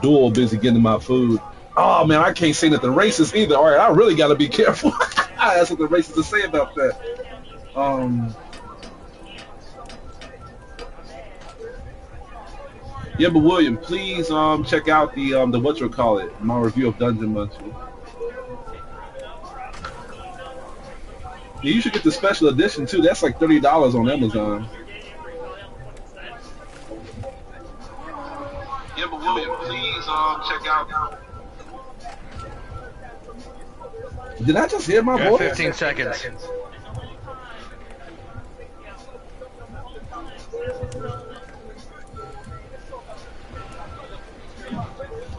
Dual busy getting my food. Oh man, I can't say that the racist either. All right, I really got to be careful. That's what the racists to say about that. Um, yeah, but William, please check out the what you call it, my review of Dungeon Munchie. Yeah, you should get the special edition too. That's like $30 on Amazon. Yeah, but William, please check out. Did I just hear my voice? 15 seconds.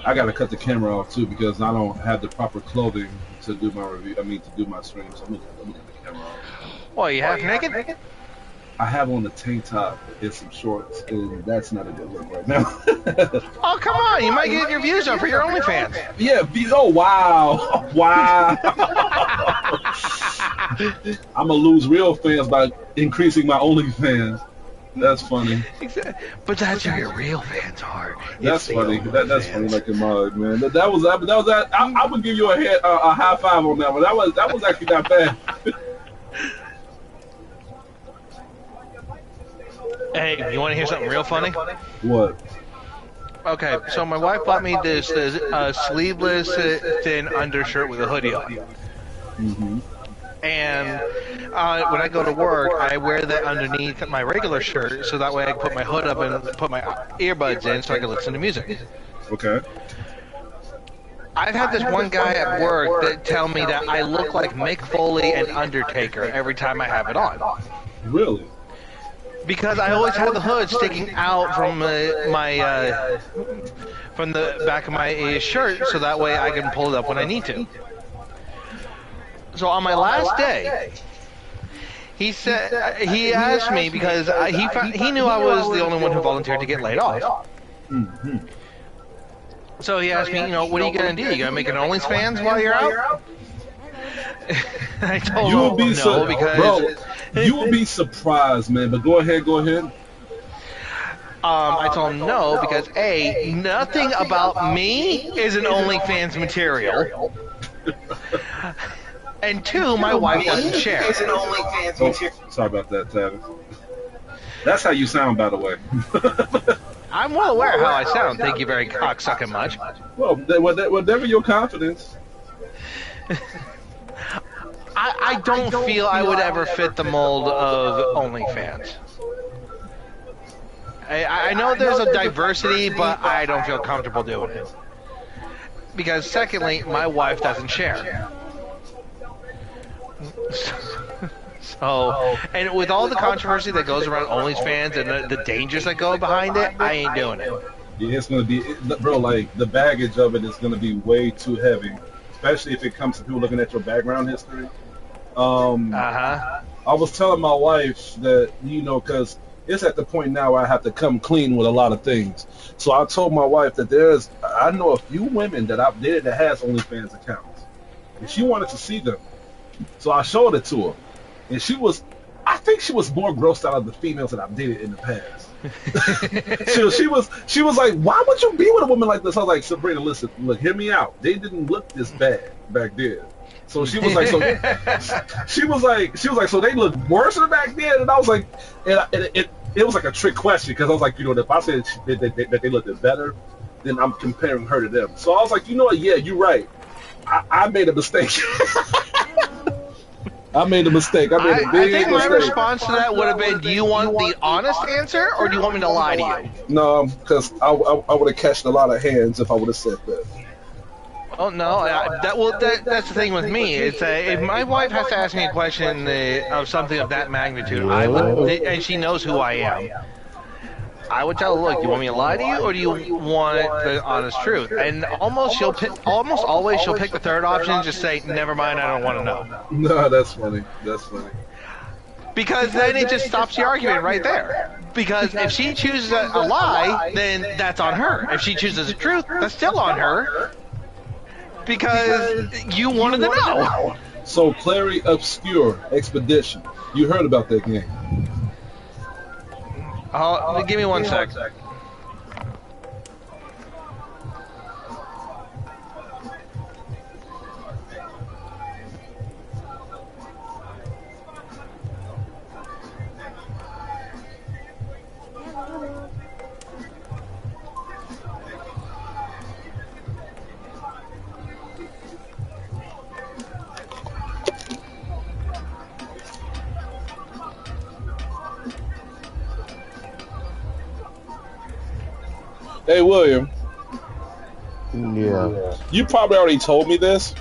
I gotta cut the camera off too because I don't have the proper clothing to do my review. I mean, to do my stream. So I'm gonna cut the camera off. What, you half naked? I have on a tank top and some shorts, and that's not a good look right now. Oh, come on. You might get your views up for your OnlyFans. Yeah, oh, wow. Wow. I'm going to lose real fans by increasing my OnlyFans. That's funny. But that's who your real fans are. That's funny. That's funny like a mug, man. That was that. I would give you a high five on that one. That was actually not bad. Hey, you want to hear something real funny? What? Okay, so my wife bought me this sleeveless thin undershirt with a hoodie on. Mm-hmm. And when I go to work, I wear that underneath my regular shirt, so that way I can put my hood up and put my earbuds in so I can listen to music. Okay. I've had this one guy at work that tell me that I look like Mick Foley and Undertaker every time I have it on. Really? Because I always have the hood sticking out from from the back of my shirt, so that way I can pull it up when I need to. So on my last day, he asked me because he knew I was the only one who volunteered to get laid off. Mm-hmm. So he asked me, what are you gonna do? You gonna make an OnlyFans while you're out? I told him no, because bro, you would be surprised, man. But go ahead. I told him no because A, nothing about me is an OnlyFans material. And two, my wife doesn't share. Sorry about that, Travis. That's how you sound, by the way. I'm well aware how I sound. Thank you very cocksucking much. Well, whatever your confidence. I don't feel I would ever fit the mold of OnlyFans. I know there's a diversity, but I don't feel comfortable doing it. Because secondly, my wife doesn't share. So, and with all the controversy that goes around OnlyFans and the dangers that go behind it, I ain't doing it. Yeah, it's gonna be, bro. Like the baggage of it is gonna be way too heavy, especially if it comes to people looking at your background history. I was telling my wife that because it's at the point now where I have to come clean with a lot of things. So I told my wife that I know a few women that I've dated that has OnlyFans accounts, and she wanted to see them. So I showed it to her, and I think she was more grossed out of the females that I've dated in the past. she was like, why would you be with a woman like this? I was like, Sabrina, listen, look, hear me out. They didn't look this bad back then. So she was like, so they look worse than back then. And I was like, it was like a trick question because I was like, if I said that they looked better, then I'm comparing her to them. So I was like, what? Yeah, you're right. I made a mistake. I made a mistake. I made a big mistake. I think my response to that would have been, do you want the honest answer or do you want me to lie to you? No, because I would have catched a lot of hands if I would have said that. Oh no, that's the thing with me. It's if my wife has to ask me a question of something of that magnitude, and she knows who I am, I would tell her, look, you want me to lie to you, or do you want the honest truth? And almost always she'll pick the third option and just say, never mind, I don't want to know. No, that's funny. That's funny. Because then it just stops the argument right there. Because if she chooses a lie, then that's on her. If she chooses the truth, that's still on her. Because you wanted to know. So, Clary Obscure Expedition. You heard about that game? Give me one sec. Hey, William. Yeah. You probably already told me this.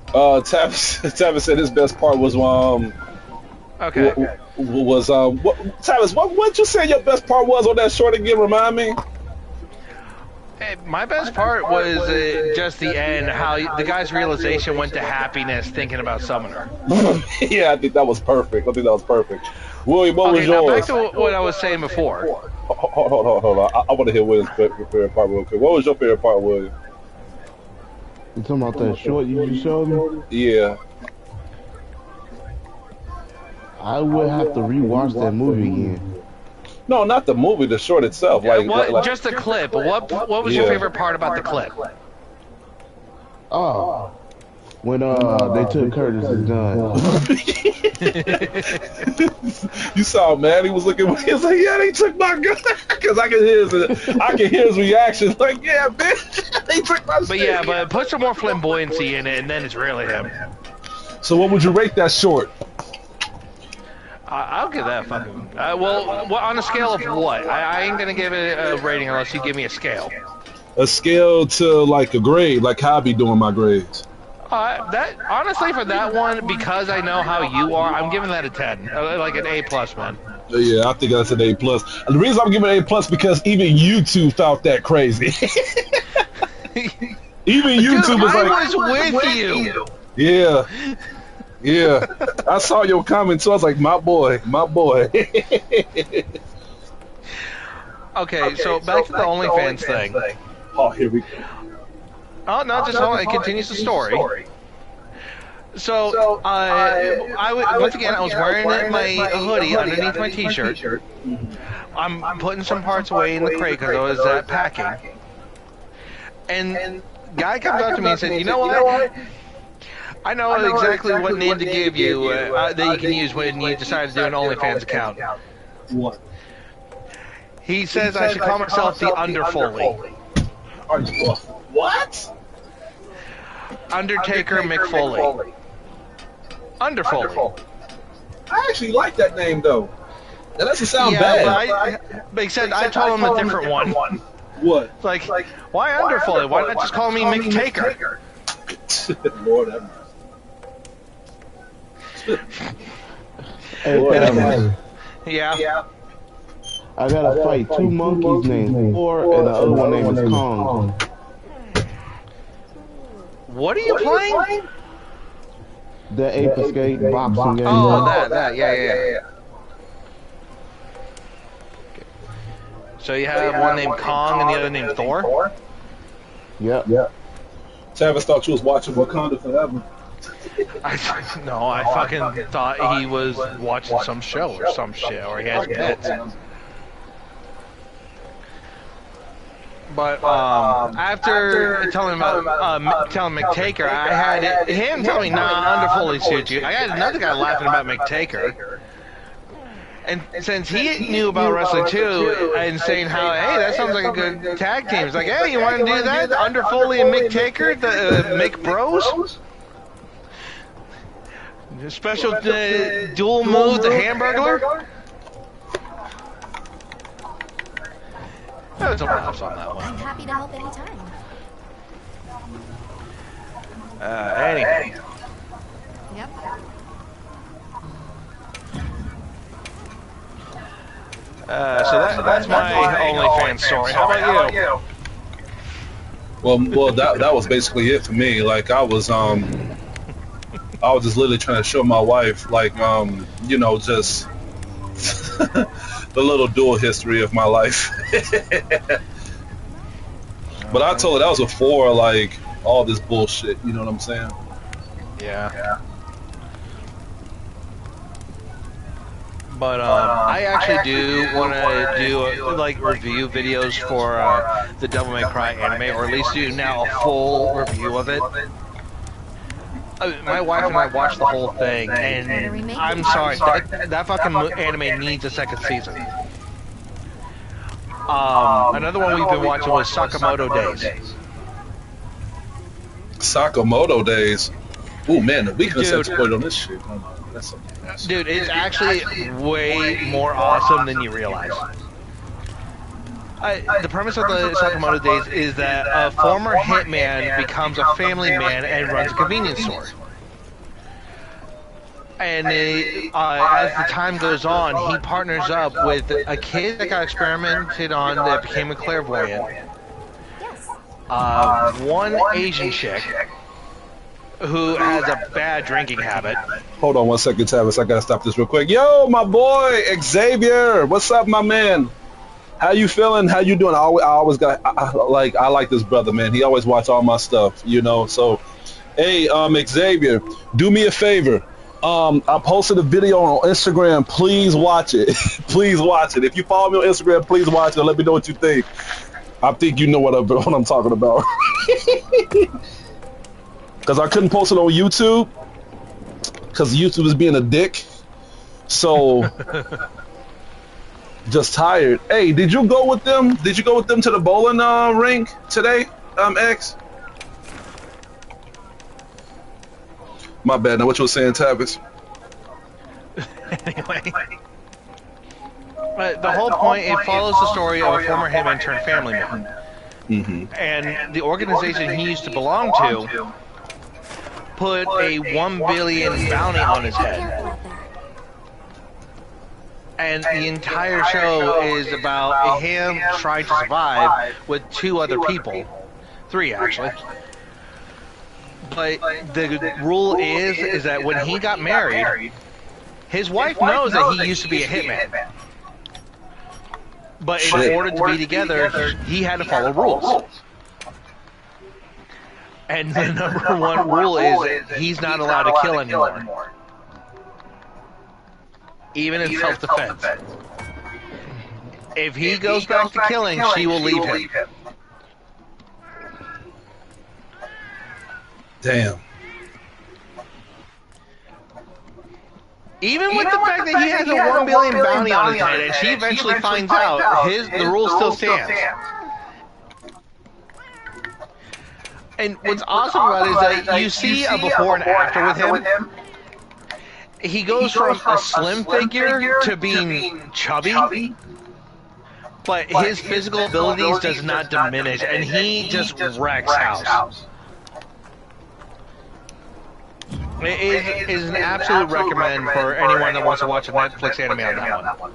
Tavis said his best part was Okay. Tavis, what you say your best part was on that short again? Remind me. Hey, my best part was just the end, how the guy's realization went to happiness thinking about Summoner. Yeah, I think that was perfect. William, what was yours? Now back to what I was saying before. Hold on. I want to hear William's favorite part real quick. What was your favorite part, William? You talking about that short you just showed me? Yeah. I would have to rewatch that movie again. No, not the movie, the short itself. Just the clip. What was your favorite part about the clip? Oh, when they took Curtis's gun. You saw him, man. He was looking. He was like, "Yeah, they took my gun." Because I can hear his reaction. Like, "Yeah, bitch, they took my." But yeah, but put some more flamboyancy in it, and then it's really him. So, what would you rate that short? I'll give that fucking. Well, on a scale of what? I ain't gonna give it a rating unless you give me a scale. A scale to like a grade, like how I be doing my grades. That honestly for that one, because I know how you are, I'm giving that a 10, like an A+, man. Yeah, I think that's an A+. And the reason I'm giving it A+, because even YouTube felt that crazy. Even YouTube was like, I was with you. Yeah. Yeah, I saw your comment, so I was like, my boy. Okay, so back to the OnlyFans thing. Oh, here we go. Oh, no, just hold on. It continues the story. So, once again, I was wearing my hoodie underneath my t-shirt. I'm putting some parts away in the crate because I was packing. And guy comes up to me and said, "You know what? I know exactly what name to give you that you can use when you decide to do an OnlyFans account." What? He says I should call myself the Underfoley. What? Undertaker McFoley. Underfoley. I actually like that name, though. That doesn't sound bad. But he said I told him a different one. What? Like, why Underfoley? Why not just call me McTaker? Lord have Hey, Yeah. I gotta fight two monkeys named Thor and the other one named is Kong. What are you playing? The Ape Escape boxing game. Oh, that, yeah. So you have one named Kong and the other named Thor? Yep. Tavis thought you was watching Wakanda Forever. I fucking thought he was watching some show or some shit, or he has pets. But after telling him about telling McTaker, I had him tell me, "Nah, Underfoley suits you." I had another guy laughing about McTaker, and since he knew about wrestling too, and saying how, "Hey, that sounds like a good tag team," it's like, "Hey, you want to do that? Underfoley and McTaker, the Mick Bros." Special dual move, the Hamburglar. That was a laughs on that one. I'm happy to help anytime. Anyway. Yep. So that's my OnlyFans story. How about you? Well, that was basically it for me. Like I was just literally trying to show my wife, like, just the little dual history of my life. But I told her that was before, like, all this bullshit. You know what I'm saying? Yeah. But I actually do want to do review videos for the Devil May Cry anime, or at least do now a full review of it. My wife and I watched the whole thing, and I'm sorry, that fucking anime needs a second season. Another one we've been watching was Sakamoto Days. Sakamoto Days? Ooh, man, the weakness exploited on this shit. Dude, it's actually way more awesome than you realize. The premise of the Sakamoto Days is that a former hitman becomes a family man and runs a convenience store. And as the time goes on, he partners up with a kid that got experimented on that became a clairvoyant. One Asian chick who has a bad drinking habit. Hold on 1 second, Travis. I gotta stop this real quick. Yo, my boy Xavier, what's up, my man? How you feeling? How you doing? I like this brother, man. He always watch all my stuff, you know. So, hey, Xavier, do me a favor. I posted a video on Instagram. Please watch it. Please watch it. If you follow me on Instagram, please watch it. Let me know what you think. I think you know what I'm talking about. Because I couldn't post it on YouTube because YouTube is being a dick. So just tired. Hey, did you go with them? Did you go with them to the bowling rink today, X? My bad. Now what you were saying, Tavis? Anyway, but the whole point, it follows the story of a former hitman turned family man. Mm-hmm. And the organization he used to belong to put a $1 billion bounty on his head. And the entire show is about him trying to survive with 2 other people. 3, actually. But the rule is that when he got married, his wife knows that he used to be a hitman. But in order to be together, he had to follow rules. And the number 1 rule is that he's not allowed to kill anymore. Even in self-defense. If he goes back to killing, she will leave him. Damn. Even with the fact that he has a $1 billion bounty on his head, and she eventually finds out, the rule still stands. And what's awesome about it is that you see a before and after with him. He goes from a slim figure to being chubby, but his physical abilities does not diminish, and he just wrecks house. It is an absolute recommend for anyone that wants to watch a Netflix anime on that one.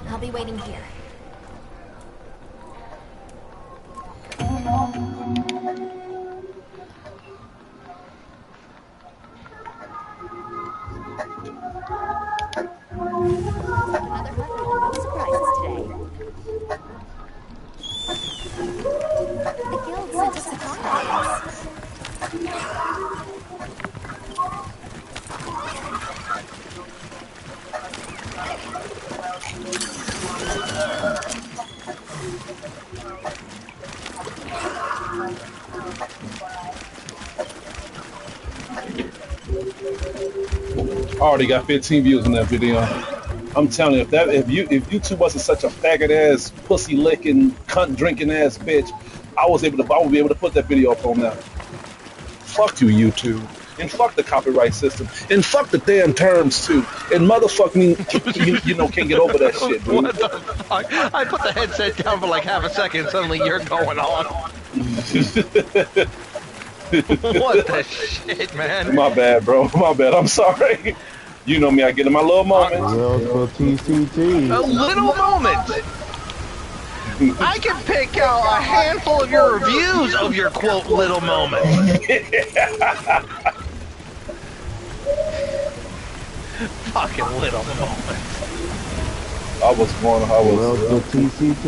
I'll be waiting here. Another hundred, no surprises today. The guild sent us supplies. I already got 15 views on that video. I'm telling you, if YouTube wasn't such a faggot ass, pussy licking, cunt drinking ass bitch, I would be able to put that video up on that. Fuck you, YouTube. And fuck the copyright system. And fuck the damn terms too. And motherfucking you know, can't get over that shit, dude. What the fuck? I put the headset down for like half a second, suddenly you're going on. What the shit, man? My bad, bro. My bad. I'm sorry. You know me, I get in my little moments. Well, for TCT. A little moment. I can pick out a handful of your reviews of your quote little moment. Fucking little moment. Well, for TCT.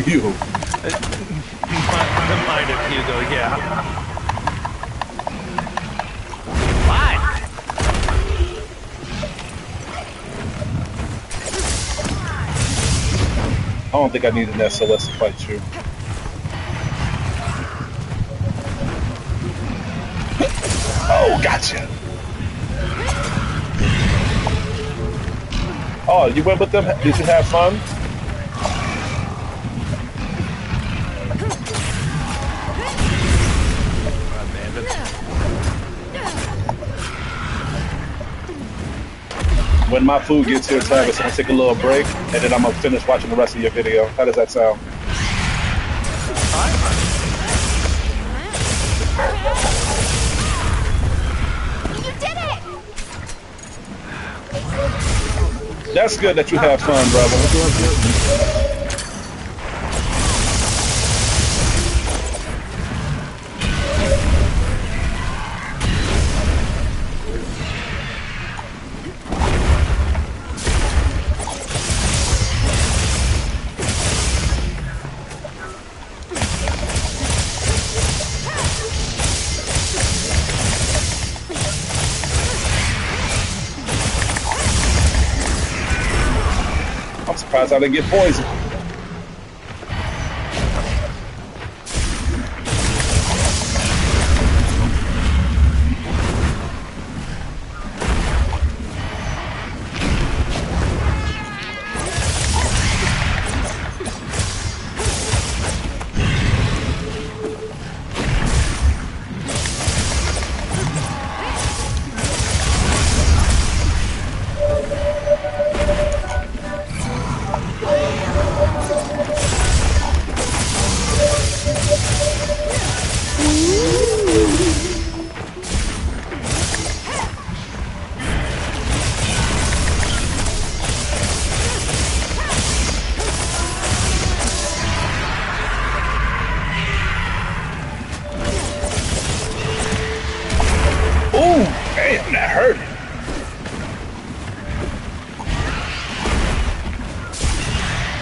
You. The mind of Hugo, yeah. I don't think I need an SOS to fight you. Oh, gotcha. Oh, you went with them? Did you have fun? When my food gets here, Travis, I'm gonna take a little break, and then I'm gonna finish watching the rest of your video. How does that sound? You did it! That's good that you have fun, brother. I'm surprised I didn't get poisoned. Ooh, damn, that hurt.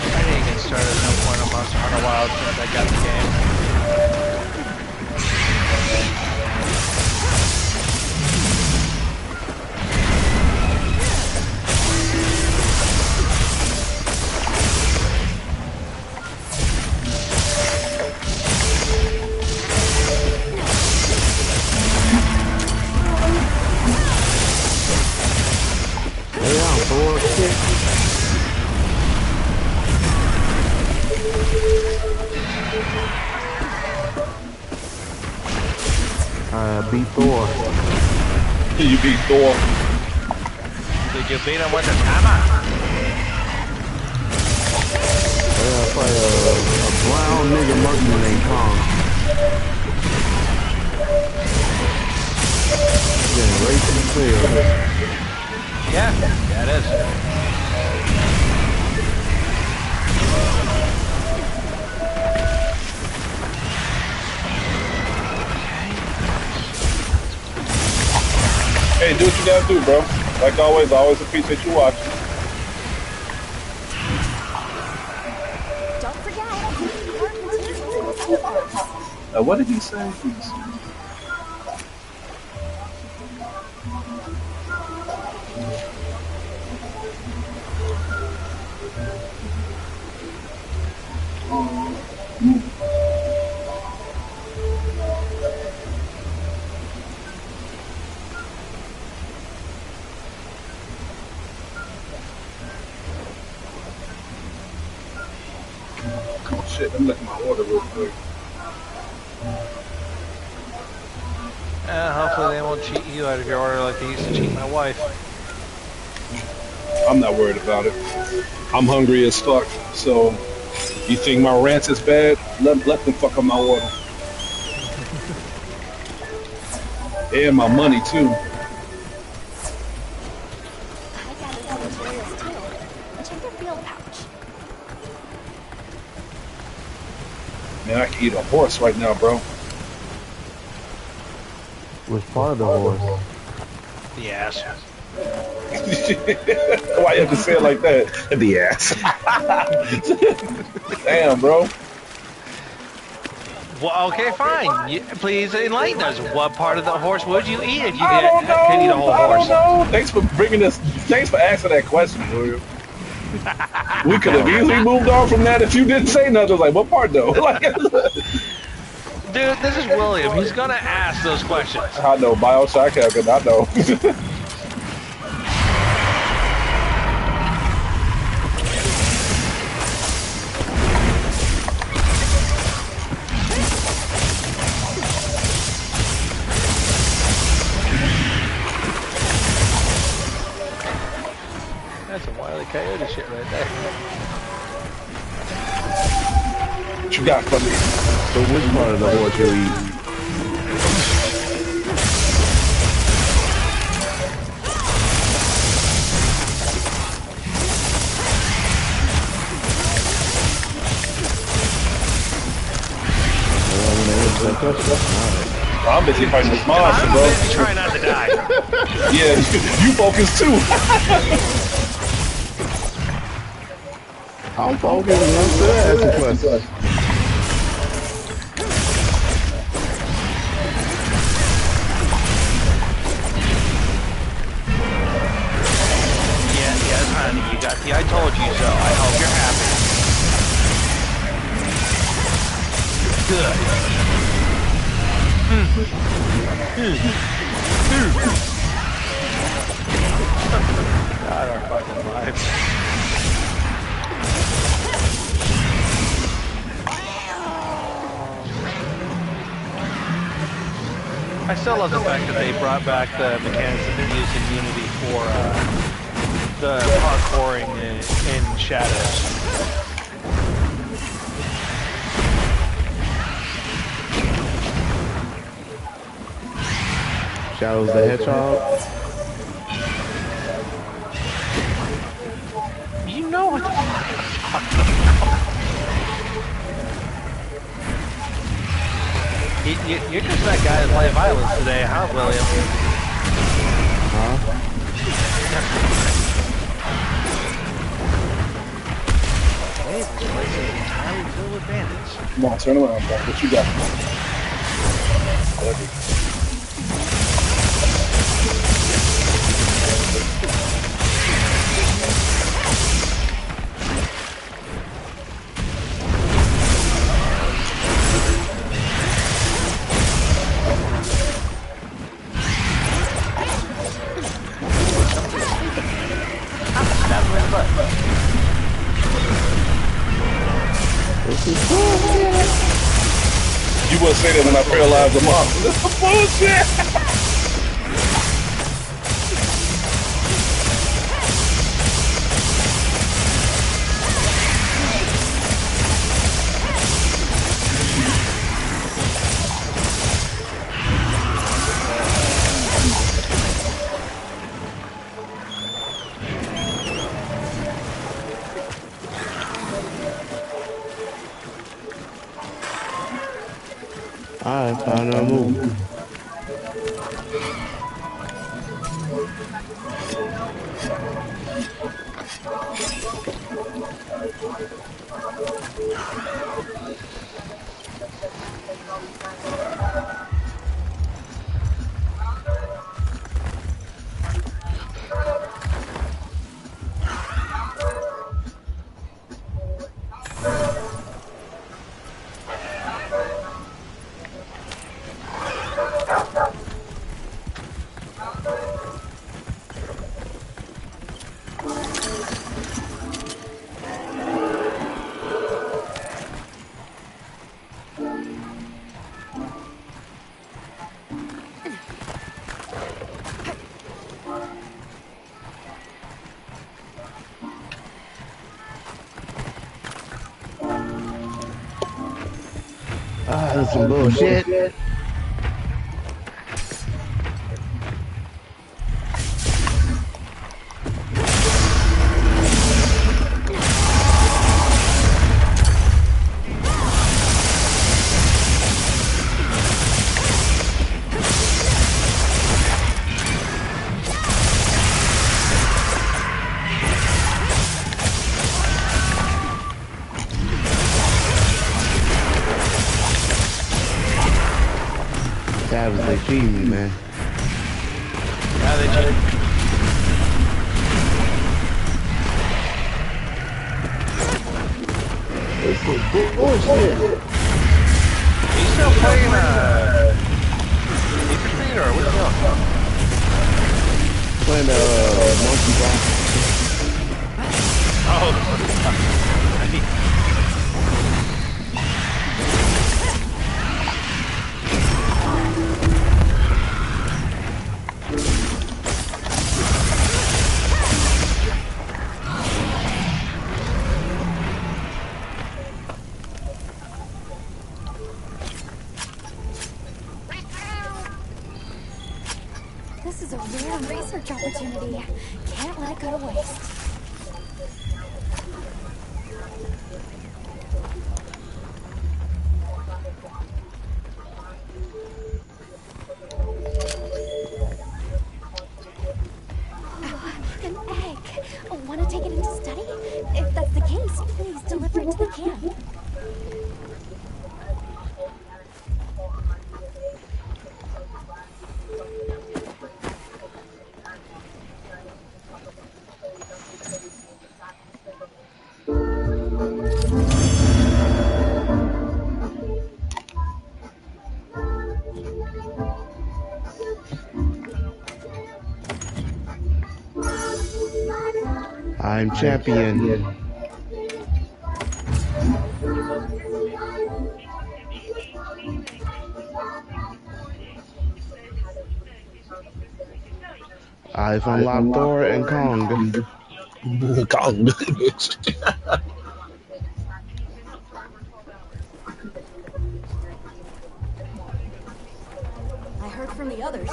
I didn't get started at no point on Monster Hunter Wild since I got the game. Beat Thor. You beat Thor. Did you beat him with a hammer? Yeah, I fight a brown nigga merchant named Kong. Getting racing clear. Yeah, it is. Hey, do what you gotta do, bro. Like always, I always appreciate you watching. Don't forget, more contains those other parts. What did he say? Oh shit, let me look at my order real quick. Hopefully they won't cheat you out of your order like they used to cheat my wife. I'm not worried about it. I'm hungry as fuck, so you think my rants is bad? Let them fuck up my order. And my money too. I gathered some materials too. Check your field pouch. Man, I can eat a horse right now, bro. Which part of the horse? The ass. Why you have to say it like that? The ass. Damn, bro. Well, okay, fine. Please enlighten us. What part of the horse would you eat if you I don't know. could eat a whole I horse? don't know. Thanks for bringing this. Thanks for asking that question, William. We could have easily moved on from that if you didn't say nothing. Like, what part though? Like, Dude, this is William. He's gonna ask those questions. I know. Bioshock happened. I know. good as shit right there. What you got for me? So which part of the horse you eat? I'm busy fighting this monster, bro. I'm busy trying not to die. Yeah, you focus too. I'm focused. I'm still asking questions. Yes, honey, you got the I told you so. I hope you're happy. Good. God, our fucking lives. I still love the fact that they brought back the mechanics that they used in Unity for the parkouring in Shadows. Shadows the Hedgehog. You know what the fuck I'm talking about. You're just that guy that played violence today, huh, William? Huh? Hey, this place is entirely filled with bandits. Come on, turn around, bro. What you got? You wouldn't say that when I paralyzed the monster. This is bullshit! Alright, time to move. Ah, that's some bullshit. That was they cheating me, man. Yeah, they cheated. It's some bullshit. Are you still playing Need for Speed or what you doing? Playing Monkey Ball. Oh, Rare research opportunity. Can't let it go to waste. An egg. Want to take it into study? If that's the case, please deliver it to the camp. I'm champion. I've unlocked Thor and Kong. Kong, bitch. I heard from the others.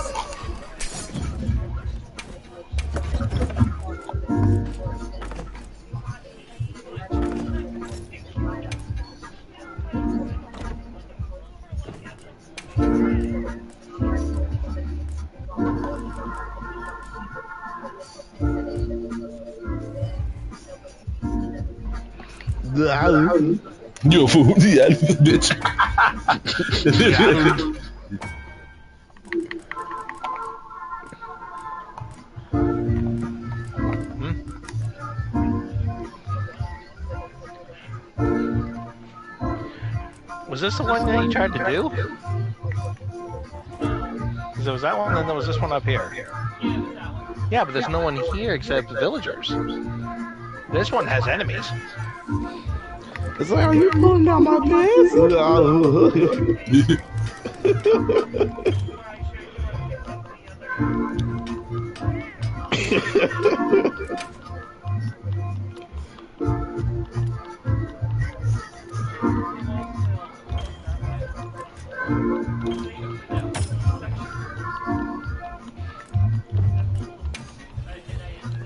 You a fool, yeah, bitch. Was this the one that you tried to do? Because there was that one, and then there was this one up here. Yeah, but there's no one here except the villagers. This one has enemies. It's like, are you pulling down my pants?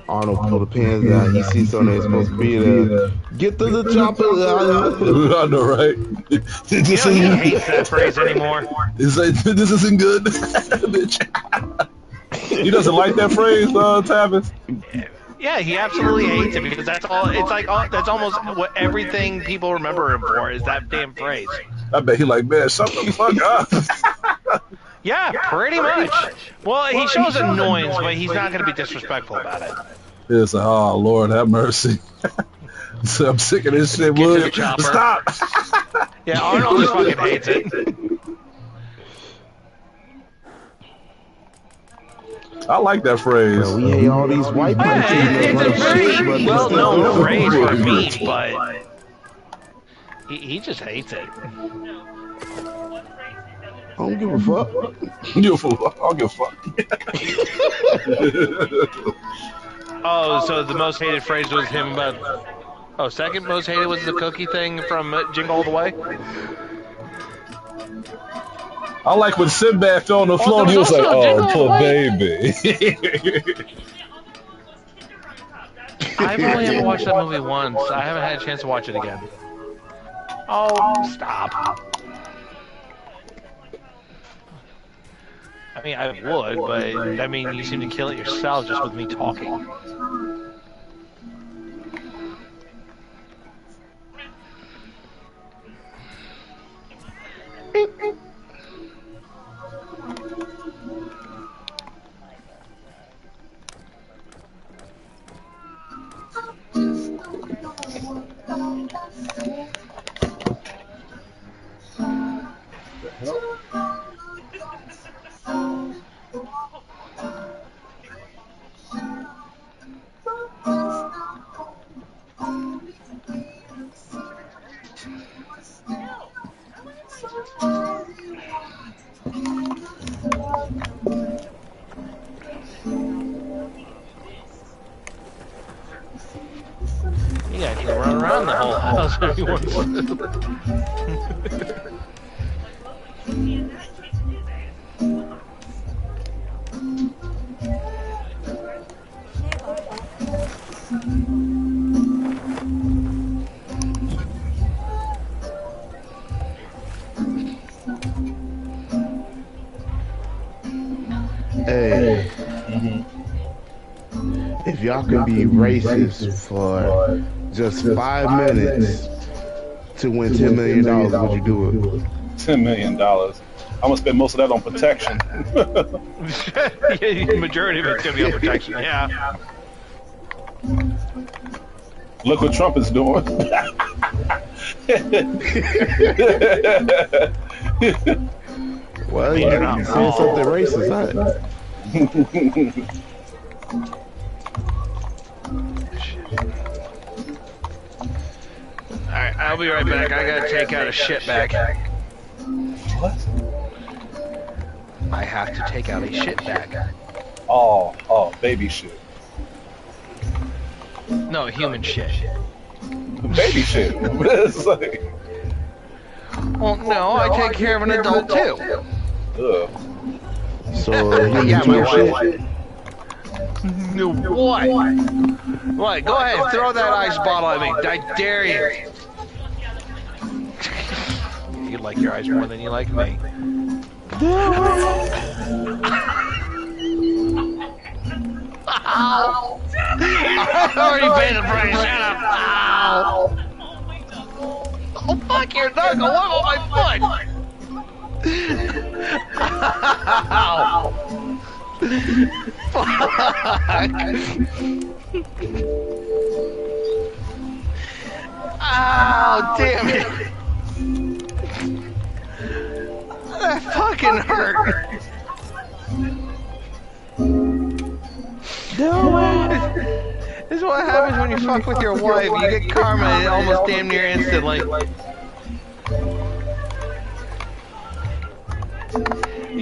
Arnold pulled the pants down. He sees something that's supposed to be there. Get to the chopper. I know, right? He hates that phrase anymore. It's like, this isn't good, bitch. He doesn't like that phrase, Tavis. Yeah, he absolutely hates it because that's all. It's like that's almost what everything people remember him for is that damn phrase. I bet he like, man, shut the fuck up. Yeah, pretty much. Well, he shows annoyance, but he's not going to be disrespectful about it. It's like, oh, Lord, have mercy. So I'm sick of this shit, Wood. Stop. Yeah, Arnold just fucking hates it. I like that phrase. Well, we hate all these white punches. It's a very well-known phrase for me, but he just hates it. I don't give a fuck. You a fool. I don't give a fuck. Oh, so the most hated phrase was him about... Oh, second most hated was the cookie thing from Jingle All the Way? I like when Sinbad fell on the floor and he was like, oh, poor baby. I've only ever watched that movie once. I haven't had a chance to watch it again. Oh, stop. I mean, I would, but I mean, you seem to kill it yourself just with me talking. Yeah, I can run around the whole house if you want to. y'all can be racist for just 5 minutes to win $10 million, would you do it? $10 million. I'm gonna spend most of that on protection. Yeah, the majority of it's gonna be on protection. Yeah. Look what Trump is doing. Well, you're not saying something racist, huh? Alright, I'll be right back. I gotta take out a shit bag. What? I have to take out a shit bag. Oh, baby shit. No, human shit. Baby shit. It's like, Well, no, I take care of an adult too. ugh. So, Yeah, my shit? wife. No, what? What? Go ahead, throw that ice bottle at me. I dare you. You like your eyes more than you like me. Ow! I've already paid the price. Shut up! Ow! Oh, fuck your knuckle! What about my foot? Ow! Fuck! Ow! Damn it! That fucking hurt. This is what happens when you fuck with your wife. You get karma almost damn near instantly.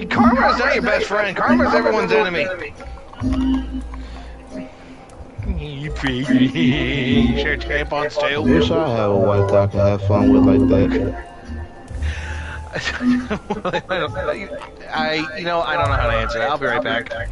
Karma is not your best friend. Karma is everyone's enemy. You share tampons too? Wish I had a wife that I could have fun with like that. I don't know how to answer that. I'll be right back.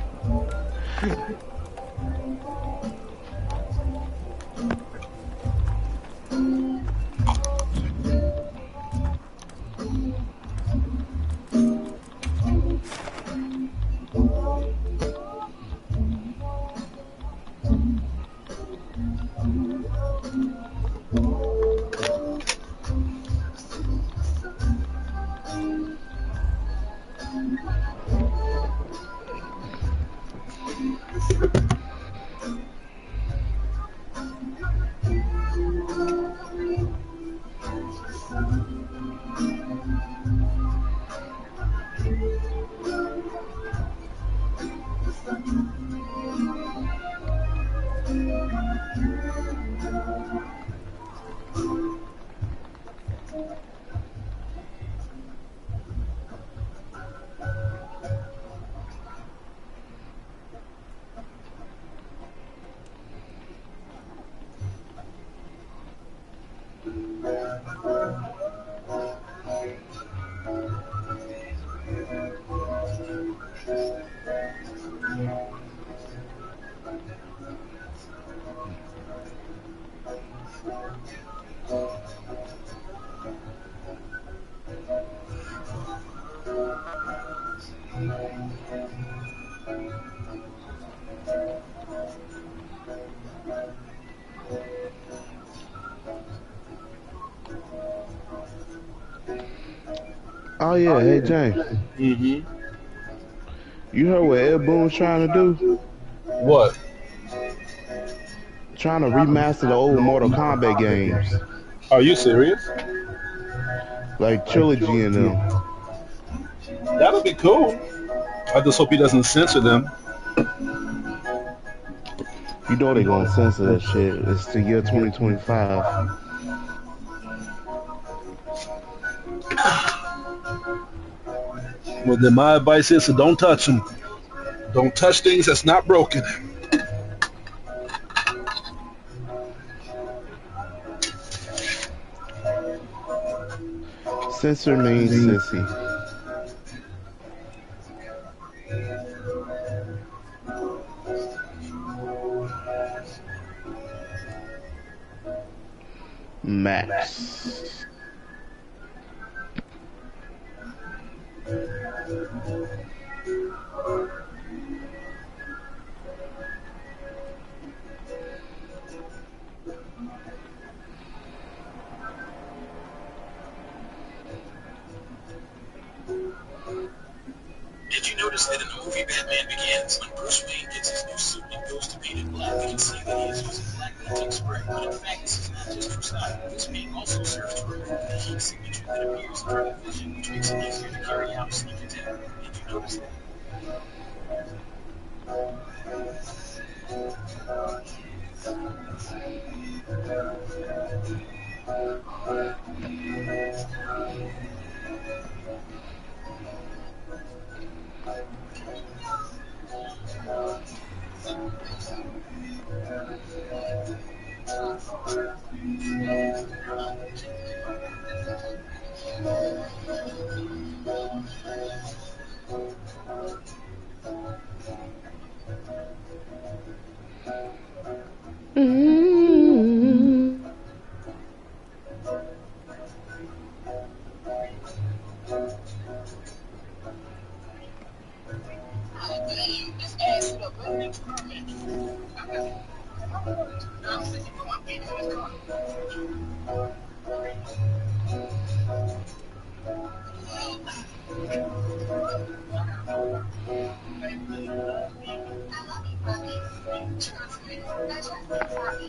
Oh yeah, hey James. Mm-hmm. You heard what Ed Boon's trying to do? What? Trying to remaster the old Mortal Kombat games. Are you serious? Like Trilogy and them. That'll be cool. I just hope he doesn't censor them. You know they gonna censor that shit. It's the year 2025. Well, then my advice is to don't touch them. Don't touch things that's not broken. Censor means sissy. Max.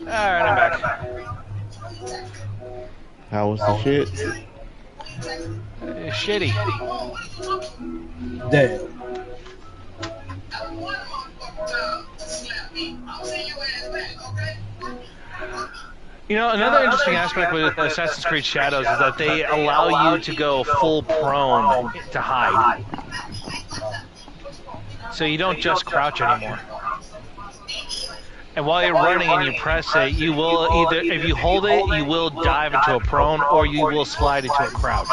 Alright, I'm back. How was the shit? Shitty. Damn. You know, another interesting aspect with Assassin's Creed Shadows is that they allow you to go full prone to hide. So you don't just crouch anymore. And while you're running and you press it, you will either, if you hold it, you will dive into a prone or you will slide into a crouch.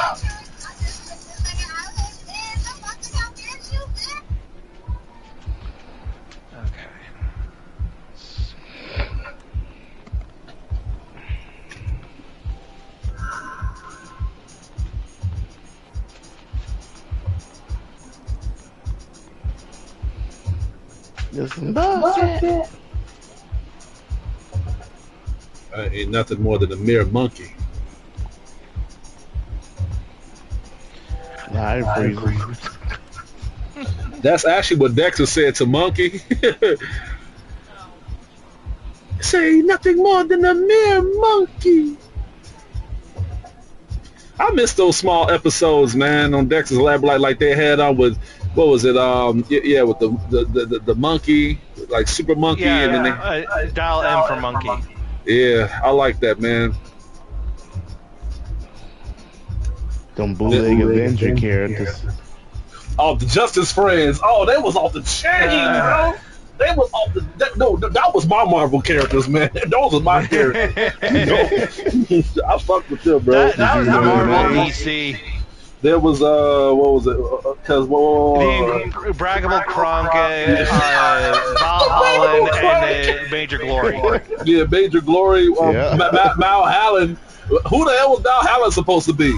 Just bullshit. Ain't nothing more than a mere monkey. Nah, I ain't freezing. That's actually what Dexter said to Monkey. Say nothing more than a mere monkey. I miss those small episodes, man, on Dexter's Lab, like they had on with, what was it? Yeah, with the monkey, like Super Monkey, Yeah, and then dial M for monkey. yeah, I like that, man. Them bootleg Avenger characters. Oh, the Justice Friends. Oh, they was off the chain, bro. They was off the. That was my Marvel characters, man. Those was my characters. I fucked with them, bro. That was the Marvel DC. There was what was it? Cause The Braggable Kronk, Valhalla, and Major Glory. Yeah, Major Glory. Yeah. Mal Hallen. Who the hell was Mal Hallen supposed to be?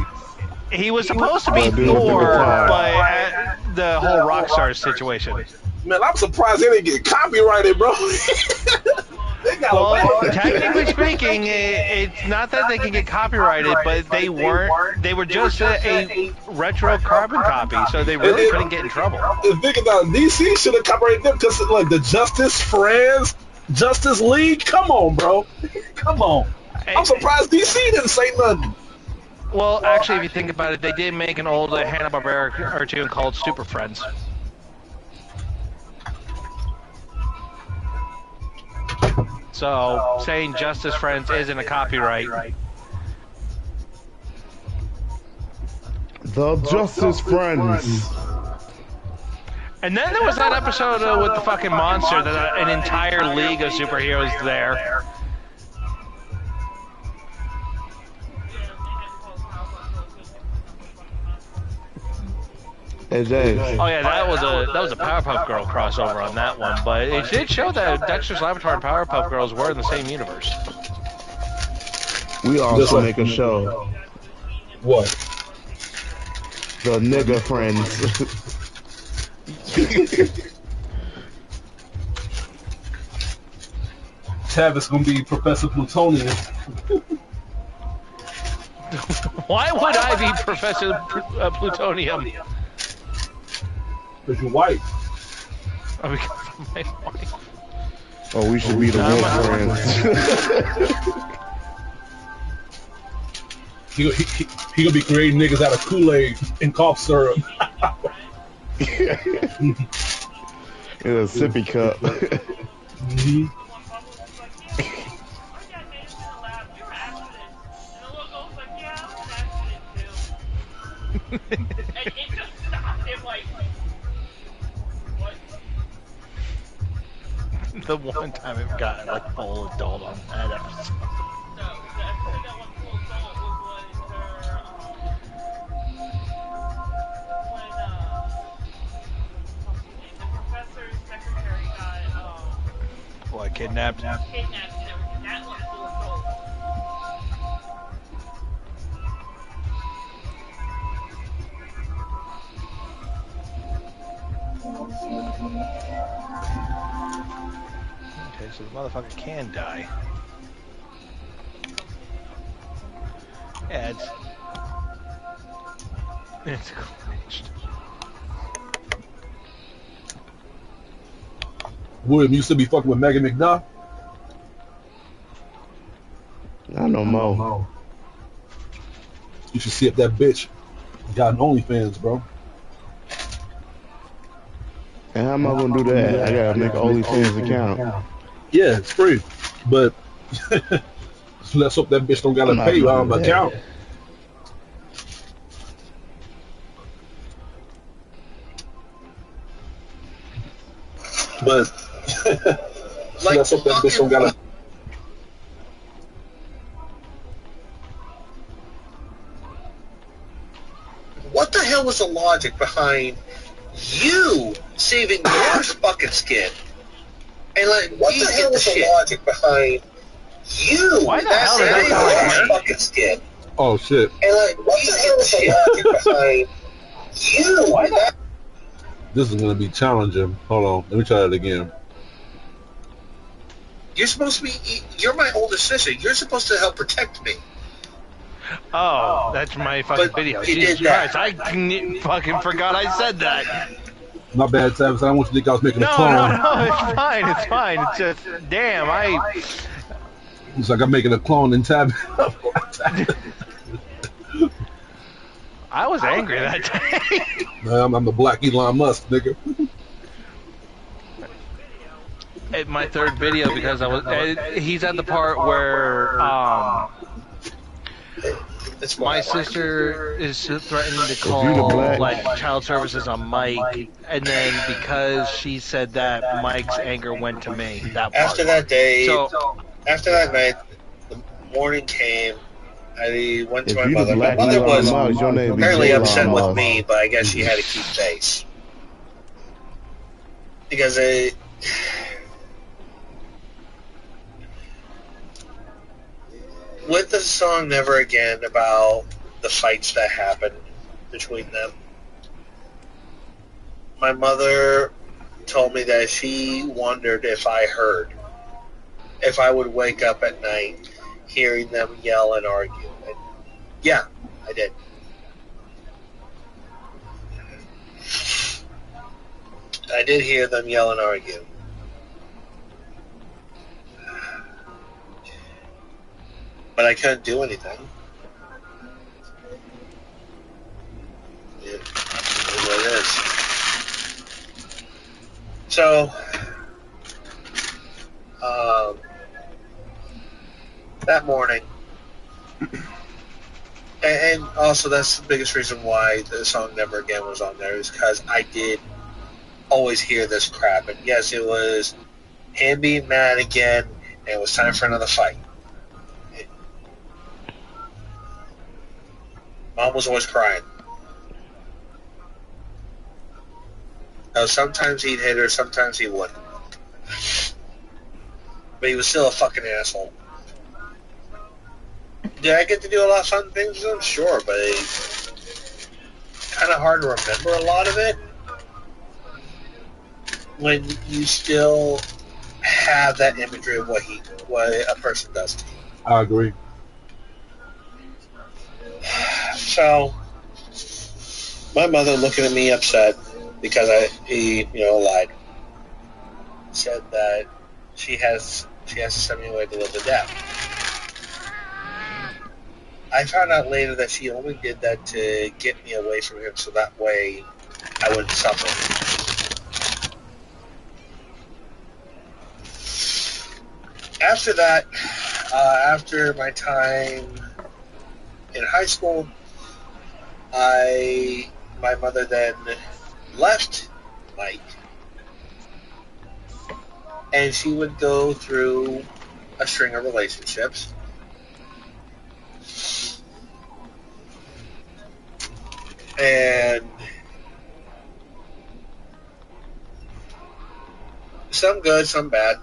He was supposed to be Thor, but the whole Rockstar situation. Man, I'm surprised they didn't get copyrighted, bro. They got well, technically speaking, it's not that they can get copyrighted, but they weren't. They were just a retro carbon copy, so they really couldn't get in trouble. Think about it, DC should have copyrighted them because, like, the Justice Friends, Justice League. Come on, bro. Come on. I'm surprised DC didn't say nothing. Well, actually, if you think about it, they did make an old Hanna-Barbera cartoon called Super Friends. So, saying Justice Friends isn't a copyright. The Justice Friends. And then there was that episode with the fucking monster, that an entire league of superheroes there. Hey, James. Oh yeah, that was a Powerpuff Girl crossover on that one, but it did show that Dexter's Laboratory and Powerpuff Girls were in the same universe. We also make a show. What? The Nigga Friends. Tavis gonna be Professor Plutonian. Why would I be Professor Plutonium? Because you're white. Oh, because I'm my wife. Oh, we should be the Wolf Friends. He gonna be creating niggas out of Kool-Aid and cough syrup. In a sippy cup. Mm-hmm. The one time it got like full adult on that episode. What, kidnapped? Okay, so the motherfucker can die. Yeah, it's glitched. William used to be fucking with Megan McDuff. Not no more. You should see if that bitch got an OnlyFans, bro. And how am I gonna do that? I gotta make an OnlyFans account. Yeah, it's free, but let's hope that bitch don't gotta pay you on the account. But let's hope that bitch don't gotta. What the hell was the logic behind you saving your fucking skin? And like, what the hell was the logic behind you saving your fucking skin? Oh shit! And like, what the hell was the logic behind you? This is gonna be challenging. Hold on, let me try that again. You're supposed to be. You're my older sister. You're supposed to help protect me. Oh, that's my fucking video. Jesus Christ, I fucking forgot I said that. My bad, Travis. I don't want you to think I was making a clone. No, it's fine. It's fine. It's just, damn, It's like I'm making a clone and tab. I was angry that day. Man, I'm the black Elon Musk, nigga. At my third video, because I was, he's at the part where my sister is threatening to call like child services on Mike, and then because she said that, Mike's anger went to me. After that day, after that night, the morning came. I went to my mother. My mother was apparently upset with me, but I guess she had to keep face. Because with the song Never Again about the fights that happened between them, my mother told me that she wondered if I would wake up at night hearing them yell and argue. And yeah, I did. I did hear them yell and argue. But I couldn't do anything. It is what it is. So, that morning, and also that's the biggest reason why the song Never Again was on there, is because I did always hear this crap. And yes, it was him being mad again, and it was time for another fight. Mom was always crying. Sometimes he'd hit her, sometimes he wouldn't. But he was still a fucking asshole. Did I get to do a lot of fun things with him? Sure, but it's kind of hard to remember a lot of it when you still have that imagery of what a person does to you. I agree. So, my mother looking at me upset because he lied. Said that she has to send me away to live to death. I found out later that she only did that to get me away from him so that way I wouldn't suffer. After that, after my time in high school, my mother then left Mike, and she would go through a string of relationships. And some good, some bad.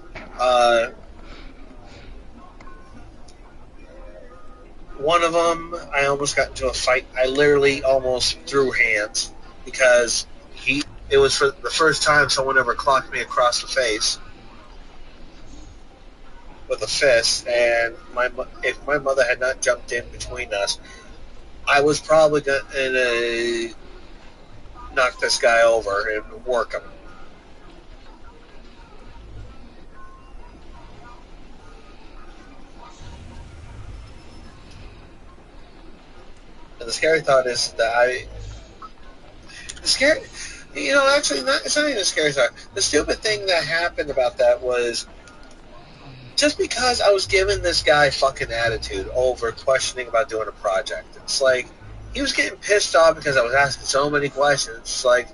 One of them, I almost got into a fight. I literally almost threw hands because it was for the first time someone ever clocked me across the face with a fist, and if my mother had not jumped in between us, I was probably going to knock this guy over and work him. And the scary thought is that it's not even a scary thought. The stupid thing that happened about that was just because I was giving this guy fucking attitude over questioning about doing a project. It's like, he was getting pissed off because I was asking so many questions. It's like,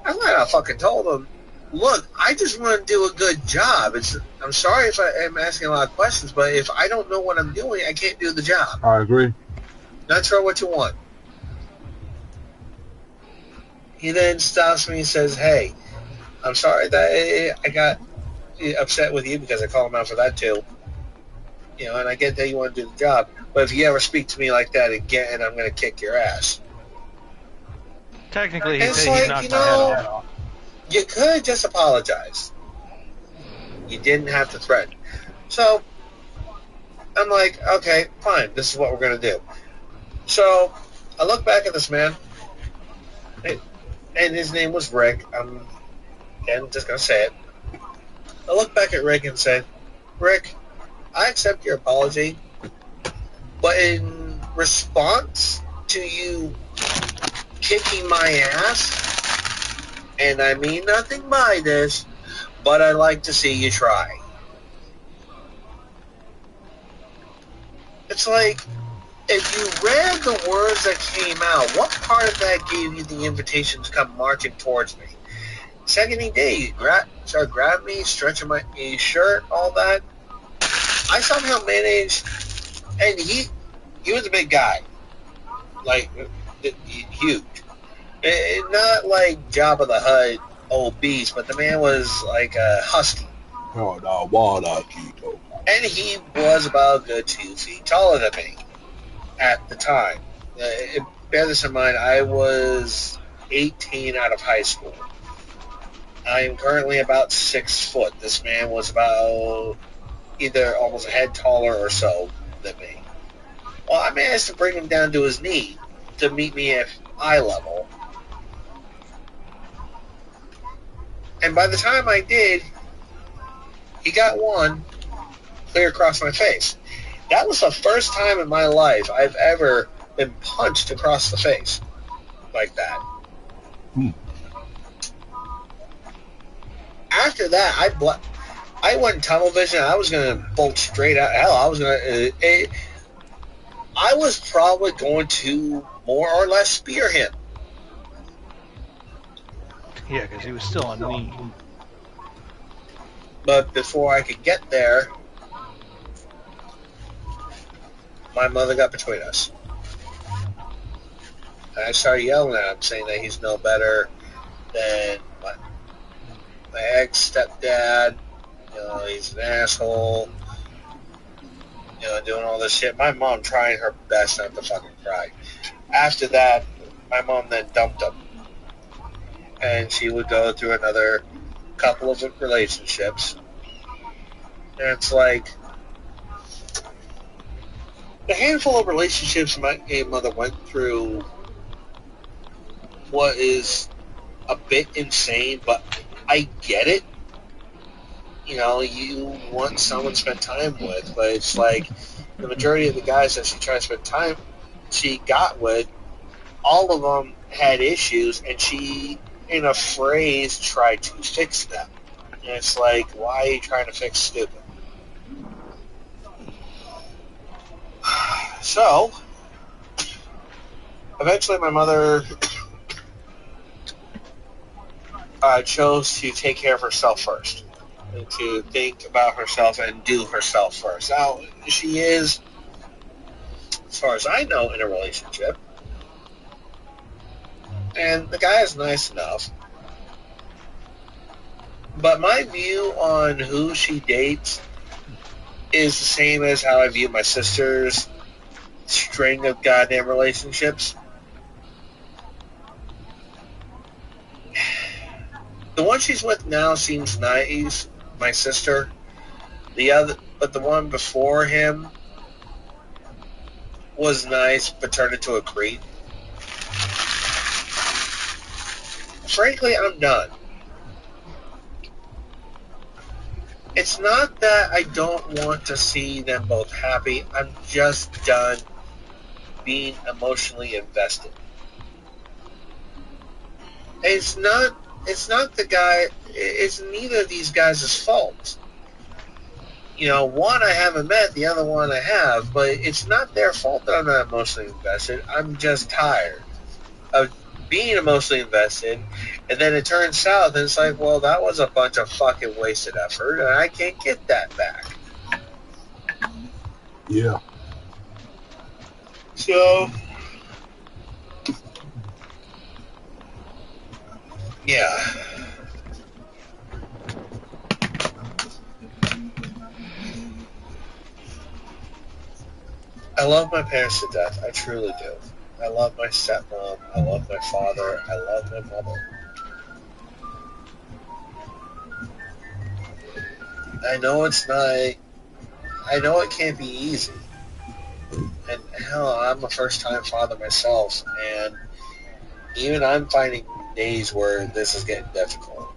I went out fucking told him, look, I just want to do a good job. I'm sorry if I'm asking a lot of questions, but if I don't know what I'm doing, I can't do the job. I agree. Not sure what you want. He then stops me and says, hey, I'm sorry that I got upset with you because I called him out for that too. And I get that you want to do the job, but if you ever speak to me like that again, I'm going to kick your ass. Technically, he said he knocked my head off. You could just apologize. You didn't have to threaten. So, I'm like, okay, fine, this is what we're going to do. So, I look back at this man, and his name was Rick. I'm just going to say it. I look back at Rick and say, Rick, I accept your apology, but in response to you kicking my ass, and I mean nothing by this, but I'd like to see you try. It's like, if you read the words that came out, what part of that gave you the invitation to come marching towards me? Second day, he started grabbing me, stretching my shirt, all that. I somehow managed, and he was a big guy, like, huge. Not like Jabba the Hutt, obese, but the man was like a husky. And he was about a good 2 feet taller than me at the time. Bear this in mind, I was 18 out of high school. I am currently about 6 foot. This man was about either almost a head taller or so than me. Well, I managed to bring him down to his knee to meet me at eye level. And by the time I did, he got one clear across my face. That was the first time in my life I've ever been punched across the face like that. After that, I went in tunnel vision. I was going to bolt straight out. Hell, I was probably going to more or less spear him. Yeah, because he was still on me. But before I could get there, my mother got between us. And I started yelling at him, saying that he's no better than my ex-stepdad. He's an asshole. Doing all this shit. My mom trying her best not to fucking cry. After that, my mom then dumped him. And she would go through another couple of relationships. And it's like, the handful of relationships my mother went through what is a bit insane, but I get it. You want someone to spend time with, but it's like the majority of the guys that she tries to spend time she got with, all of them had issues, and she, in a phrase, tried to fix them. And it's like, why are you trying to fix stupid? So, eventually my mother chose to take care of herself first, and to think about herself and do herself first. Now, she is, as far as I know, in a relationship, and the guy is nice enough. But my view on who she dates is the same as how I view my sister's string of goddamn relationships. The one she's with now seems nice, my sister. But the one before him was nice, but turned into a creep. Frankly, I'm done. It's not that I don't want to see them both happy. I'm just done being emotionally invested. It's not the guy. It's neither of these guys' fault. One I haven't met, the other one I have, but it's not their fault that I'm not emotionally invested. I'm just tired of being emotionally invested, and then it turns south, and it's like, well, that was a bunch of fucking wasted effort, and I can't get that back. Yeah. So, yeah. I love my parents to death. I truly do. I love my stepmom. I love my father. I love my mother. I know it's not. I know it can't be easy. And hell, I'm a first-time father myself, and even I'm finding days where this is getting difficult.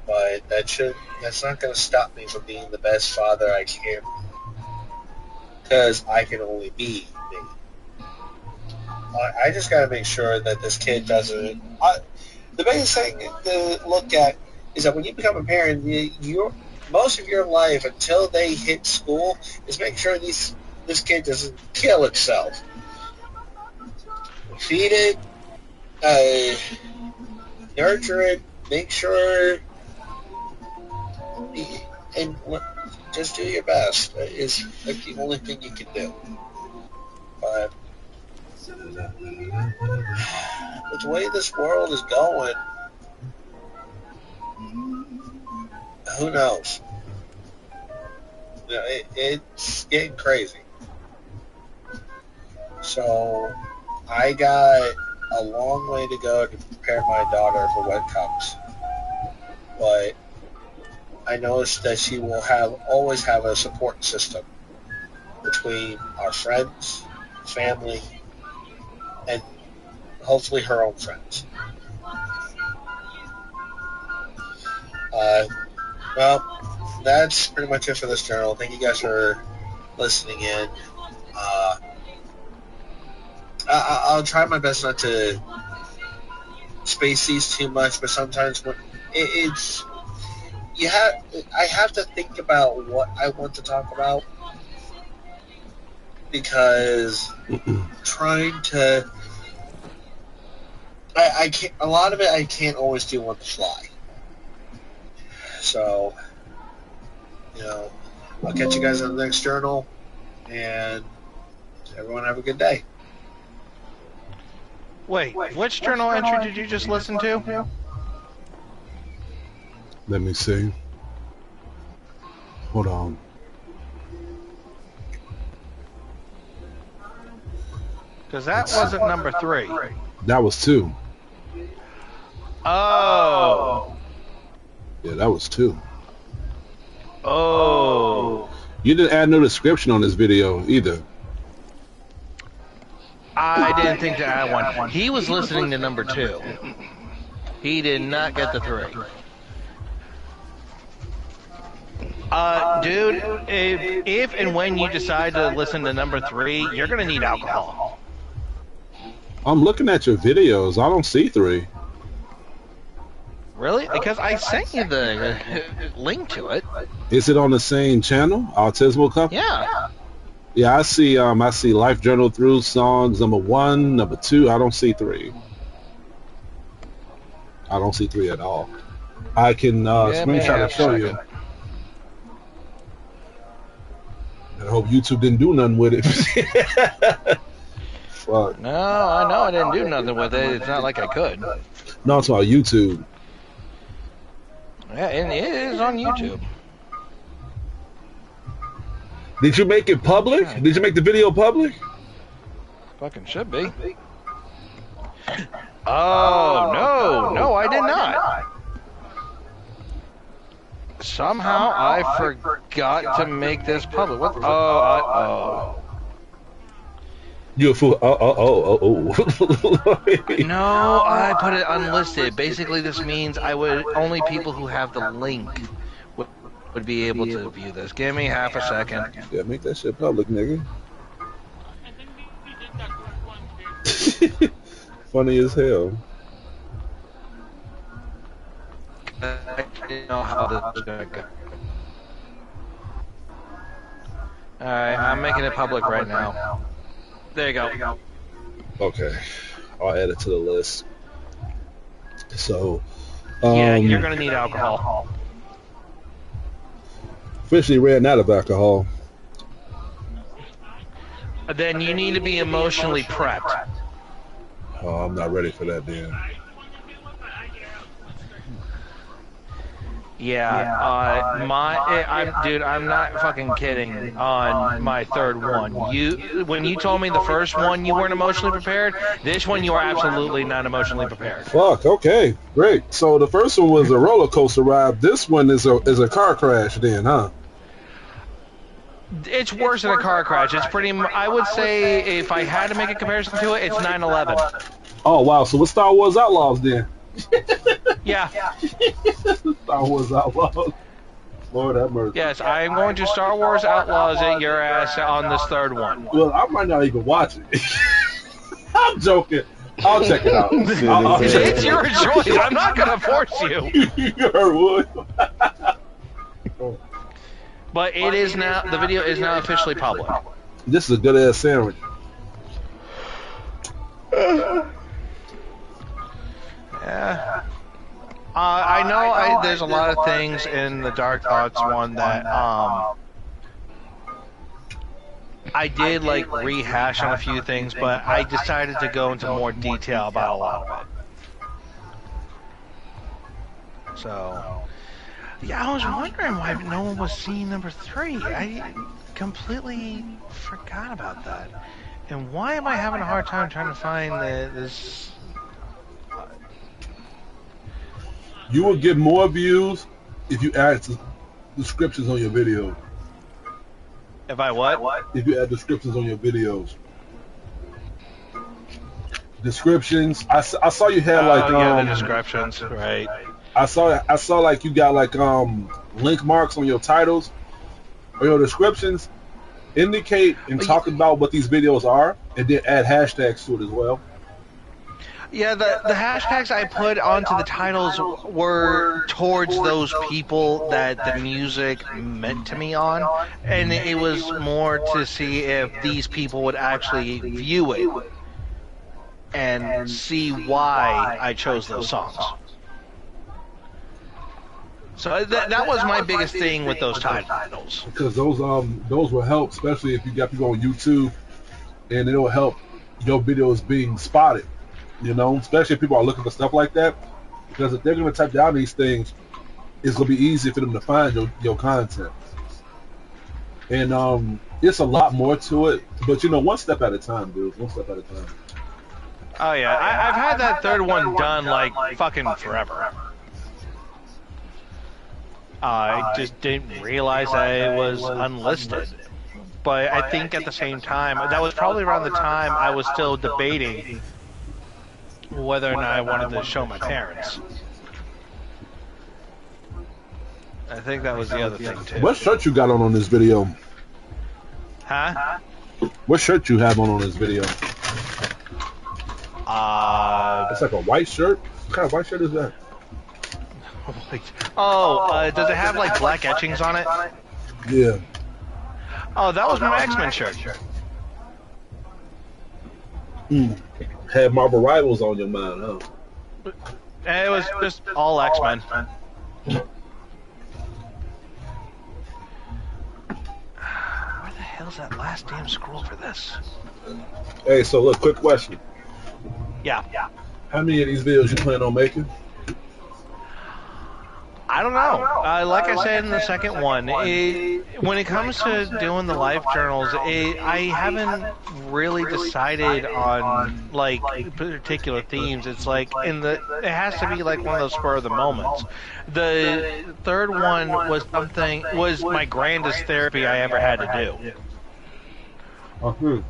But that's not going to stop me from being the best father I can, because I can only be me. I just got to make sure that this kid doesn't. The biggest thing to look at is that when you become a parent, most of your life until they hit school is make sure this kid doesn't kill itself. Feed it, nurture it, make sure, and just do your best. Is like the only thing you can do. But with the way this world is going, who knows? It's getting crazy. So I got a long way to go to prepare my daughter for what comes. But I noticed that she will always have a support system between our friends, family, and hopefully her own friends. Well, that's pretty much it for this journal. Thank you guys for listening in. I'll try my best not to space these too much, but sometimes when I have to think about what I want to talk about, because trying to I can't, a lot of it I can't always do on the fly. So, I'll catch you guys on the next journal, and everyone have a good day. Wait, which journal entry did you just listen to? Let me see. Hold on. Because that wasn't number 3. That was 2. Oh. Yeah, that was 2. Oh. You didn't add no description on this video either. I didn't think to add one. He was listening to number 2. He did not get the 3. Dude, if and when you decide to listen to number 3, you're going to need alcohol. I'm looking at your videos. I don't see 3. Really? Because I sent you the link to it. Is it on the same channel, Autismal Couple? Yeah. Yeah, I see Life Journal Through songs number 1, number 2. I don't see 3. I don't see 3 at all. I can screenshot and show you. I hope YouTube didn't do nothing with it. Fuck. No, I know I didn't do nothing with it. It's not like I could. No, it's about YouTube. Yeah, and it is on YouTube. Did you make it public? Did you make the video public? Fucking should be. Oh, no, I did not. Somehow I forgot to make this public. What? Oh. You a fool. Oh. No, I put it unlisted. Basically, this means only people who have the link would be able to view this. Give me half a second. Yeah, make that shit public, nigga. Funny as hell. I didn't know how this was gonna go. Alright, I'm making it public right now. There you go. Okay. I'll add it to the list. So, yeah, you're gonna need alcohol. Officially ran out of alcohol. Then you need to be emotionally prepped. Oh, I'm not ready for that then. Yeah, I'm not fucking kidding on my third one. When you told me the first one you weren't emotionally prepared, this one you are absolutely not emotionally prepared. Fuck, okay, great. So the first one was a roller coaster ride. This one is a car crash then, huh? It's worse than a car crash. It's pretty, I would say, if I had to make a comparison to it, it's 9/11. Oh, wow. So what's Star Wars Outlaws then? Yeah. Star Wars Outlaws. Lord have mercy. Yes, I'm going to Star Wars Outlaws at your ass on this third one. Well, I might not even watch it. I'm joking. I'll check it out. It's your choice. I'm not going to force you. You heard wood. But it is now, the video is now officially public. This is a good ass sandwich. Yeah. I know there's a lot of things in the Dark Thoughts one that I did like rehash on a few things, but I decided to go into more detail about a lot of it. So, yeah, I was wondering why no one was seeing number 3. I completely forgot about that. And why am I having a hard time trying to find this? You will get more views if you add descriptions on your video. If I what? If you add descriptions on your videos. Descriptions. I saw you had like the descriptions, right? I saw like you got like link marks on your titles or your descriptions. Indicate and talk about what these videos are, and then add hashtags to it as well. Yeah, the hashtags I put onto the titles were towards those people that the music meant to me on, and it was more to see if these people would actually view it and see why I chose those songs. So that was my biggest thing with those titles. Because those will help, especially if you got people on YouTube, and it'll help your videos being spotted. You know, especially if people are looking for stuff like that, because if they're going to type down these things, it's going to be easy for them to find your content. And it's a lot more to it, but you know, one step at a time, dude. One step at a time. Oh yeah, I've had that third one done like fucking forever. I just didn't realize I was unlisted. But I think at the same time, that was probably around the time I was still debating whether or not I wanted to show my parents. I think that was the other thing too. What shirt you got on this video? Huh? What shirt you have on this video? It's like a white shirt. What kind of white shirt is that? Does it have like black etchings on it? Yeah. Oh, that was my X-Men shirt. Had Marvel Rivals on your mind, huh? It was just all X-Men. Where the hell's that last damn scroll for this? Hey, so look, quick question. Yeah. How many of these videos you plan on making? I don't know. Like I said in the second one, when it comes to doing the life journals, I haven't really decided on like particular themes. It's like it has to be like one of those spur of the moments. The third one was my grandest therapy I ever had to do.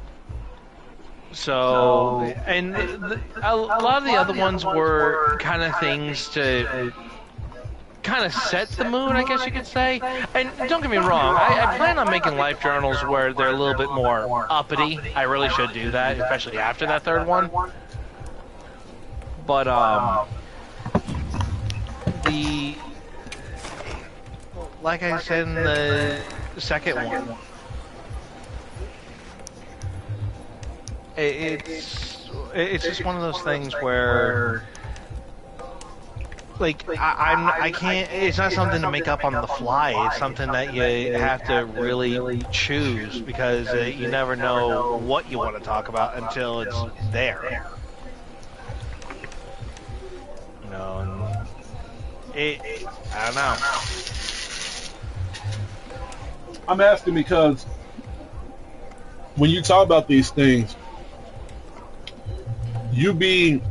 So, and a lot of the other ones were kind of things to kind of set the mood, I guess you could say. And don't get me wrong, I plan on making life journals where they're a little bit more uppity. I really should do that, especially after that third one. But like I said in the second one, it's just one of those things where, like, I can't. It's not something to make up on the fly. It's something that you have to really choose, because you never know what you want to talk about until it's there. You know, and I don't know. I'm asking because when you talk about these things, you being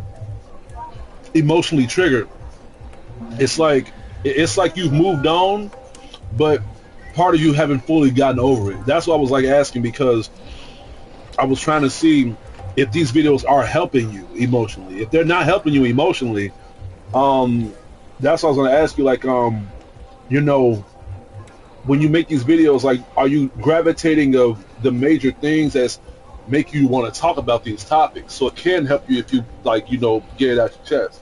emotionally triggered, it's like you've moved on, but part of you haven't fully gotten over it. That's why I was like asking, because I was trying to see if these videos are helping you emotionally. If they're not helping you emotionally, that's what I was going to ask you. Like, you know, when you make these videos, like, are you gravitating of the major things that make you want to talk about these topics, so it can help you if you, like, you know, get it out your chest?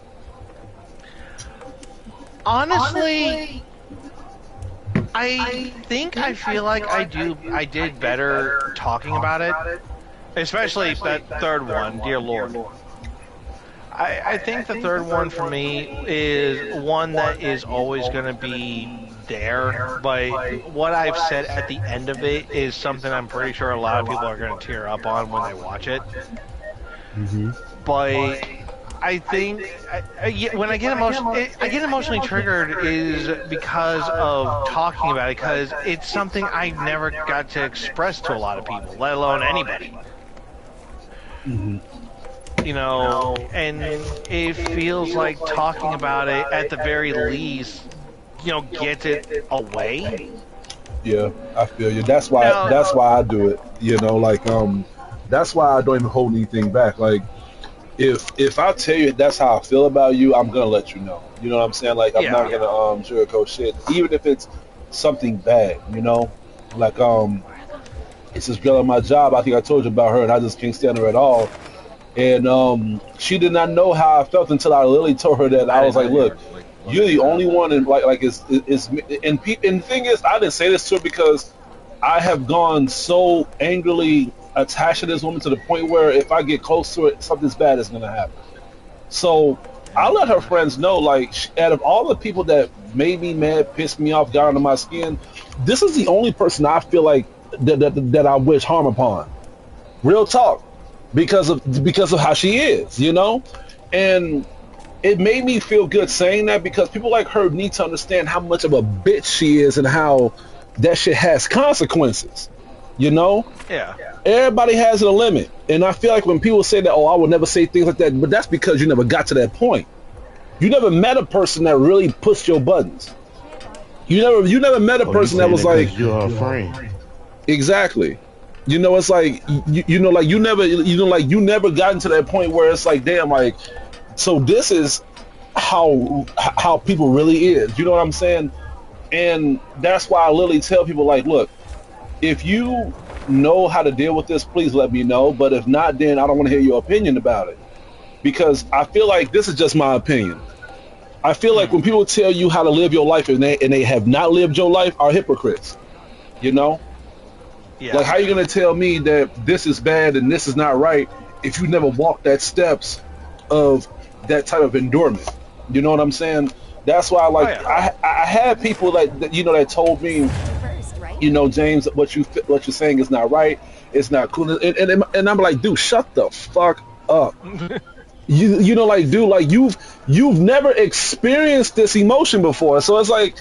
Honestly, I feel like I did better talking about it, especially that third one, dear Lord. I think the third one for me is one that is always going to be there, but what I've said at the end of it is something I'm pretty sure a lot of people are going to tear up on when they watch it. But I think when I get emotionally triggered is because of talking about it, because it's something I never got to express to a lot of people, let alone anybody. You know, and it feels like talking about it at the very least, you know, gets it away. Yeah, I feel you. That's why I do it. You know, like, that's why I don't even hold anything back. Like, if I tell you that's how I feel about you, I'm gonna let you know. You know what I'm saying? Like, I'm not gonna sugarcoat shit, even if it's something bad. You know, like, it's this girl at my job. I think I told you about her, and I just can't stand her at all. And she did not know how I felt until I literally told her that. I was like, look, you're the only one, and like it's and the thing is, I didn't say this to her because I have gone so angrily attached to this woman to the point where if I get close to it, something's bad is gonna happen. So I let her friends know, like, out of all the people that made me mad, pissed me off, got under my skin, this is the only person I feel like that I wish harm upon. Real talk. Because of how she is, you know? And it made me feel good saying that, because people like her need to understand how much of a bitch she is and how that shit has consequences, you know? Yeah. Everybody has a limit. And I feel like when people say that, oh, I would never say things like that, but that's because you never got to that point. You never met a person that really pushed your buttons. You never met a person that was like, you're a friend. Exactly. You know, it's like you never gotten to that point where it's like, damn, like, so this is how people really is. You know what I'm saying? And that's why I literally tell people, like, look, if you know how to deal with this, please let me know. But if not, then I don't want to hear your opinion about it. because I feel like this is just my opinion. I feel like when people tell you how to live your life and they have not lived your life are hypocrites. You know? Yeah. Like, how are you going to tell me that this is bad and this is not right if you never walked that steps of that type of endurance? You know what I'm saying? That's why, like, I had people that you know that told me, you know, James, what you're saying is not right. It's not cool. And I'm like, dude, shut the fuck up. You know, like, dude, like you've never experienced this emotion before. So it's like,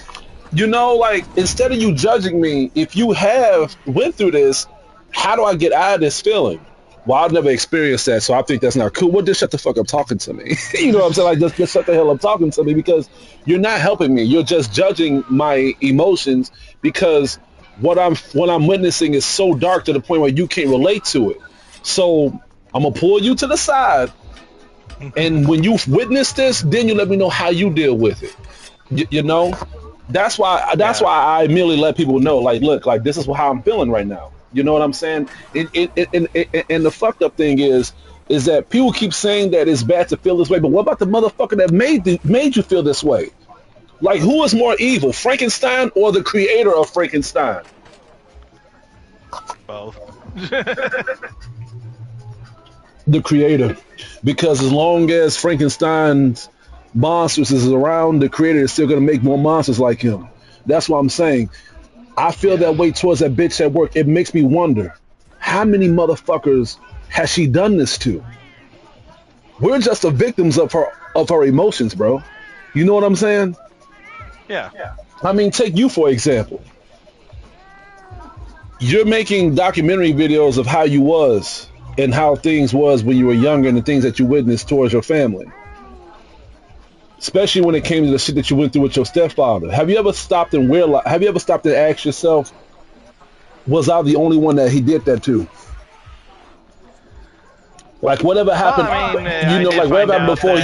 you know, like, instead of you judging me, if you have went through this, how do I get out of this feeling? Well, I've never experienced that, so I think that's not cool. Well, just shut the fuck up talking to me. You know what I'm saying? Like, just shut the hell up talking to me, because you're not helping me. You're just judging my emotions, because what I'm witnessing is so dark to the point where you can't relate to it. So I'm gonna pull you to the side, and when you witness this, then you let me know how you deal with it. You know, that's why I immediately let people know, like, look, like, this is how I'm feeling right now. You know what I'm saying? And the fucked up thing is that people keep saying that it's bad to feel this way, but what about the motherfucker that made you feel this way? Like, who is more evil, Frankenstein or the creator of Frankenstein? Both. The creator. Because as long as Frankenstein's monsters is around, the creator is still going to make more monsters like him. That's what I'm saying. I feel that way towards that bitch at work. It makes me wonder, how many motherfuckers has she done this to? We're just the victims of her emotions, bro. You know what I'm saying? Yeah. I mean, take you for example. You're making documentary videos of how you was and how things was when you were younger and the things that you witnessed towards your family. Especially when it came to the shit that you went through with your stepfather. Have you ever stopped and ask yourself, was I the only one that he did that to? Like, whatever happened, you know, like, whatever happened before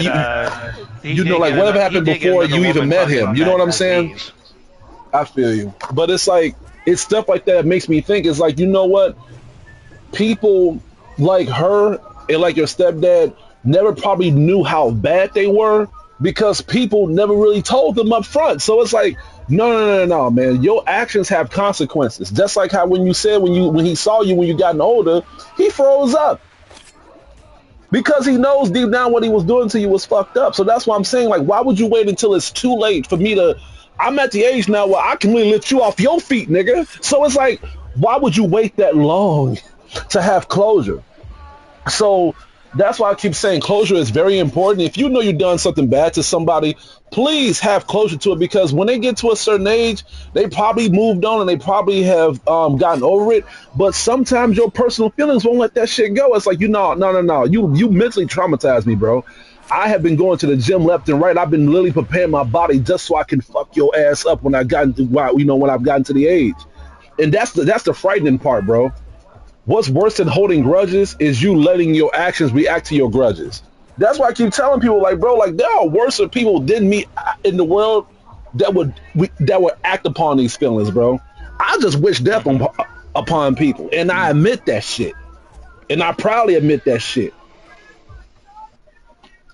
you know, like, whatever happened before you even met him. You know what I'm saying? I feel you. But it's like, it's stuff like that makes me think, it's like, you know what? People like her and like your stepdad never probably knew how bad they were, because people never really told them up front. So it's like, no, man. Your actions have consequences. Just like how when you said when he saw you when you gotten older, he froze up. Because he knows deep down what he was doing to you was fucked up. So that's why I'm saying, like, why would you wait until it's too late for me to... I'm at the age now where I can really lift you off your feet, nigga. So it's like, why would you wait that long to have closure? So... that's why I keep saying closure is very important. If you know you've done something bad to somebody, please have closure to it, because when they get to a certain age, they probably moved on and they probably have gotten over it. But sometimes your personal feelings won't let that shit go. It's like, no. You mentally traumatized me, bro. I have been going to the gym left and right. I've been literally preparing my body just so I can fuck your ass up when I've gotten to the age. And that's the frightening part, bro. What's worse than holding grudges is you letting your actions react to your grudges. That's why I keep telling people, like, bro, like, there are worse people than me in the world that would act upon these feelings, bro. I just wish death upon people, and I admit that shit, and I proudly admit that shit.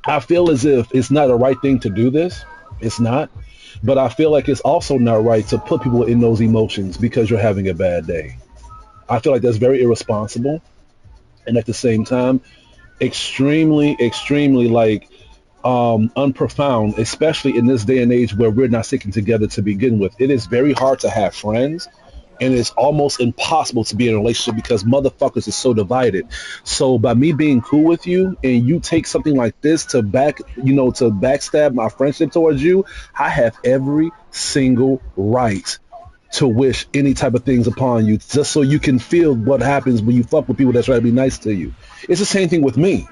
I feel as if it's not the right thing to do this. It's not, but I feel like it's also not right to put people in those emotions because you're having a bad day. I feel like that's very irresponsible, and at the same time, extremely, like, unprofound, especially in this day and age where we're not sticking together to begin with. It is very hard to have friends, and it's almost impossible to be in a relationship because motherfuckers are so divided. So by me being cool with you, and you take something like this to backstab my friendship towards you, I have every single right to wish any type of things upon you, just so you can feel what happens when you fuck with people that try to be nice to you. It's the same thing with me.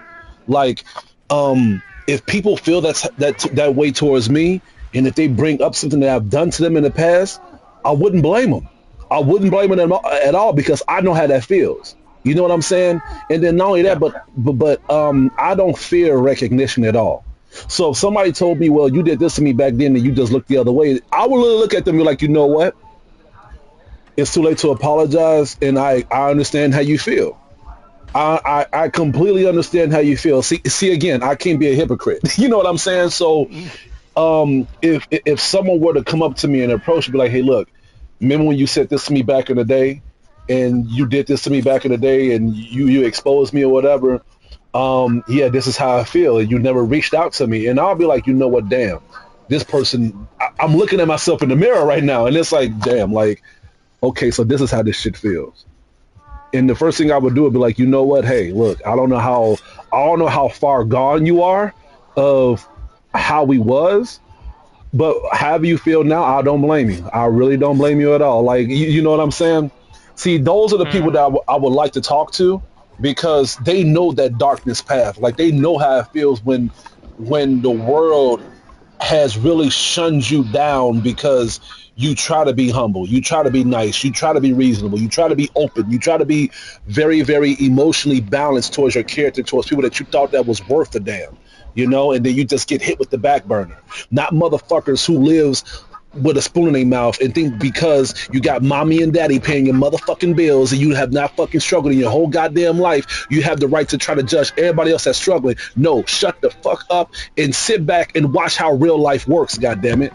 Like, if people feel that way towards me, and if they bring up something that I've done to them in the past, I wouldn't blame them. I wouldn't blame them at all, because I know how that feels. You know what I'm saying? And then not only that, but I don't fear recognition at all. So if somebody told me, well, you did this to me back then and you just looked the other way, I would really look at them and be like, you know what? It's too late to apologize, and I understand how you feel. I completely understand how you feel. See again, I can't be a hypocrite. You know what I'm saying? So, if someone were to come up to me and approach me, be like, hey, look, remember when you said this to me back in the day, and you did this to me back in the day, and you exposed me or whatever. Yeah, this is how I feel, and you never reached out to me, and I'll be like, you know what, damn, this person. I'm looking at myself in the mirror right now, and it's like, damn, like, okay, so this is how this shit feels. And the first thing I would do would be like, you know what? Hey, look, I don't know how far gone you are of how we was, but however you feel now, I don't blame you. I really don't blame you at all. Like, you know what I'm saying? See, those are the people that I would like to talk to because they know that darkness path. Like, they know how it feels when the world has really shunned you down because you try to be humble, you try to be nice, you try to be reasonable, you try to be open, you try to be very, very emotionally balanced towards your character, towards people that you thought that was worth a damn, you know, and then you just get hit with the back burner. Not motherfuckers who lives with a spoon in their mouth and think because you got mommy and daddy paying your motherfucking bills and you have not fucking struggled in your whole goddamn life, you have the right to try to judge everybody else that's struggling. No, shut the fuck up and sit back and watch how real life works, goddammit.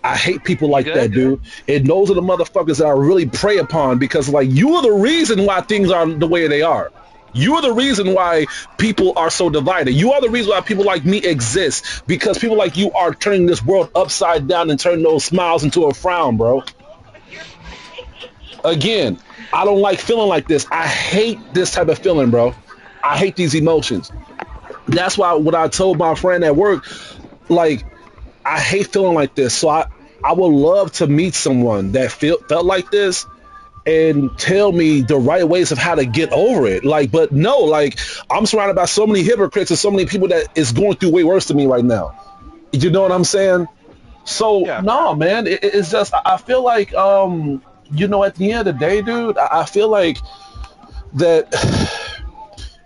I hate people like that, dude. And those are the motherfuckers that I really prey upon because, like, you are the reason why things are the way they are. You are the reason why people are so divided. You are the reason why people like me exist because people like you are turning this world upside down and turning those smiles into a frown, bro. Again, I don't like feeling like this. I hate this type of feeling, bro. I hate these emotions. That's why when I told my friend at work, like, I hate feeling like this. So I would love to meet someone that felt like this and tell me the right ways of how to get over it. Like, but no, like, I'm surrounded by so many hypocrites and so many people that is going through way worse than me right now. You know what I'm saying? So, no, man, it's just, I feel like, you know, at the end of the day, dude, I feel like that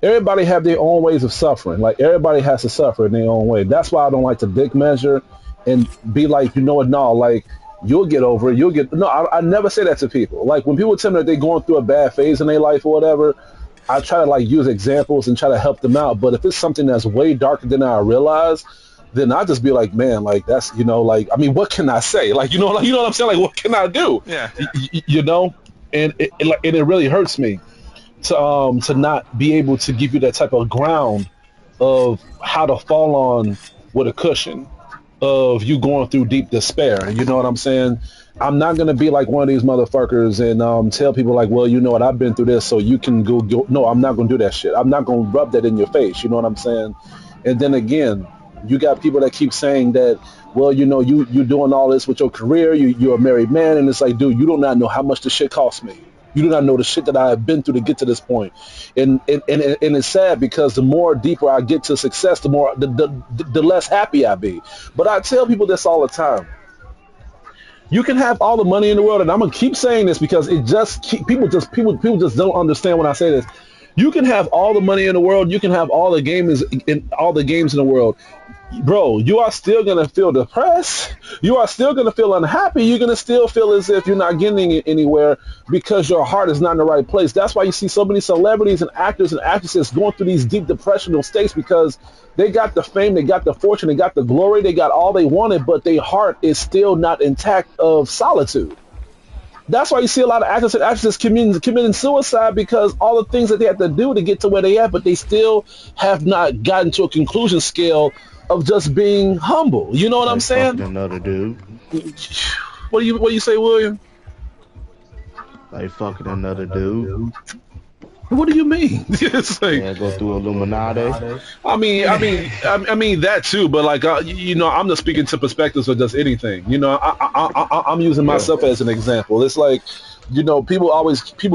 everybody have their own ways of suffering. Like, everybody has to suffer in their own way. That's why I don't like to dick measure and be like, you know what, no, like, you'll get over it. No, I never say that to people. Like, when people tell me that they're going through a bad phase in their life or whatever, I try to, like, use examples and try to help them out. But if it's something that's way darker than I realize, then I just be like, man, like, that's, you know, like, I mean, what can I say? Like, you know what I'm saying? Like, what can I do? Yeah. You know? And it really hurts me to not be able to give you that type of ground of how to fall on with a cushion of you going through deep despair. You know what I'm saying? I'm not going to be like one of these motherfuckers and tell people like, well, you know what, I've been through this, so you can go. No, I'm not going to do that shit. I'm not going to rub that in your face. You know what I'm saying? And then again, you got people that keep saying that, well, you know, you're doing all this with your career. You're a married man. And it's like, dude, you do not know how much this shit cost me. You do not know the shit that I have been through to get to this point. And it's sad because the more deeper I get to success, the more the less happy I be. But I tell people this all the time. You can have all the money in the world, and I'm gonna keep saying this because it just people just don't understand when I say this. You can have all the money in the world, you can have all the games in the world. Bro, you are still going to feel depressed. You are still going to feel unhappy. You're going to still feel as if you're not getting anywhere because your heart is not in the right place. That's why you see so many celebrities and actors and actresses going through these deep depressional states because they got the fame, they got the fortune, they got the glory, they got all they wanted, but their heart is still not intact of solitude. That's why you see a lot of actors and actresses committing suicide because all the things that they have to do to get to where they at, but they still have not gotten to a conclusion scale of just being humble. You know what I'm saying? Another dude. What do you say, William? Like fucking another dude. What do you mean? It's like, yeah, go through Illuminati. I mean that too. But like, you know, I'm just speaking to perspectives of just anything. You know, I'm using myself as an example. It's like, you know, people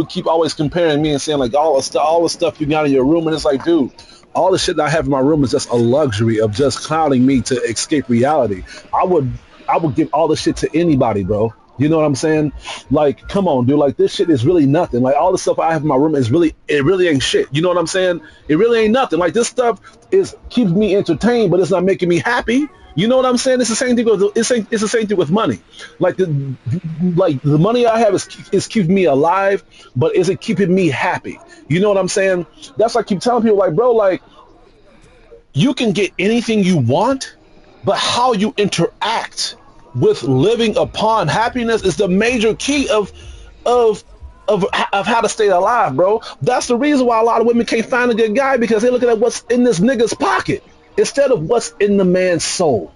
keep always comparing me and saying like all the stuff you got in your room, and it's like, dude, all the shit that I have in my room is just a luxury of just clouding me to escape reality. I would give all the shit to anybody, bro. You know what I'm saying? Like, come on, dude. Like, this shit is really nothing. Like, all the stuff I have in my room is really, it really ain't shit. You know what I'm saying? It really ain't nothing. Like, this stuff keeps me entertained, but it's not making me happy. You know what I'm saying? It's the same thing with it's the same thing with money. Like the money I have is keeping me alive, but is it keeping me happy? You know what I'm saying? That's why I keep telling people, like, bro, like, you can get anything you want, but how you interact with living upon happiness is the major key of how to stay alive, bro. That's the reason why a lot of women can't find a good guy, because they're looking at what's in this nigga's pocket instead of what's in the man's soul.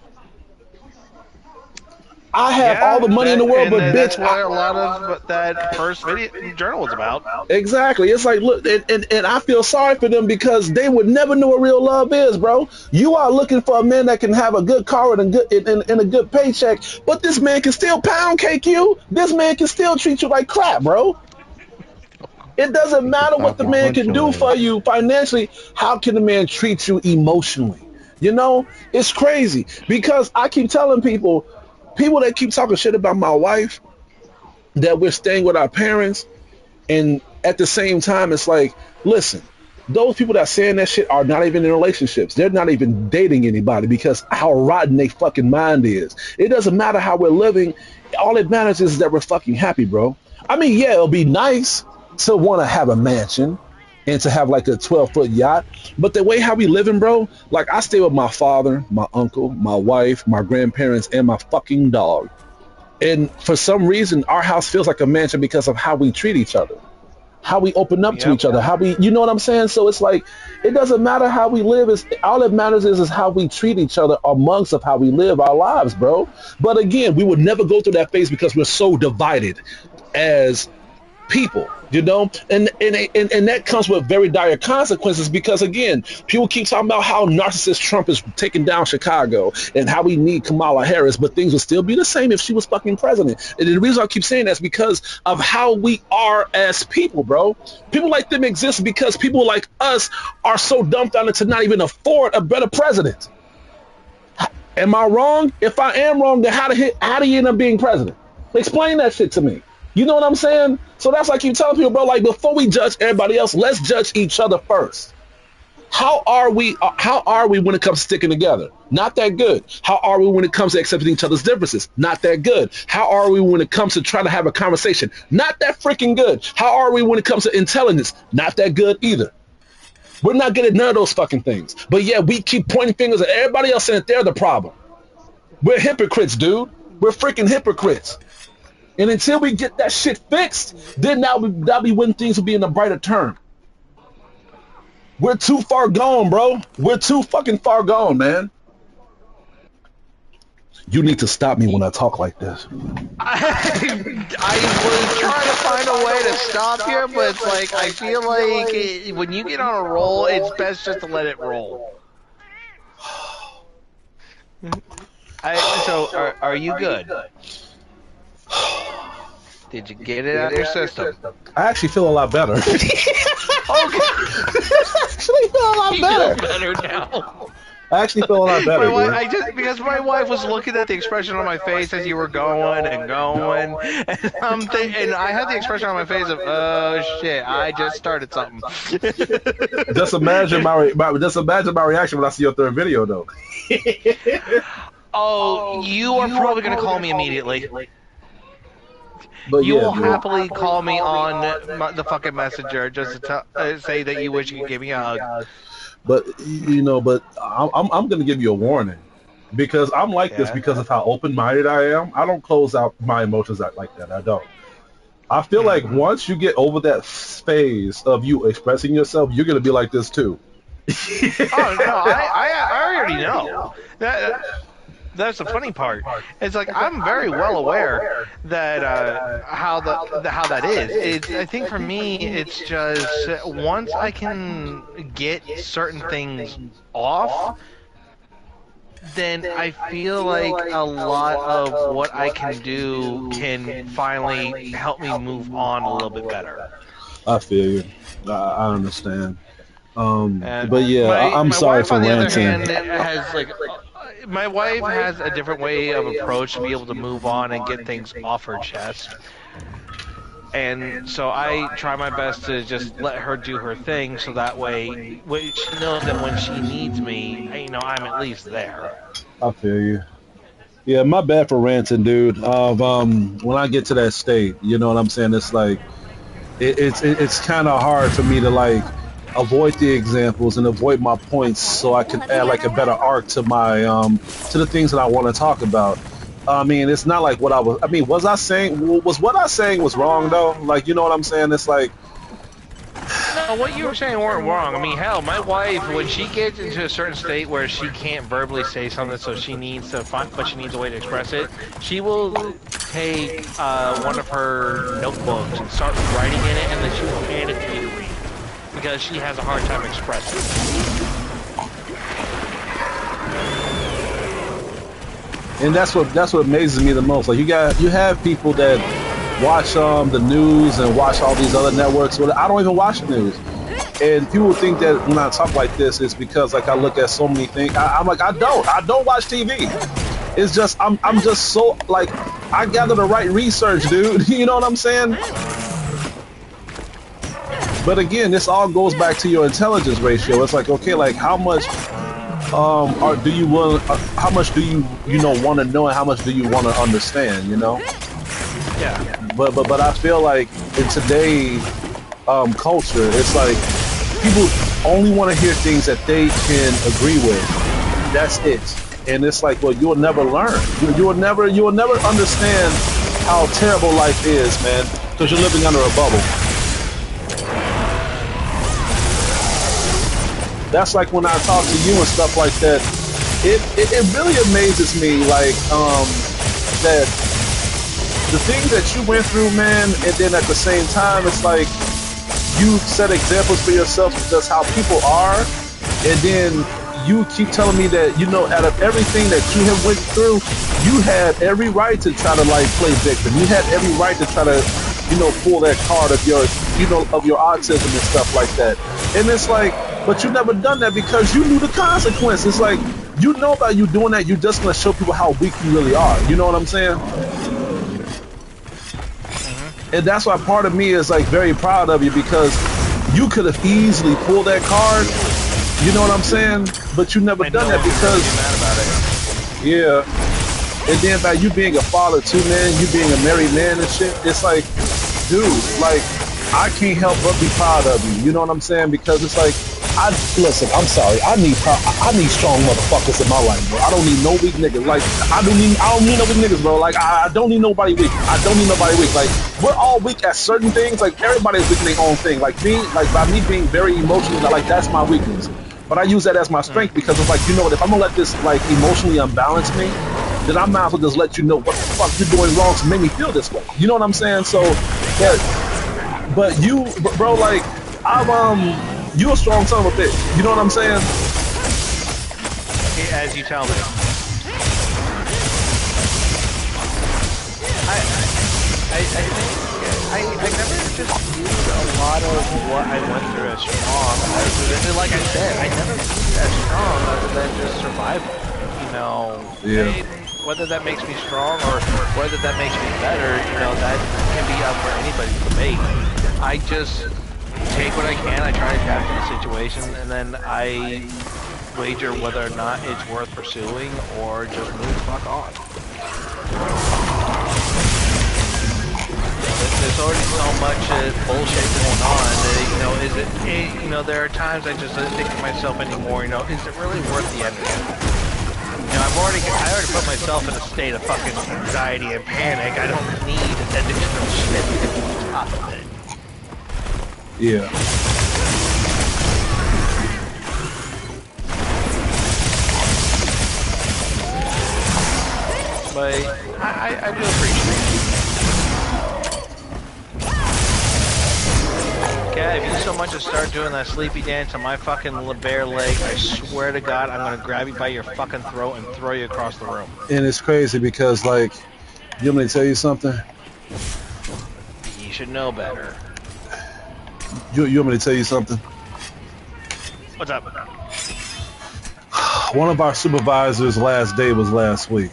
I have all the money in the world, but bitch, that's what a lot of that first video journal was about. Exactly. It's like, look, and I feel sorry for them, because they would never know what real love is, bro. You are looking for a man that can have a good car and a good paycheck, but this man can still pound cake you. This man can still treat you like crap, bro. It doesn't matter what the man can do for you financially. How can the man treat you emotionally? You know, it's crazy, because I keep telling people that keep talking shit about my wife, that we're staying with our parents, and at the same time, it's like, listen, those people that saying that shit are not even in relationships. They're not even dating anybody, because how rotten they fucking mind is. It doesn't matter how we're living. All it matters is that we're fucking happy, bro. I mean, yeah, it'll be nice to want to have a mansion and to have like a 12-foot yacht, but the way how we living, bro, like, I stay with my father, my uncle, my wife, my grandparents, and my fucking dog. And for some reason, our house feels like a mansion because of how we treat each other, how we open up to each other, how we, you know what I'm saying? So it's like, it doesn't matter how we live. All that matters is how we treat each other amongst of how we live our lives, bro. But again, we would never go through that phase because we're so divided as people, you know, and that comes with very dire consequences, because again, people keep talking about how narcissist Trump is taking down Chicago and how we need Kamala Harris, but things would still be the same if she was fucking president. And the reason I keep saying that is because of how we are as people, bro. People like them exist because people like us are so dumbfounded to not even afford a better president. Am I wrong? If I am wrong, then how do you end up being president? Explain that shit to me. You know what I'm saying? So that's why I keep telling people, bro, like, before we judge everybody else, let's judge each other first. How are we when it comes to sticking together? Not that good. How are we when it comes to accepting each other's differences? Not that good. How are we when it comes to trying to have a conversation? Not that freaking good. How are we when it comes to intelligence? Not that good either. We're not good at none of those fucking things. But yeah, we keep pointing fingers at everybody else, saying that they're the problem. We're hypocrites, dude. We're freaking hypocrites. And until we get that shit fixed, then that'll be when things will be in a brighter turn. We're too far gone, bro. We're too fucking far gone, man. You need to stop me when I talk like this. I was trying to find a way to stop you, but it's like, I feel like when you get on a roll, it's best just to let it roll. So, are you good? Did you get it out of your system? I actually feel a lot better. Okay. I actually feel a lot better. You feel better now. I actually feel a lot better. Because my wife was looking at the expression on my face as you were going and going, and I had the expression on my face of, oh shit, I just started something. Just imagine my reaction when I see your third video, though. Oh, you are probably gonna call me immediately. But you yeah, will bro. happily call me on the fucking messenger just to say that you wish you could give me a hug. But I'm gonna give you a warning, because I'm like this because of how open-minded I am. I don't close out my emotions like that. I don't. I feel like once you get over that phase of you expressing yourself, you're gonna be like this too. Oh no, I already know. That's the funny part. It's like, I'm very well aware that how that is. I think for me, it's just once I can get certain things off, then I feel like a lot of what I can do can finally help me move on a little bit better. I feel you. I understand. But yeah, I'm sorry for ranting. My wife, on the other hand, has like, my wife has a different way of approach to be able to move on and get things off her chest. And so I try my best to just let her do her thing, so that way she knows that when she needs me, I'm at least there. I feel you. Yeah, my bad for ranting, dude. When I get to that state, you know what I'm saying? It's like it's kind of hard for me to like avoid the examples and avoid my points, so I can add like a better arc to my to the things that I want to talk about. I mean, it's not like what I was. I mean, was what I saying was wrong though? Like, you know what I'm saying? It's like. No, what you were saying weren't wrong. I mean, hell, my wife, when she gets into a certain state where she can't verbally say something, so she needs to find, but she needs a way to express it, she will take one of her notebooks and start writing in it, and then she will hand it to me to read, because she has a hard time expressing it. And that's what amazes me the most. Like you have people that watch the news and watch all these other networks. Well, I don't even watch the news, and people think that when I talk like this, it's because like I look at so many things. I'm like I don't watch TV. It's just I'm just so like I gather the right research, dude. You know what I'm saying? But again, this all goes back to your intelligence ratio. It's like, okay, like how much how much do you want to know, and how much do you want to understand, you know? Yeah. But I feel like in today's culture, it's like people only want to hear things that they can agree with. That's it. And it's like, well, you'll never learn. You will never understand how terrible life is, man, because you're living under a bubble. That's like when I talk to you and stuff like that. It really amazes me, like that the things that you went through, man, and then at the same time, it's like you set examples for yourself of just how people are, and then you keep telling me that, you know, out of everything that you have went through, you had every right to try to like play victim. You had every right to try to, you know, pull that card of your, you know, of your autism and stuff like that. And it's like, but you never done that because you knew the consequences. It's like, you know, by you doing that, you're just gonna show people how weak you really are. You know what I'm saying? And that's why part of me is like very proud of you, because you could have easily pulled that card. You know what I'm saying? But you never done that because. Mad about it. Yeah. And then by you being a father too, man, you being a married man and shit, it's like, dude, like I can't help but be proud of you. You know what I'm saying? Because it's like, listen, I'm sorry. I need strong motherfuckers in my life, bro. I don't need no weak niggas. Like I don't need no weak niggas, bro. Like I don't need nobody weak. I don't need nobody weak. Like we're all weak at certain things. Like everybody's weak in their own thing. Like me, like by me being very emotional, like that's my weakness. But I use that as my strength because it's like, you know what? If I'm gonna let this like emotionally unbalance me, then I might as well just let you know what the fuck you're doing wrong to make me feel this way. You know what I'm saying? So, but you, bro, like you a strong son of a bitch. You know what I'm saying? As you tell me. I never just viewed a lot of what I went through as strong. Like I said, I never viewed it as strong other than just survival. You know, yeah. Whether that makes me strong or whether that makes me better, you know, that can be up for anybody's debate. I just take what I can, I try to adapt to the situation, and then I wager whether or not it's worth pursuing or just move the fuck on. There's already so much bullshit going on that, you know, you know, there are times I just don't think to myself anymore, you know, is it really worth the energy? You know, I already put myself in a state of fucking anxiety and panic. I don't need additional shit on top of it. Yeah. But I do appreciate it. Okay, if you so much as start doing that sleepy dance on my fucking bare leg, I swear to God, I'm gonna grab you by your fucking throat and throw you across the room. And it's crazy because, like, you want me to tell you something? You should know better. You want me to tell you something? What's up? one of our supervisors' last day was last week.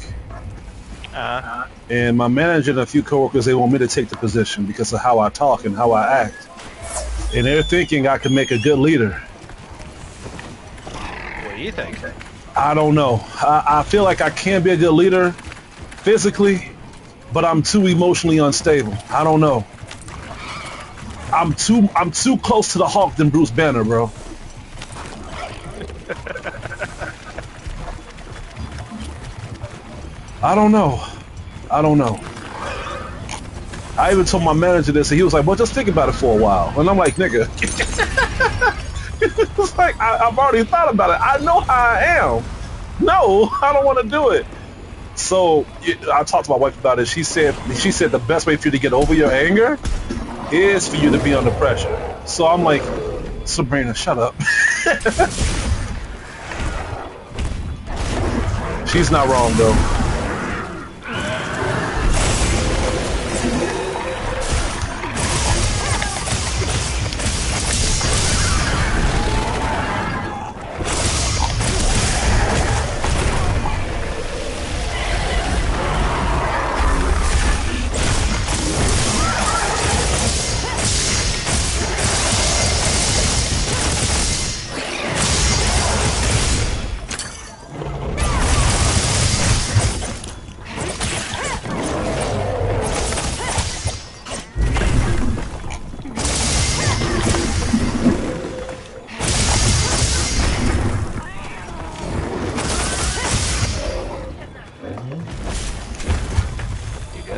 And my manager and a few coworkers, they want me to take the position because of how I talk and how I act. And they're thinking I can make a good leader. What do you think? I don't know. I feel like I can be a good leader physically, but I'm too emotionally unstable. I don't know. I'm too close to the Hulk than Bruce Banner, bro. I don't know. I even told my manager this, and he was like, well, just think about it for a while. And I'm like, nigga. It's like, I've already thought about it. I know how I am. No, I don't want to do it. So I talked to my wife about it. She said the best way for you to get over your anger is for you to be under pressure. So I'm like, Sabrina, shut up. She's not wrong, though.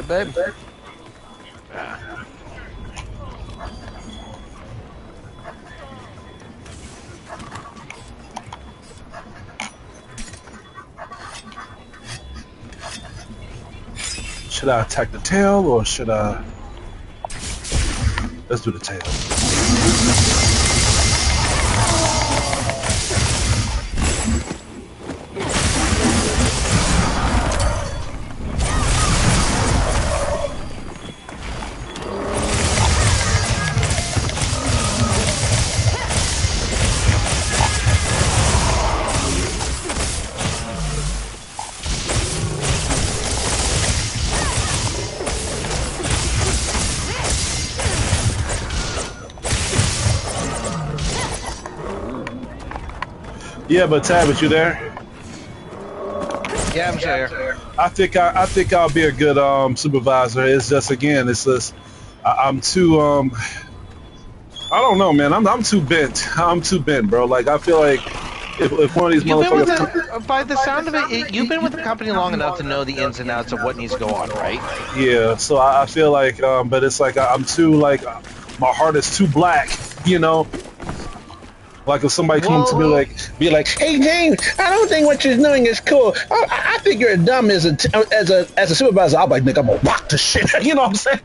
Babe. Should I attack the tail or should I? Let's do the tail. Yeah, but Tabbit, you there? Yeah, I'm here. I think I'll be a good supervisor. It's just I'm too I don't know, man. I'm too bent. I'm too bent, bro. Like I feel like if one of these motherfuckers. By the sound of it, you've been with the company long enough to know the ins and outs of what needs to go on, right? Yeah. So I feel like, but it's like I'm too like my heart is too black, you know. Like if somebody comes to me be like, hey James, I don't think what you're doing is cool. I think you're dumb as a supervisor. I'm like, nigga, I'm gonna rock the shit. You know what I'm saying?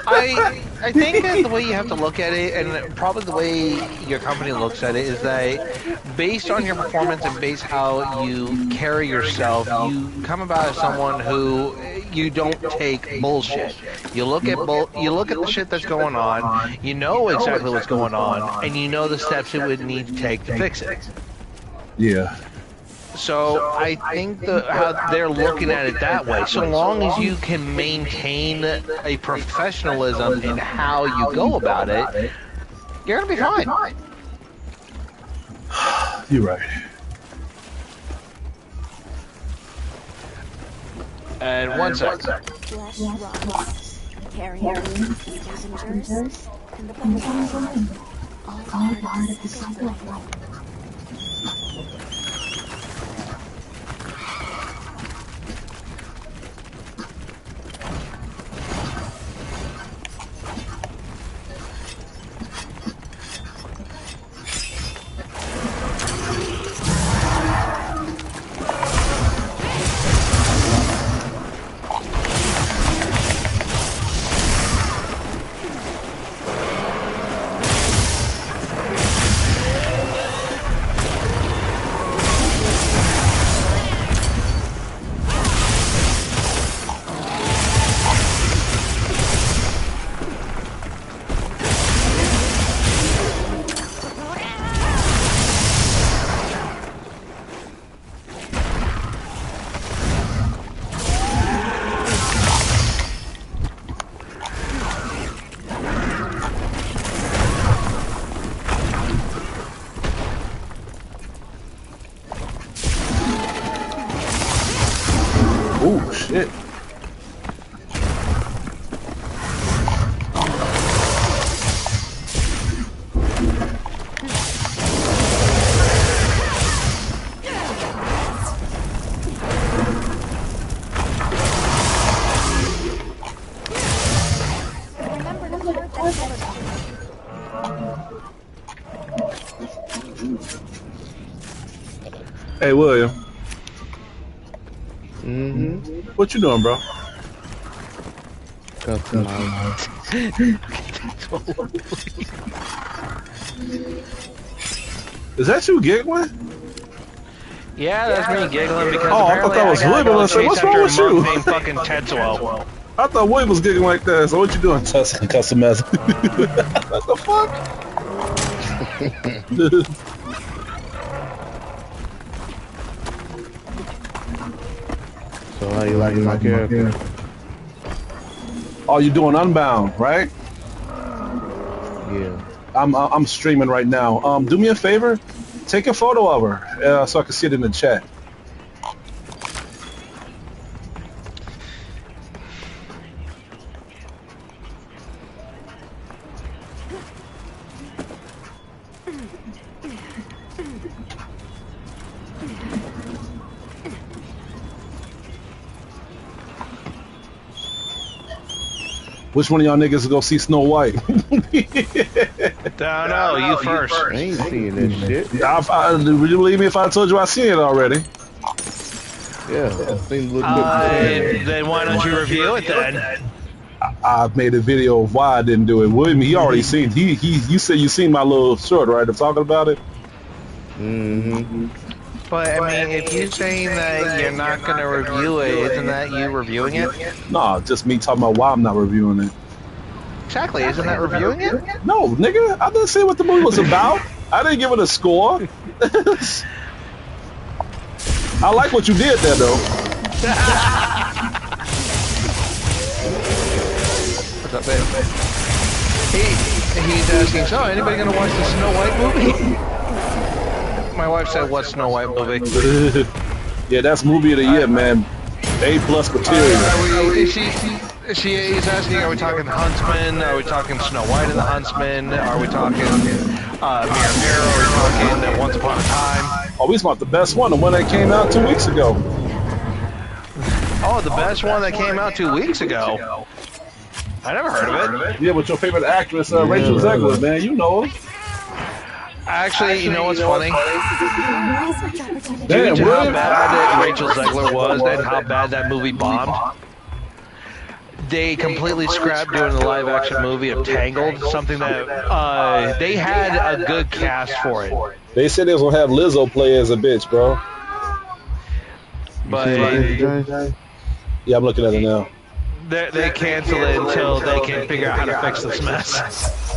Like, I think that the way you have to look at it, and probably the way your company looks at it, is that based on your performance and based how you carry yourself, you come about as someone who you don't take bullshit. You look at the shit that's going on, you know exactly what's going on, and you know the steps it would need to take to fix it. Yeah. So I think how they're looking at it that way. So long as you can maintain a professionalism in how you go about it, you're gonna be fine. You're right. And one sec. Flesh rots, carrion, scavengers, and the bone. All part of the cycle. Oh shit. Hey William. What you doing, bro? Is that you giggling? Yeah, that's me giggling because I thought that was William. I said, what's wrong with you? Named fucking Tetsuo. I thought William was giggling like that. So what you doing? Customizing. What the fuck? So how you liking my character? Oh, you doing Unbound, right? Yeah. I'm streaming right now. Do me a favor, take a photo of her so I can see it in the chat. Which one of y'all niggas is gonna see Snow White? No, you first. I ain't seeing this shit. Would you believe me if I told you I seen it already? Yeah, things look good. Then why don't you review it then? I made a video of why I didn't do it. William, he already seen. You said you seen my little short, right? I'm talking about it. But I mean, if you're saying that you're not gonna review it, isn't that you reviewing it? No, just me talking about why I'm not reviewing it. Exactly, isn't that reviewing it? No, nigga, I didn't say what the movie was about. I didn't give it a score. I like what you did there, though. What's up, babe? He's asking, so anybody gonna watch the Snow White movie? My wife said, what Snow White movie? Yeah, that's movie of the year, man. A+ material. She's asking, are we talking Huntsman? Are we talking Snow White and the Huntsman? Are we talking Mirror? Are we talking Once Upon a Time? Oh, we about the best one, the one that came out 2 weeks ago. Oh, the best one that came out 2 weeks ago? I never heard of it. Yeah, but your favorite actress, Rachel Zegler, man, you know her. Actually, you know what's funny? Damn, Due to how bad Rachel Zegler was and how bad that movie bombed, they completely scrapped doing the live-action movie of Tangled, something that they had a good cast for it. They said they was gonna have Lizzo play as a bitch, bro. But yeah, I'm looking at it now. They cancel it until they can figure out how to fix this mess.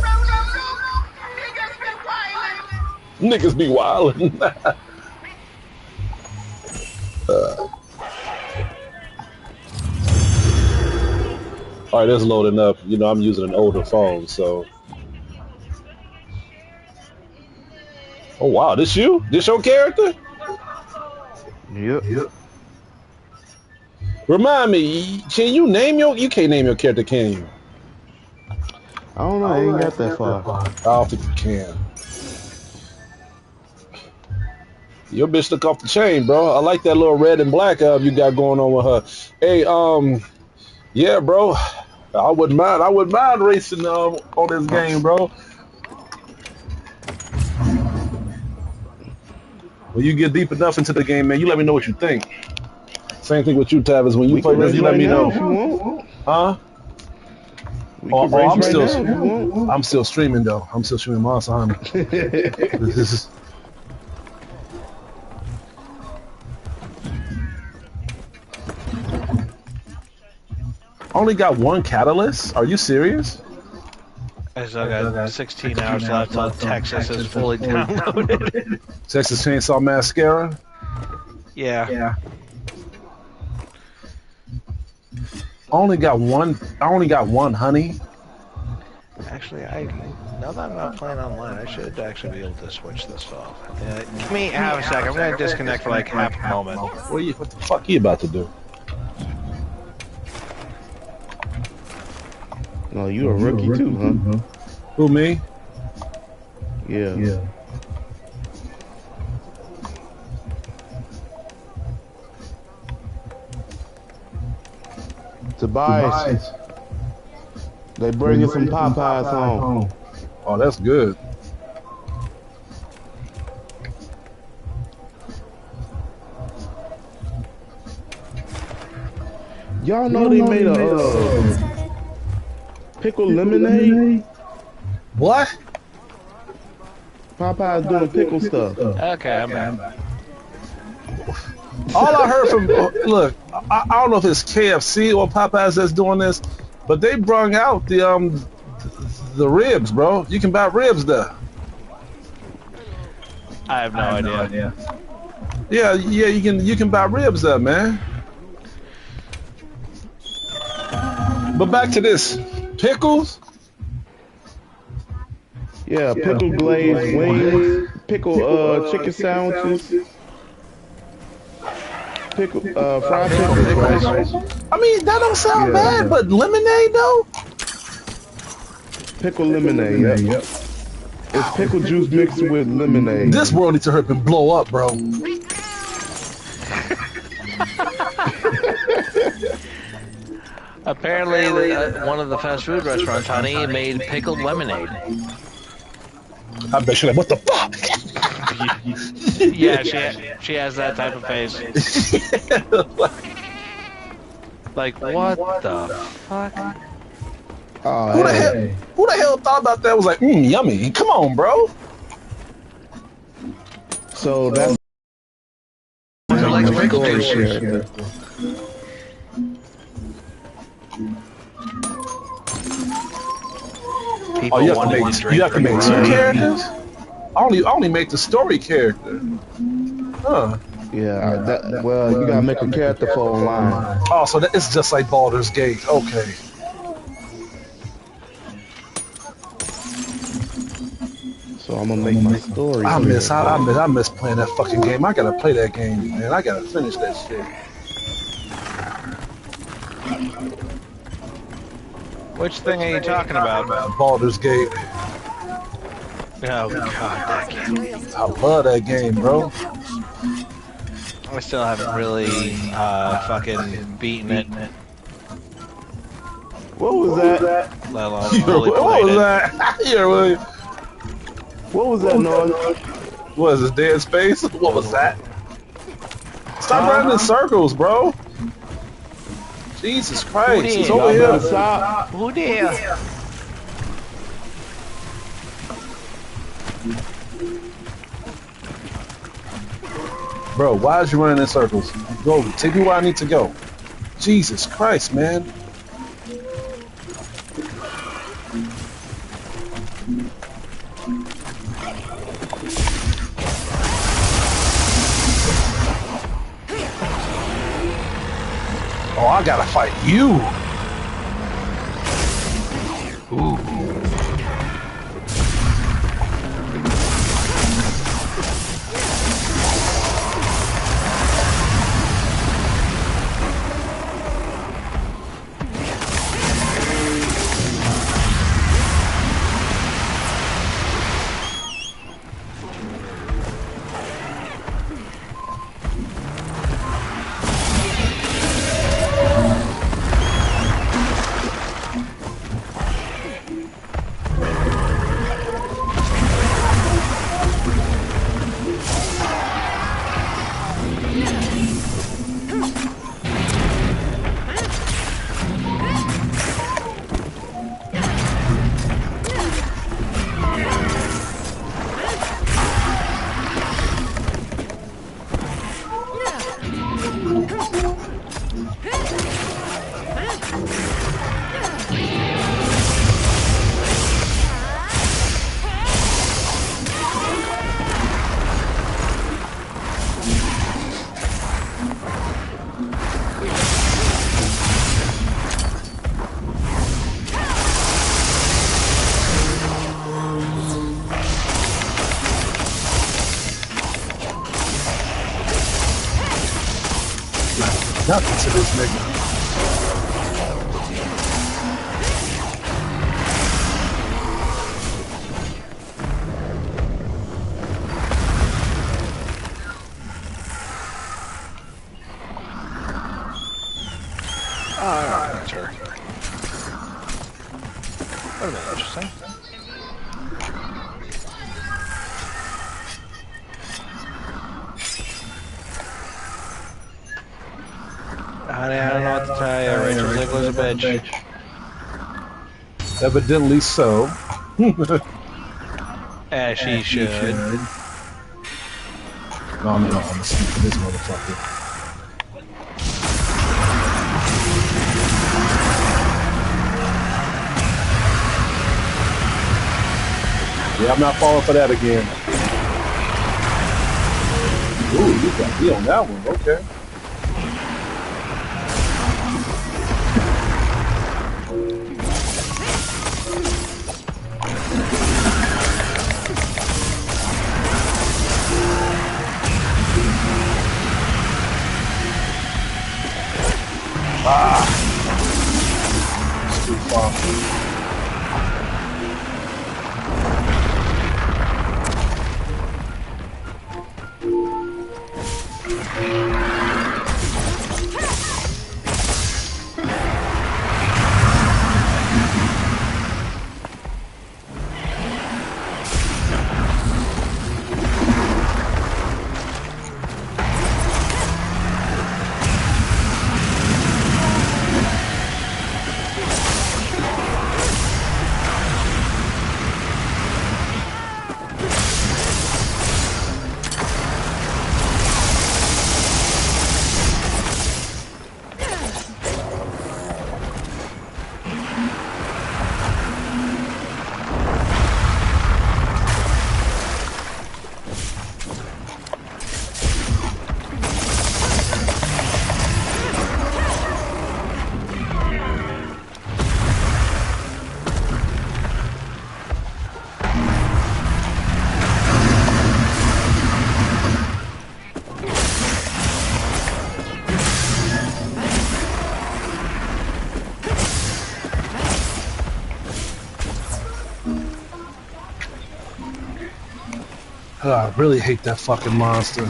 Niggas be wildin'. Alright, that's loading up. You know, I'm using an older phone, so. Oh wow, this you? This your character? Yep. Remind me, can you name you can't name your character, can you? I don't know, I ain't got that far. I don't think you can. Your bitch look off the chain, bro. I like that little red and black you got going on with her. Hey, yeah, bro. I wouldn't mind racing on this game, bro. When you get deep enough into the game, man, you let me know what you think. Same thing with you, Tavis. When you play this, you let me know. Huh? I'm still streaming though. I'm still streaming Monster Hunter. This is. Only got one catalyst? Are you serious? I still got 16 hours left until Texas is fully downloaded. Texas Chainsaw Mascara? Yeah. I only got one honey. Actually, now that I'm not playing online, I should actually be able to switch this off. Give me half a second. I'm going to disconnect for like half a moment. What the fuck are you about to do? No, you a rookie too, huh? Who, me? Yeah. Tobias. They bringing some Popeyes home. Oh, that's good. Y'all know they made a pickle lemonade? What? Popeyes doing pickle stuff. Okay, I'm back. All I heard from look, I don't know if it's KFC or Popeyes that's doing this, but they brung out the ribs, bro. You can buy ribs there. I have no idea. Yeah, you can buy ribs there, man. But back to this, pickles. Yeah, pickle glazed wings, pickle chicken sandwiches, pickle fried pickles. I mean, that don't sound bad, but lemonade though. Pickle lemonade, yep. It's pickle juice mixed with lemonade. This world needs to hurry up and blow up, bro. Apparently, one of the fast food restaurants, honey, made pickled lemonade. I bet you're like, what the fuck? Yeah, she has that type of face. Like, what the fuck? Oh, Who the hell thought about that? Was like, yummy. Come on, bro. So that's Like pickle juice. Oh, you have to make two characters? I only make the story character. Huh. Yeah, well, you gotta make a character for online. Oh, so it's just like Baldur's Gate. Okay. So I'm gonna make my story. I miss playing that fucking game. I gotta play that game, man. I gotta finish that shit. Which thing are you talking about? Baldur's Gate. Oh god, that game. I love that game, bro. I still haven't really fucking beaten it. What was that? Let alone really What played was it. that? Yeah, really. What was that noise? What is this, Dead Space? What was that? Stop running in circles, bro. Jesus Christ, he's over here. Who there? Bro, why is you running in circles? Go, take me where I need to go. Jesus Christ, man. Oh, I gotta fight you. Ooh. Nothing to this nigga. Honey, I don't know what to tell you. Rachel Ziegler's a bitch. Evidently so. As she should. No, I'm gonna speak to this motherfucker. Yeah, I'm not falling for that again. Ooh, you got me on that one. Okay. Ah! It's too far. I really hate that fucking monster.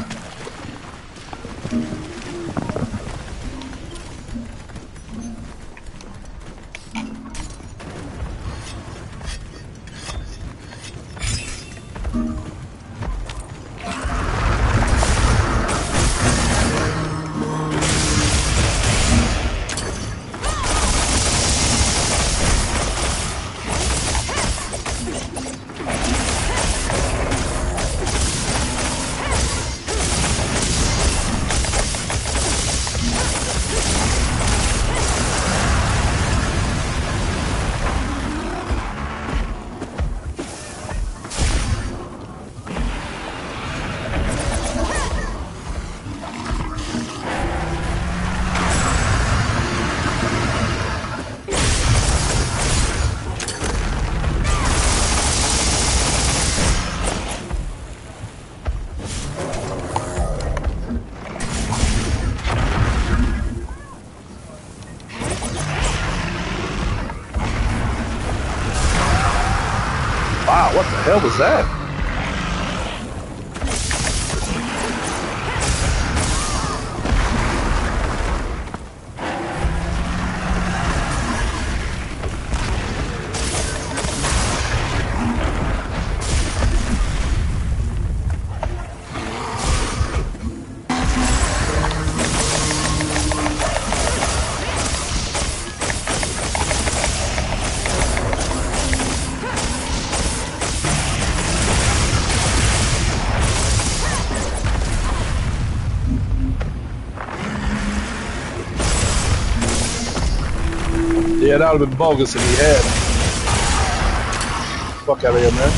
Wow, what the hell was that? Yeah, that would have been bogus if he had. Fuck out of here, man.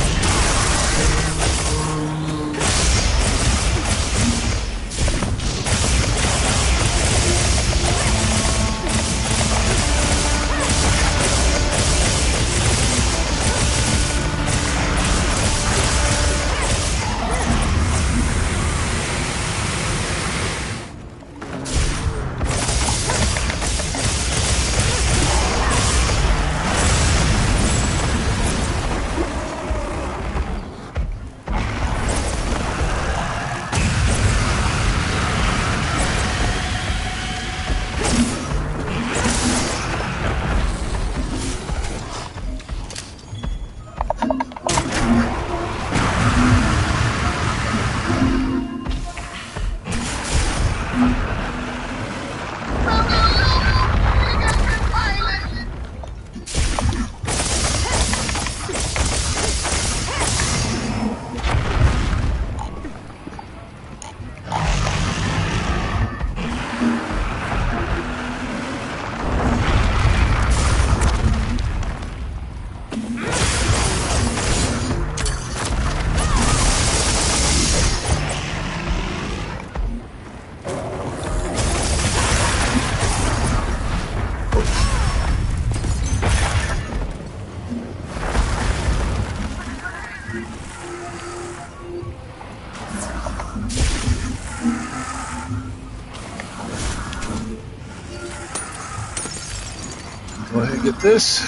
get this.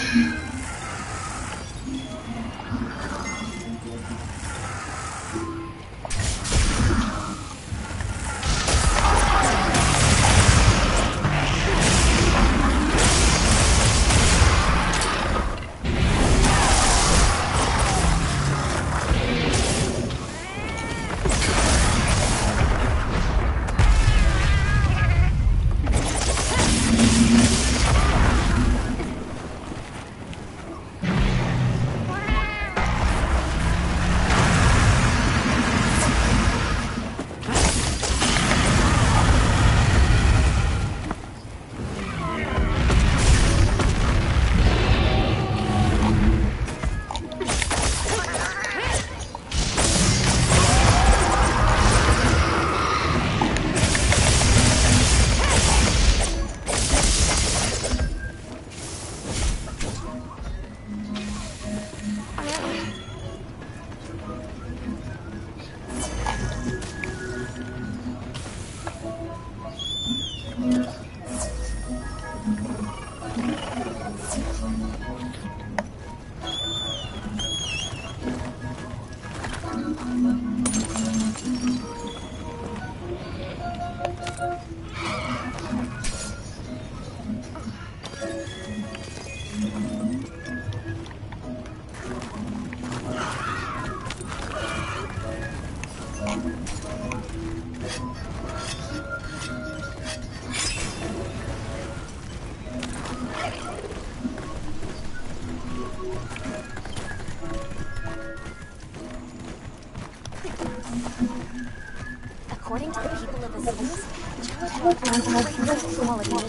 According to the people of the cities, Chinatown has quality meat.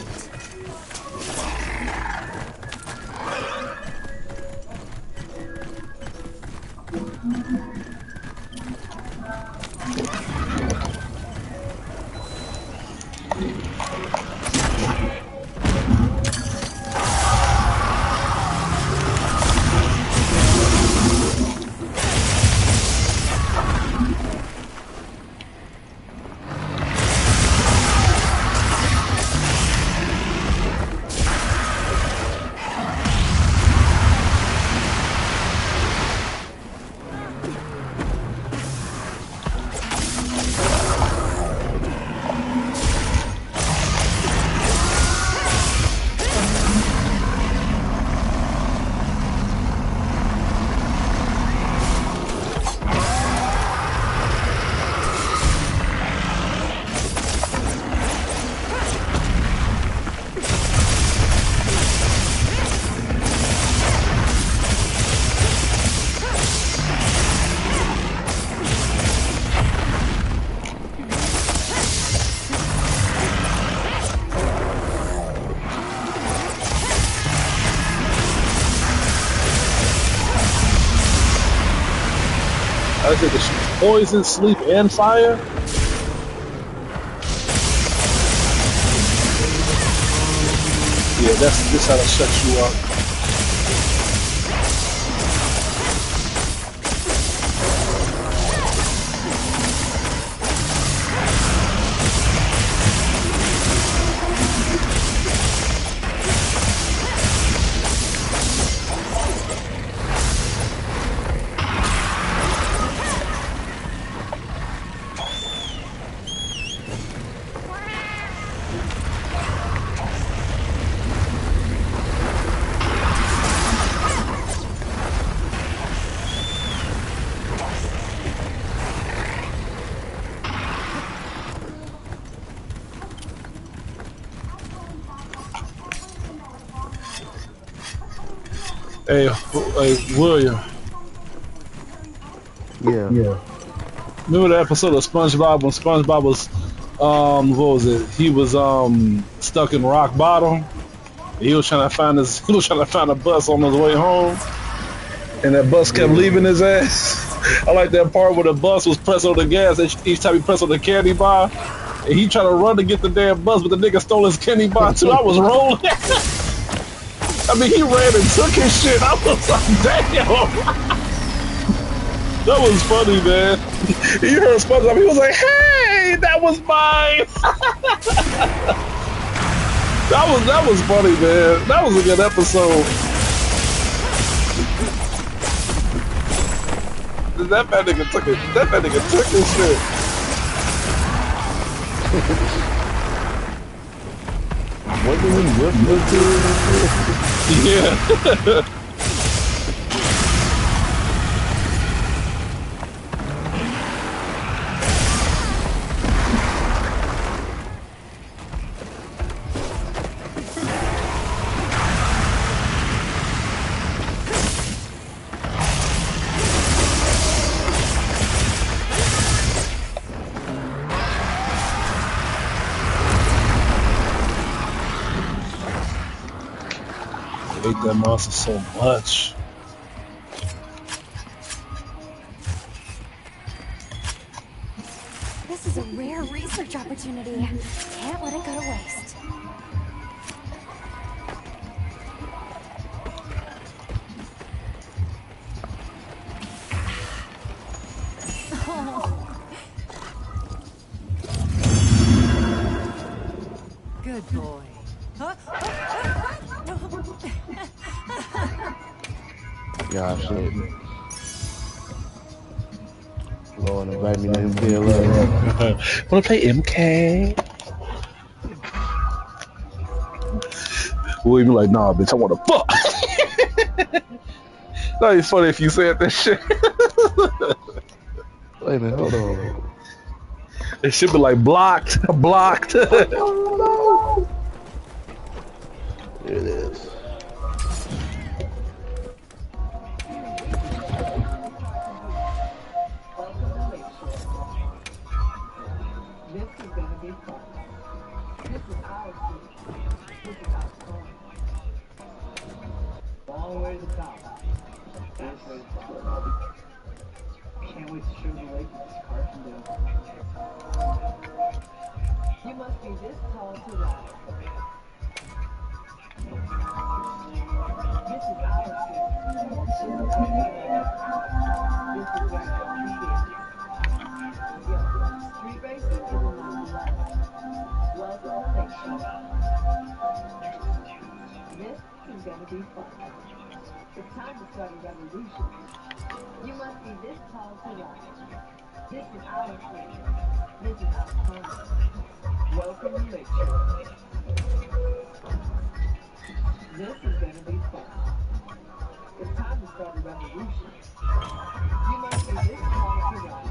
I said the poison, sleep, and fire. Yeah, this how that shuts you up. Hey, William. Yeah. Remember the episode of SpongeBob when SpongeBob was, what was it? He was stuck in rock bottom. He was trying to find a bus on his way home, and that bus kept leaving his ass. I like that part where the bus was pressed on the gas. Each time he pressed on the candy bar, and he tried to run to get the damn bus, but the nigga stole his candy bar too. I was rolling. I mean, he ran and took his shit. I was like, damn. That was funny, man. You heard SpongeBob, he was like, hey, that was mine. That was funny, man. That was a good episode. That bad nigga took it. That bad nigga took his shit. Wasn't he whistling to it? Yeah. I hate that monster so much. This is a rare research opportunity. Can't let it go to waste. Good boy. Yeah, shit. Lord, invite me to MK11. Wanna play MK? We'll even like, nah, bitch, I wanna fuck. That'd be funny if you said that shit. Wait a minute, hold on. It should be like blocked, blocked. Oh, no. Here it is. Long way to the top. Can't wait to show you what this car can do. You must be this tall to ride. This is our street. This is our This is where our street racing is among the last. Welcome to Lake Shore. This is gonna be fun. It's time to start a revolution. You must be this tall to ride. This is our street. This is our home. Welcome to Lake Shore. This is gonna be fun. It's time to start a revolution. You must be this tall to ride.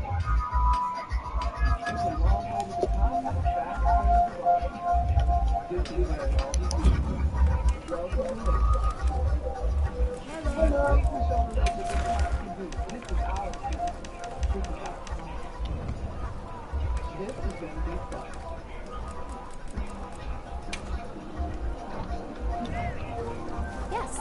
It's a long way to the top and a fast way to the bottom. This is where it all begins. Welcome to Lake Shore. This is our street. This is our home. This is gonna be fun. Yes.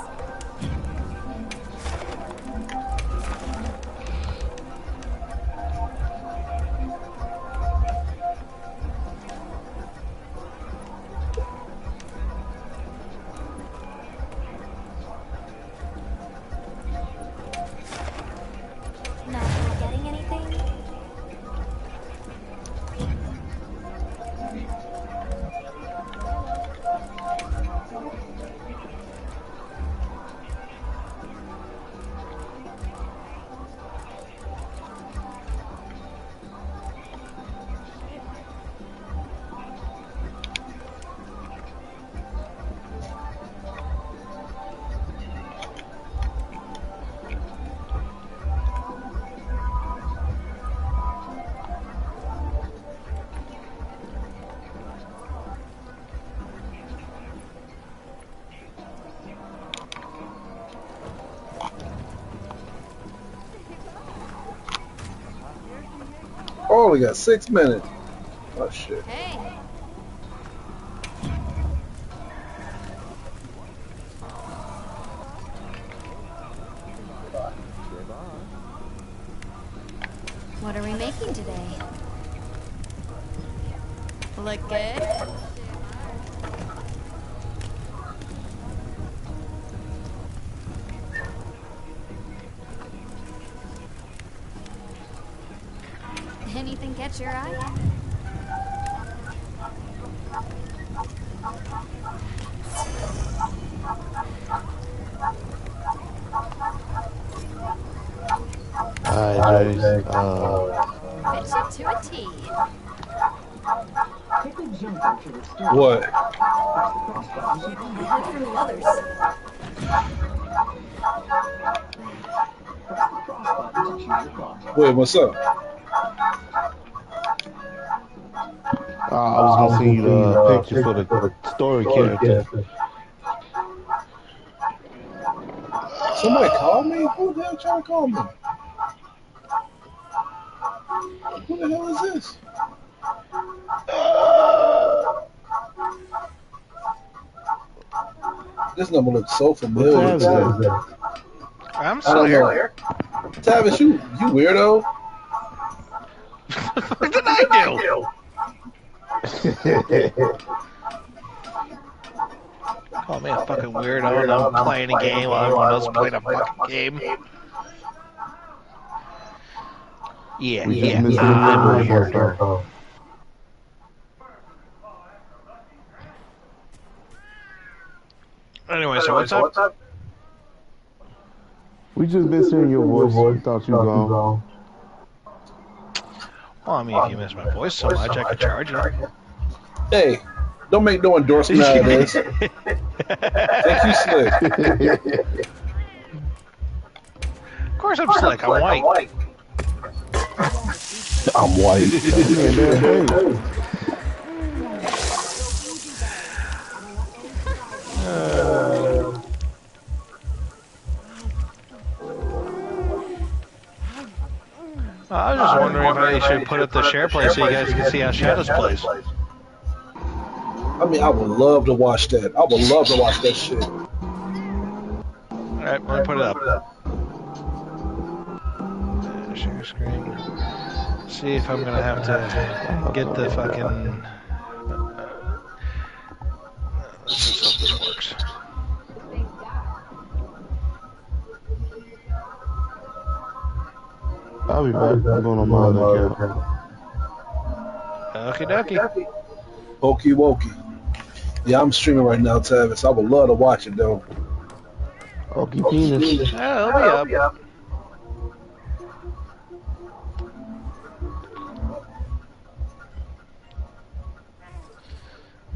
Not getting anything? Oh, we got 6 minutes. Oh shit. Hey. What are we making today? Look good? Anything catch your eye? James. Fits it to a T. Take a jumper to restore. What? I heard from the others. Press the cross button to choose your content. Wait, what's up? I was gonna send you the picture for the story character. Somebody called me? Who the hell trying to call me? Who the hell is this? This number looks so familiar. I'm still here. Tavis, you weirdo. What did I do? Call me a fucking weirdo and I'm playing a game while everyone else is playing a fucking game. Yeah, I'm right here. Anyway, so what's up? We just been hearing your voice. We thought you gone. Well, I mean, if you miss my voice so much, I could charge you. Hey, don't make no endorsement out of this. Think you slick. Of course I'm slick, I'm white. I'm white. I was just wondering if I should put up the share play so you guys can see how Shadows plays. I mean, I would love to watch that. I would love to watch that shit. Alright, let me put it up. Share screen. See if I'm gonna have to get the fucking... Let's just hope this works. I'll be back. I'm going on my other account. Okie dokie. Okie wokie. Yeah, I'm streaming right now, Tavis. I would love to watch it, though. Okie penis. Yeah, it'll be up.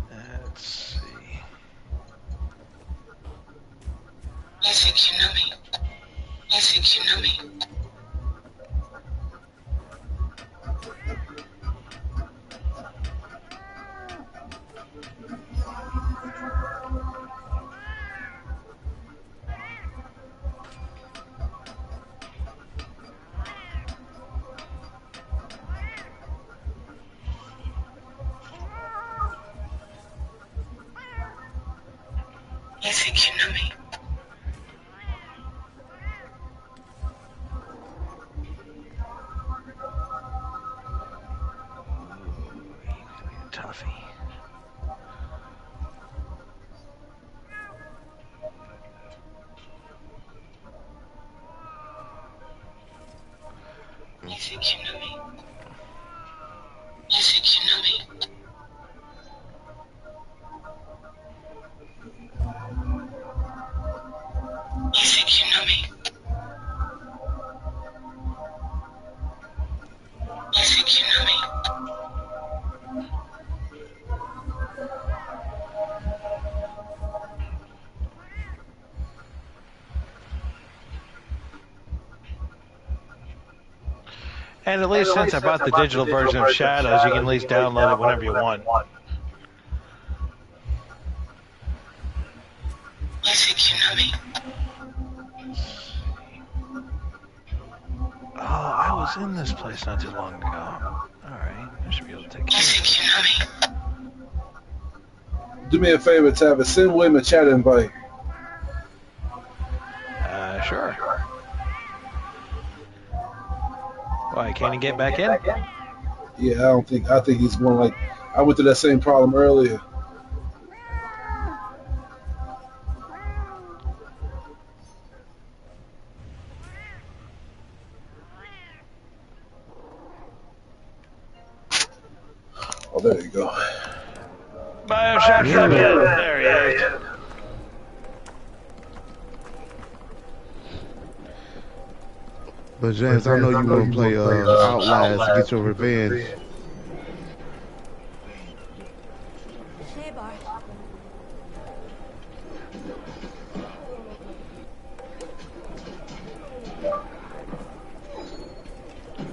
Let's see. I think you know me. I think you know me. I think you know me. Toughy. I think you know me. I think you know me. I think you know me. I think you know me. And at least since I bought the digital version of Shadows, you can at least download it whenever you want. I think you know me. Oh, I was in this place not too long ago. Alright, I should be able to take I care of think it. you know me. Do me a favor, Tavis. Send William a chat invite. Sure. Why, can't he get back in? Yeah, I think he's going like, I went through that same problem earlier. Oh, there you go. Bioshock again. There he is. But James, I know you want to play Outlast to get your revenge. Shaybar.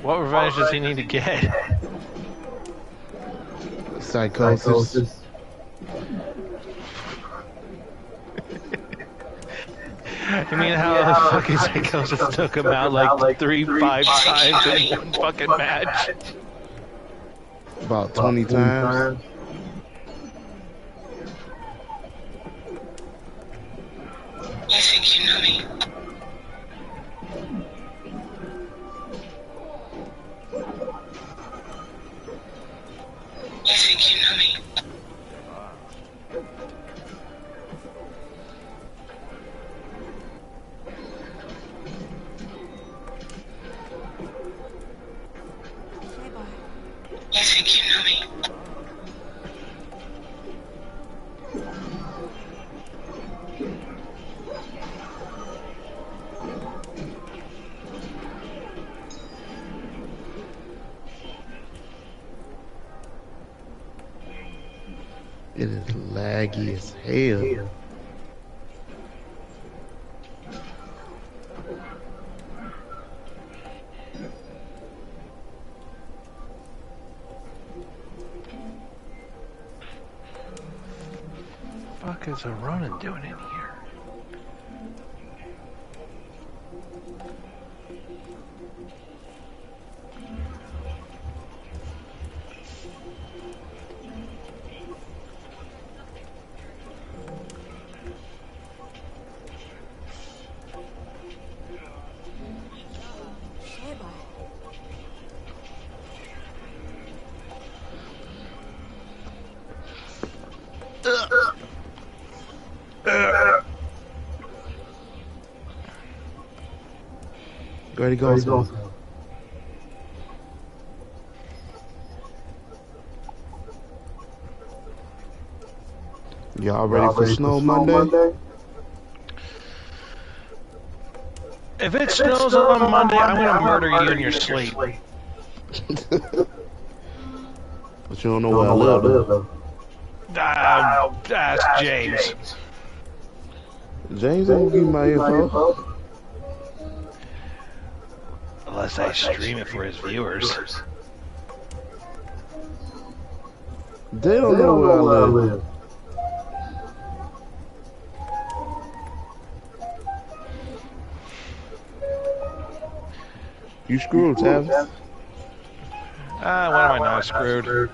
What revenge does he need to get? Psychosis. You mean how the fucking Psychosis took him out like 5 times in one fucking match? About 20 times. I think you know me. I think you know me. I think you know me. It is laggy as hell. Fuck is a Ronin doing in here? Ready, go. Y'all ready for Snow Monday? If it snows on Monday, I'm gonna murder you in your sleep. But you don't know where I live, though. Ask James. James ain't give me my info. Unless I stream it for his viewers. They don't know where I live. You screwed, Travis. When am I not screwed?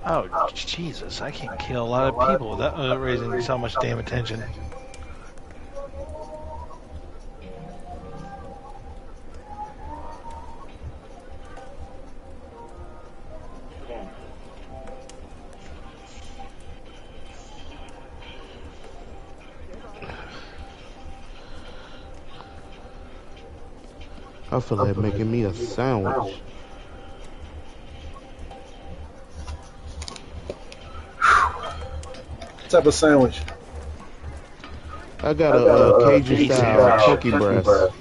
Oh, Jesus, I can't kill a lot of people without raising so much damn attention. I feel like making me a sandwich. Type of sandwich? I got a Cajun style turkey breast.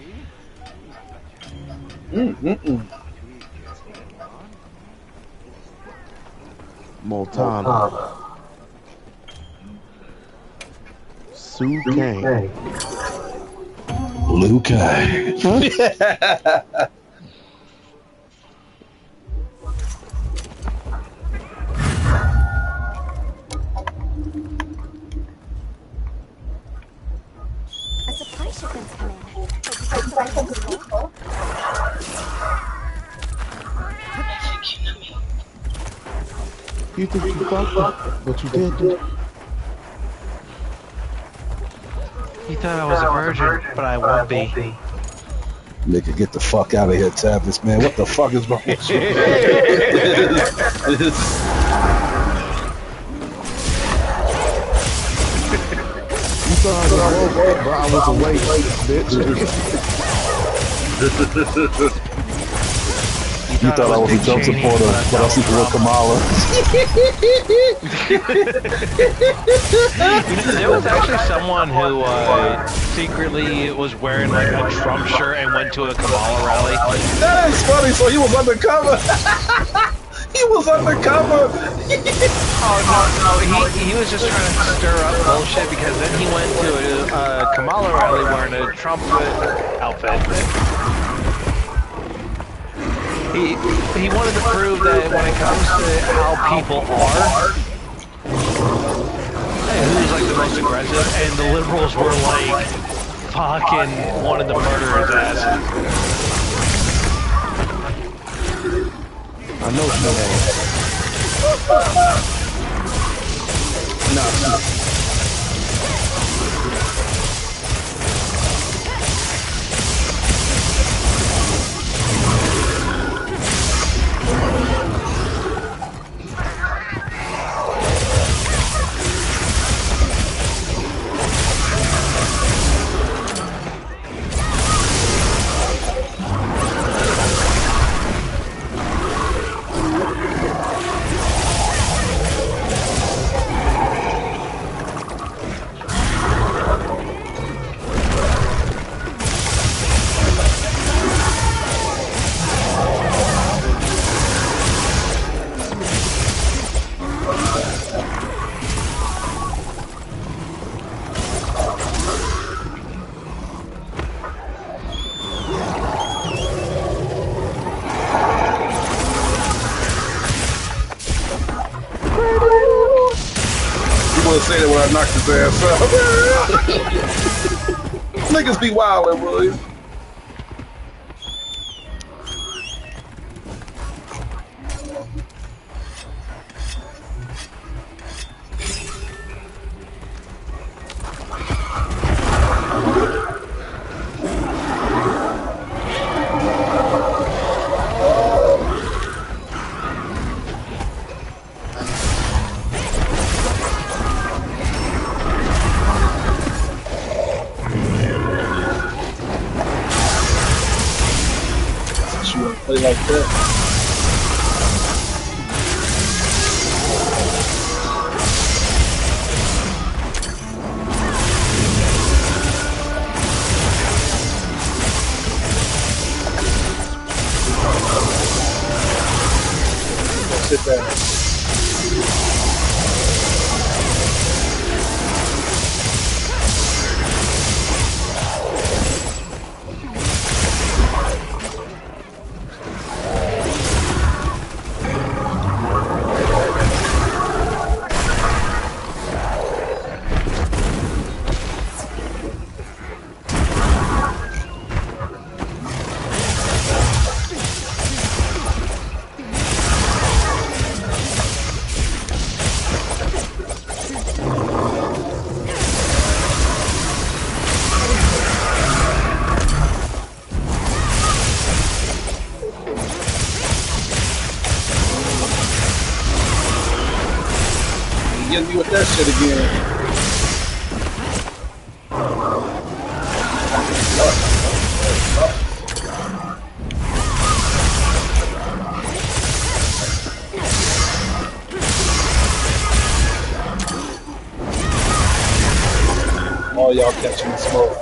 Montana. Sue Kang. Liu Kang. You think you fucked her, but you didn't. You thought I was a virgin, but I won't be. Nigga, get the fuck out of here, Tavis, man. What the fuck is wrong with you? You thought I was woke, but I was awake, bitch. You thought I was a Trump supporter, but I'm sleeping with Kamala. There was actually someone who secretly was wearing like a Trump shirt and went to a Kamala rally. That is funny. So he was undercover. He was undercover. Oh no, he was just trying to stir up bullshit because then he went to a Kamala rally wearing a Trump outfit. He wanted to prove that when it comes to how people are, who's like the most aggressive, and the liberals were like fucking wanted to murder his ass. I know she had. No. Say that when I knocked his ass out. Niggas be wildin', William. Play like that. Sit down. Getting me with that shit again. All y'all catching the smoke.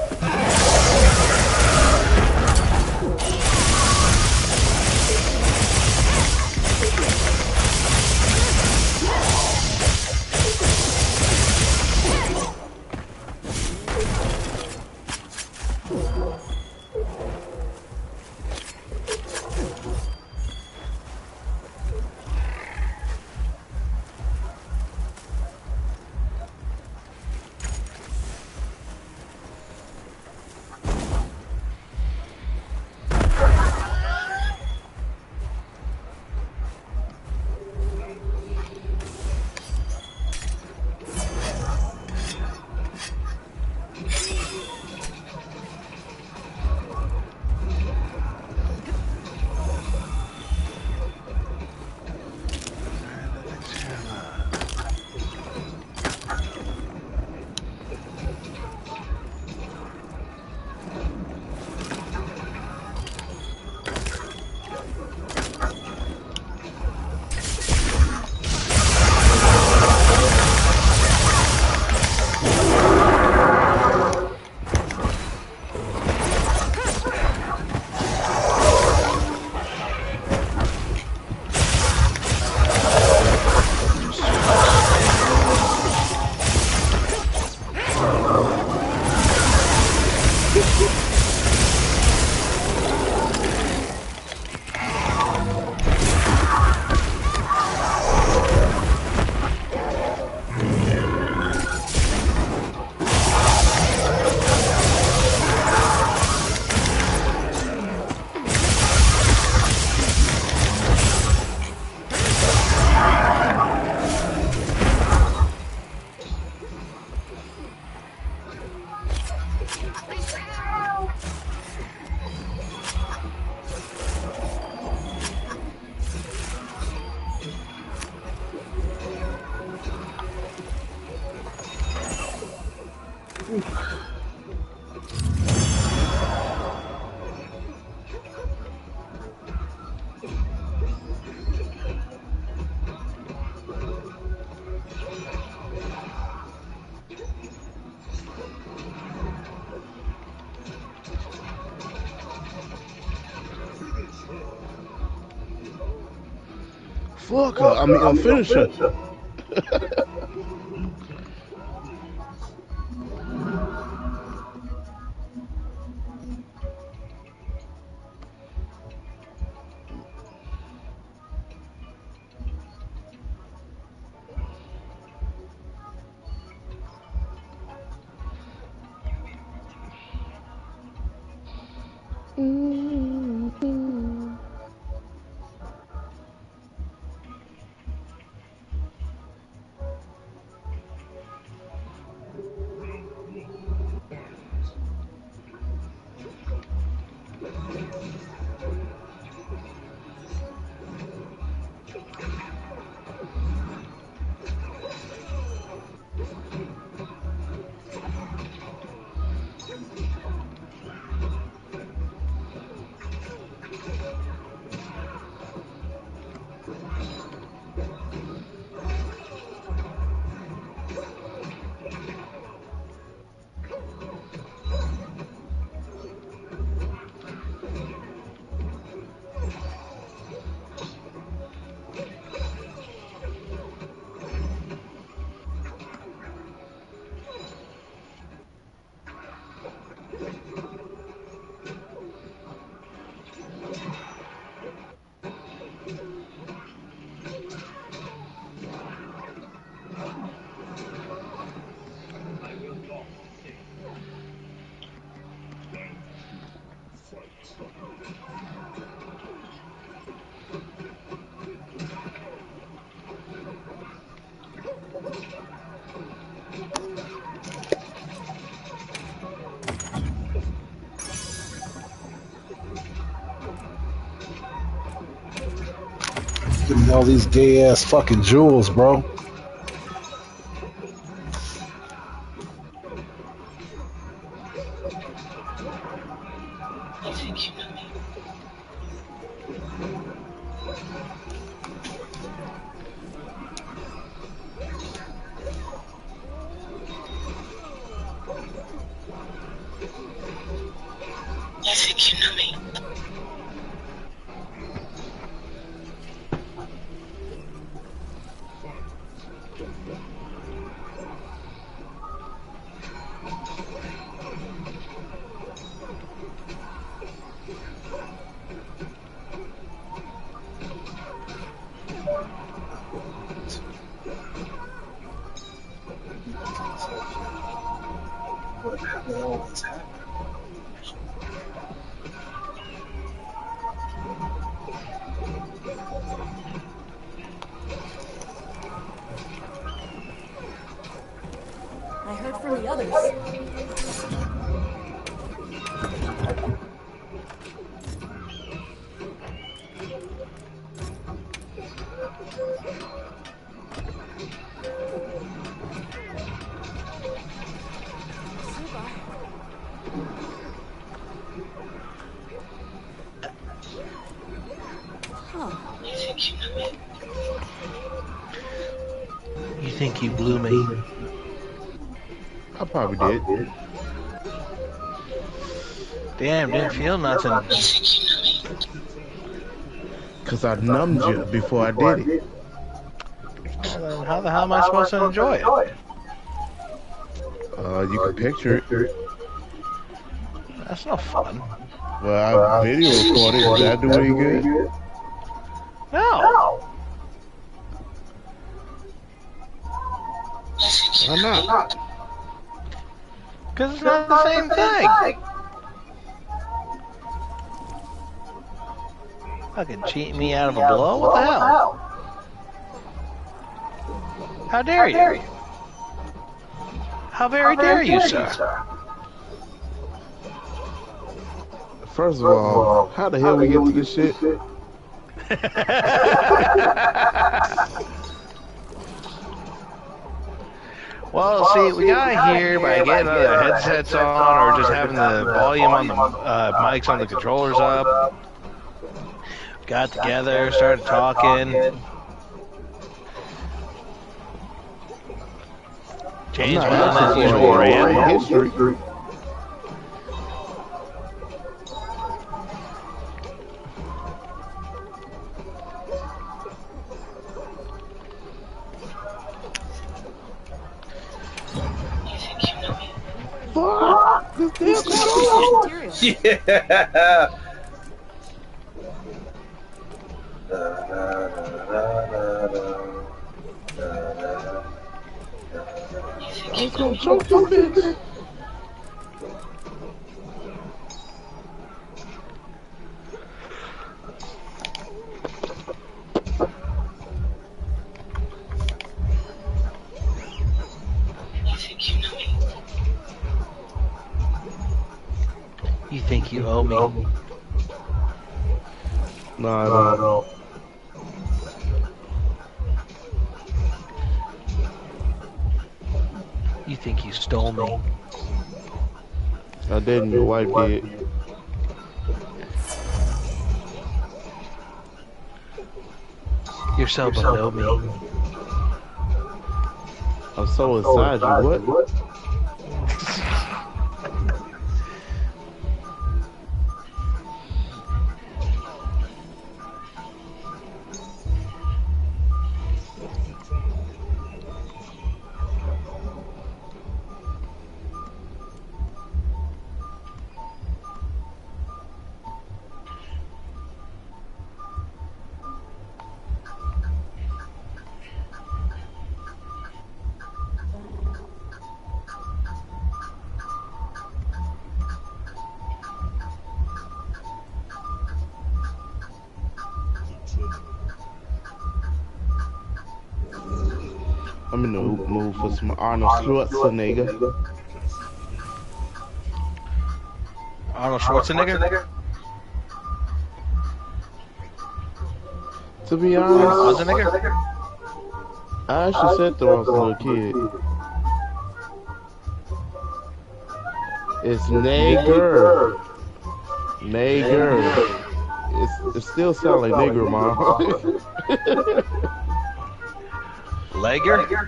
Fuck her. I mean, finish her. Give me all these gay ass fucking jewels, bro. What the hell is happening? I heard from the others. You think you blew me? I probably did. Damn, didn't feel nothing. Cause I numbed you before I did it. Well, then how the hell am I supposed to enjoy it? You can picture it. That's no fun. Well, I video recorded. Did I do any good? No. Why not? Because it's not the same thing. Fucking cheating me out of a blow? What the hell? How dare you? How very dare you, sir? First of all, how the hell we get to this shit? Well, see, we got here by getting either headsets on or just having the volume on the mics on the controllers up. Got together, started talking. James went on his usual rant. History. Fuck! This Yeah. I was gonna choke this bitch. You think you owe me? No, I don't. You think you stole me? I didn't. Your wife did. You're so below me. I'm so inside you. What? I'm in the mood for some Arnold Schwarzenegger. Arnold Schwarzenegger? To be honest, Schwarzenegger? I actually said that when I was a little kid. It's nigger. Nigger. It still sounds like nigger, mom. Legger?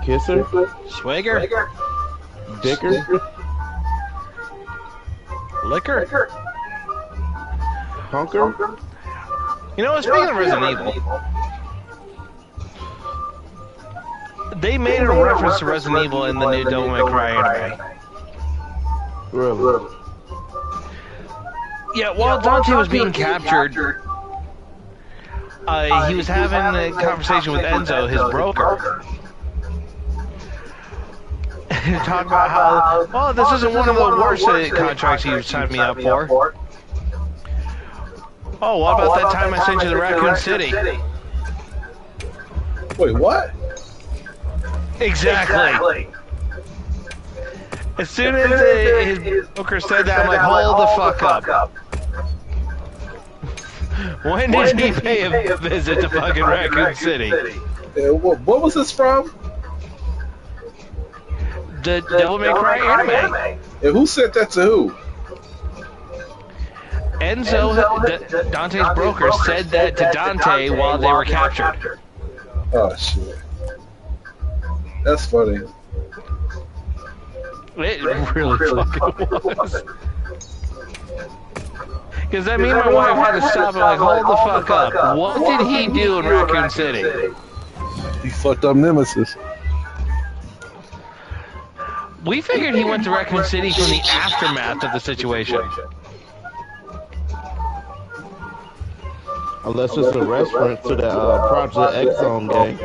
Kisser? Swagger? Dicker? Liquor? Hunker? You know, speaking of Resident Evil, they made a reference to Resident Evil in the new Devil May Cry anime. Really? Yeah, while Dante was being captured, he was having a conversation with Enzo, his broker. Talking about how, well, this isn't one of the worst contracts you signed me up for. Oh, what about that time I sent you to Raccoon City? Wait, what? Exactly. As soon as his broker said that, I'm like, hold the fuck up. When did he pay a visit to fucking Raccoon City? What was this from? The Devil May Cry anime. And who sent that to who? Enzo, Dante's broker, said that to Dante while they were captured. Oh, shit. That's funny. It really fucking was. Because that mean my wife had to stop and like, hold the fuck up. What did he do in Raccoon City? He fucked up Nemesis. We figured he went to Raccoon City from the aftermath of the situation. Unless it's a reference to the Project X-Zone game.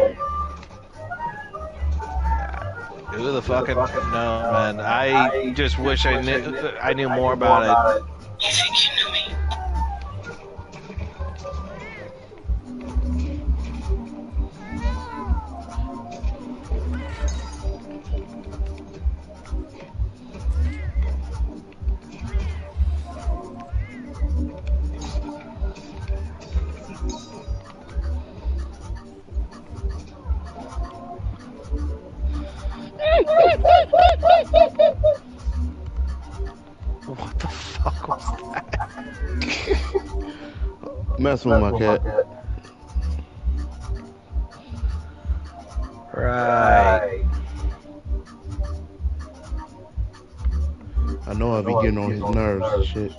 Who the fucking no, man. I just wish I knew more about it. You think you know me? What the fuck was that? Messing with my cat. Right. I know I be getting on his nerves and shit.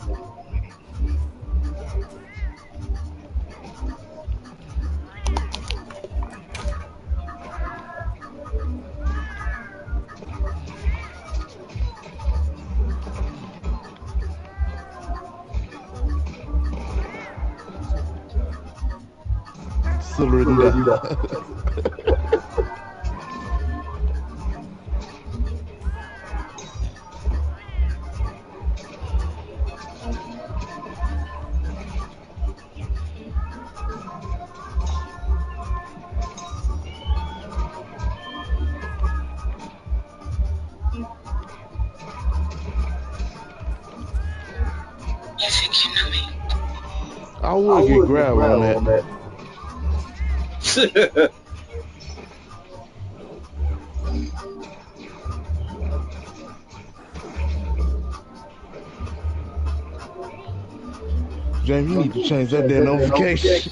Surrender. I would get grabbed on that. James, you need to change that damn notification.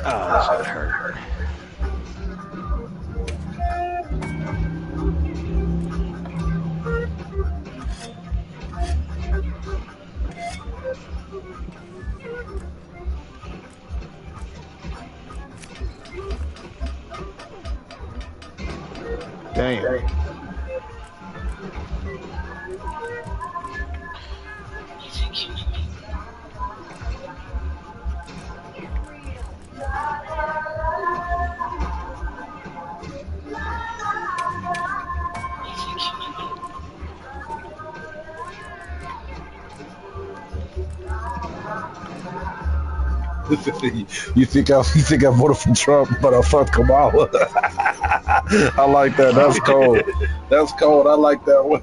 Oh, this would hurt. Damn. You think I voted for Trump, but I fucked Kamala. I like that. That's cold. That's cold. I like that one.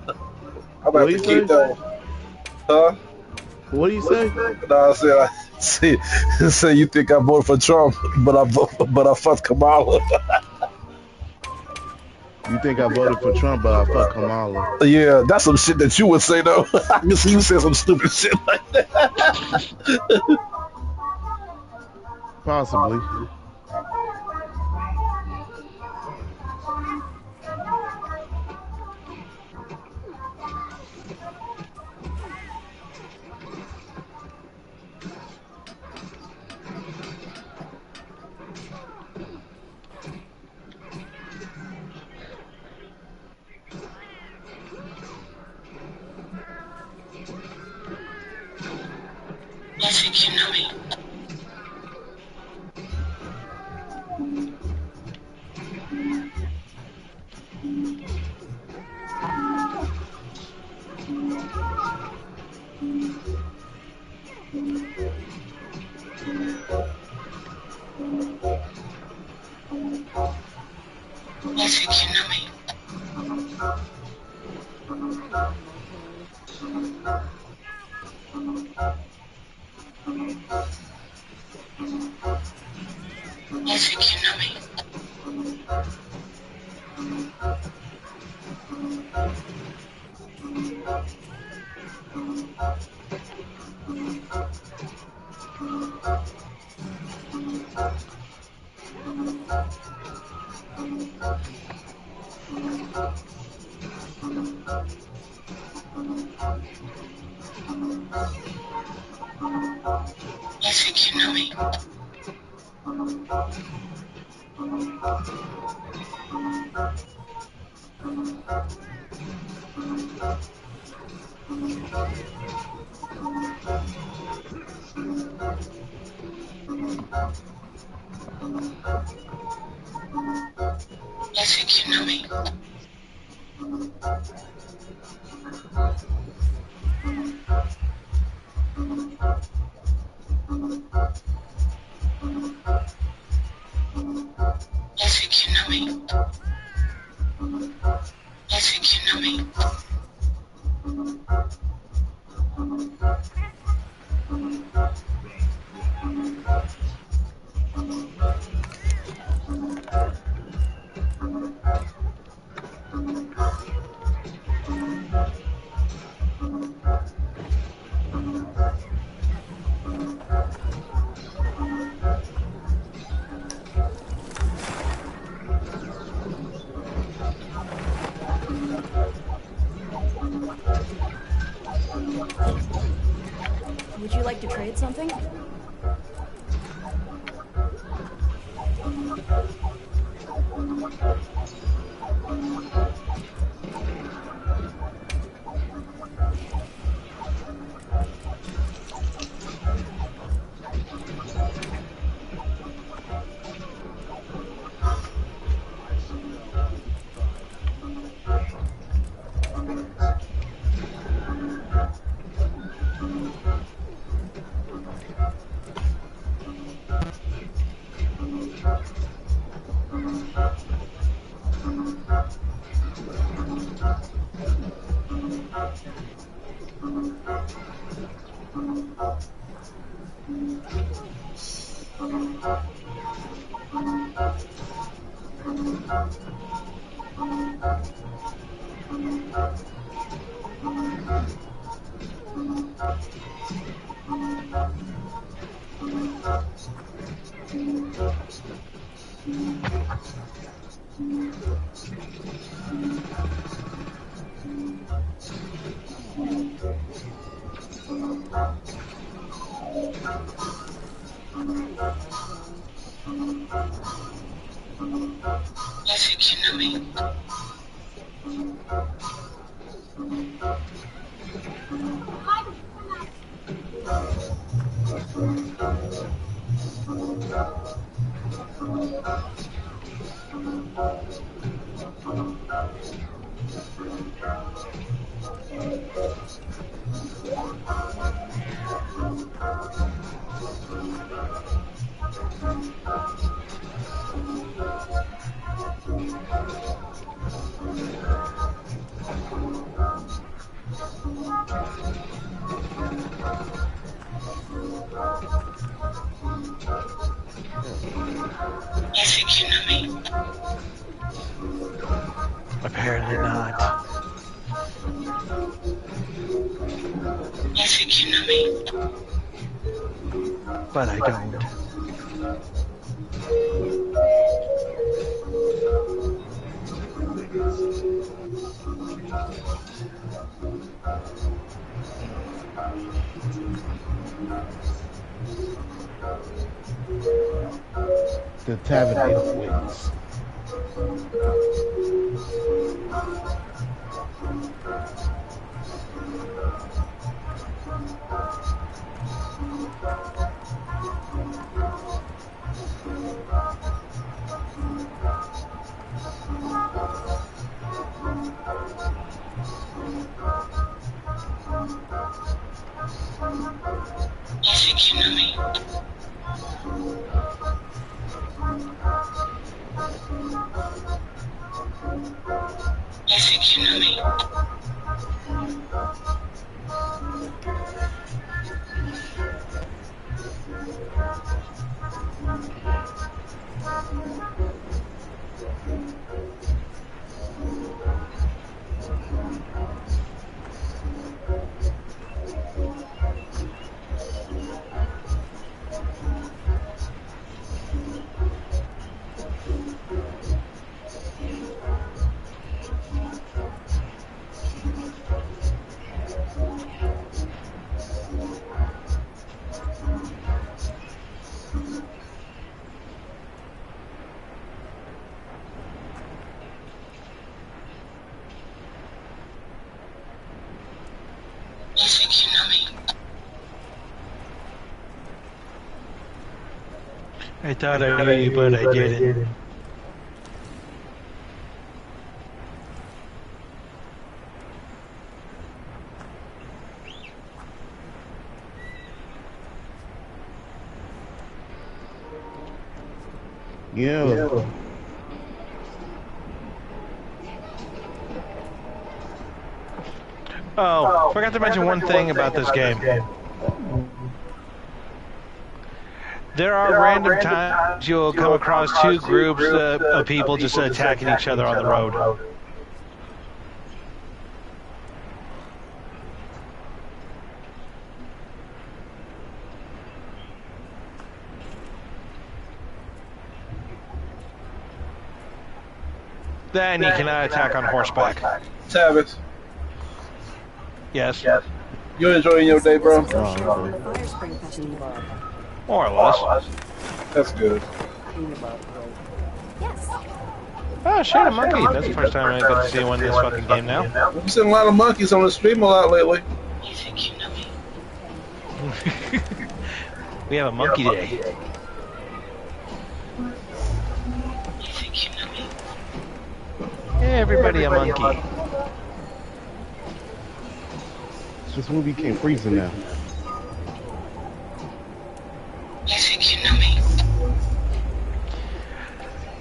I'm about to keep that one. Huh? What do you say? No, I said you think I voted for Trump, but I fucked Kamala. You think I voted for Trump, but I fucked Kamala. Yeah, that's some shit that you would say though. I can see you say some stupid shit like that. Possibly. I think you know me. I think you know me. I think you know me. I think you know me. I think you know me. Would you like to trade something? Apparently not. But I don't. The Tavern of Wings. I thought I knew you, but I didn't. Yeah. Oh, forgot to mention one thing about this game. There are random times you'll come across two groups of people just attacking each other on the road. Then you cannot attack on horseback. Tavis, Yes. you enjoying your day, bro? Fire Spring Festival. More or less. That's good. Yes. Oh, shit, a monkey. That's the first time I get to see one in this fucking game now. I've seen a lot of monkeys on the stream a lot lately. We have a monkey day. Hey, everybody a monkey. This movie can't freeze in now.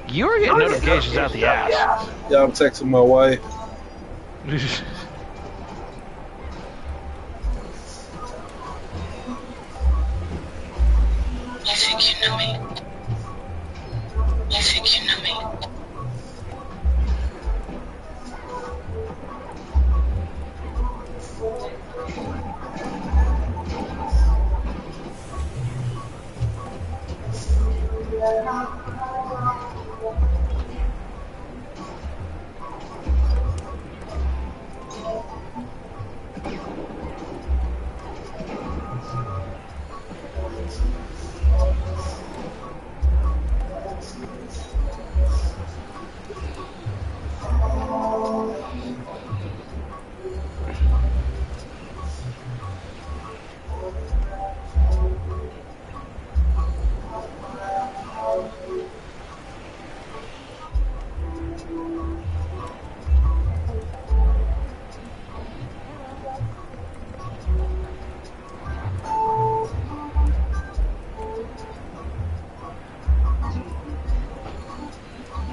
You're getting notifications out the ass. Yeah, I'm texting my wife. Shall we get started?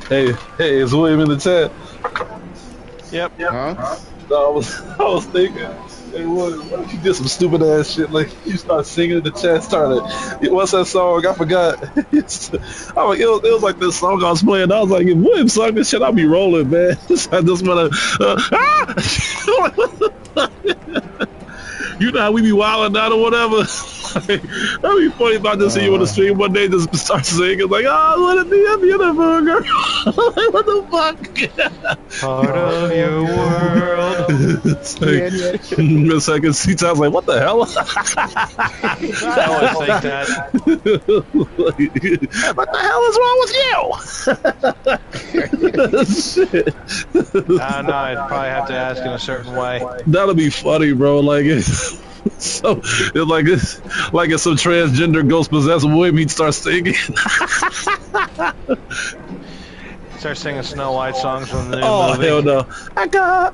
Hey, is William in the chat? Yep. Huh? No, I was thinking, hey, William, why don't you did some stupid ass shit? Like, you start singing in the chat, started, what's that song? I forgot. I was, it was like this song I was playing. I was like, if William sung this shit, I'll be rolling, man. I just want to, you know how we be wilding out or whatever? That'd be funny if I just see you on the stream one day just start singing like, oh, let it be a beautiful girl. Like, what the fuck? Part of your world. It's like, a second seat, I was like, what the hell? I always think that. What the hell is wrong with you? Shit. I know, I'd probably have to ask in a certain way. That'll be funny, bro. Like, so it's like if some transgender ghost possessed woman, he'd start singing. Start singing Snow White songs from the new Oh movie. hell no! I go.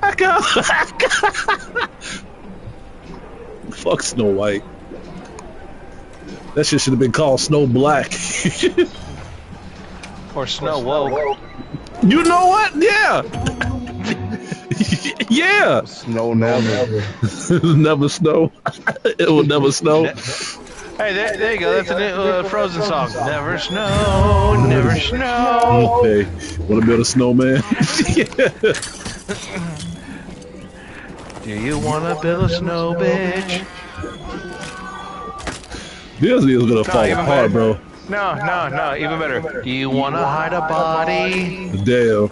Fuck Snow White. That shit should have been called Snow Black. Or Snow Woke. You know what? Yeah. Yeah. Snow never. Never snow. It will never snow. Hey, there you go. That's a new Frozen song. Never snow, never snow. Hey, want to build a snowman? Do you want to build a snow bitch? Disney is gonna fall even apart, better. bro. No, even better. Do you want to hide a body? Damn.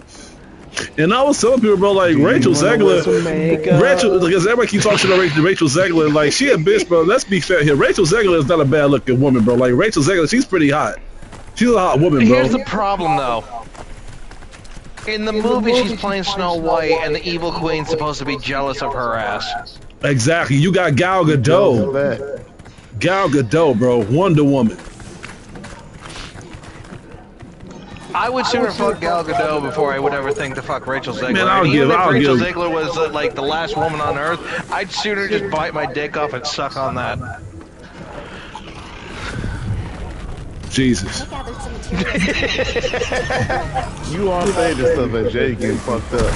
And I was telling people, bro, like Rachel Zegler, because everybody keeps talking shit about Rachel Zegler, like she a bitch, bro. Let's be fair here. Rachel Zegler is not a bad looking woman, bro. Like Rachel Zegler, she's pretty hot. She's a hot woman, bro. Here's the problem, though. In the movie, she's playing Snow White, and the evil queen's supposed to be jealous of her ass. Exactly. You got Gal Gadot. Gal Gadot, bro. Wonder Woman. I would sooner fuck Gal Gadot before I would ever think to fuck Rachel Zegler. Man, Even if Rachel Zegler was like the last woman on Earth, I'd sooner just bite my dick off and suck on that. Jesus. You all say this stuff and Jay getting fucked up.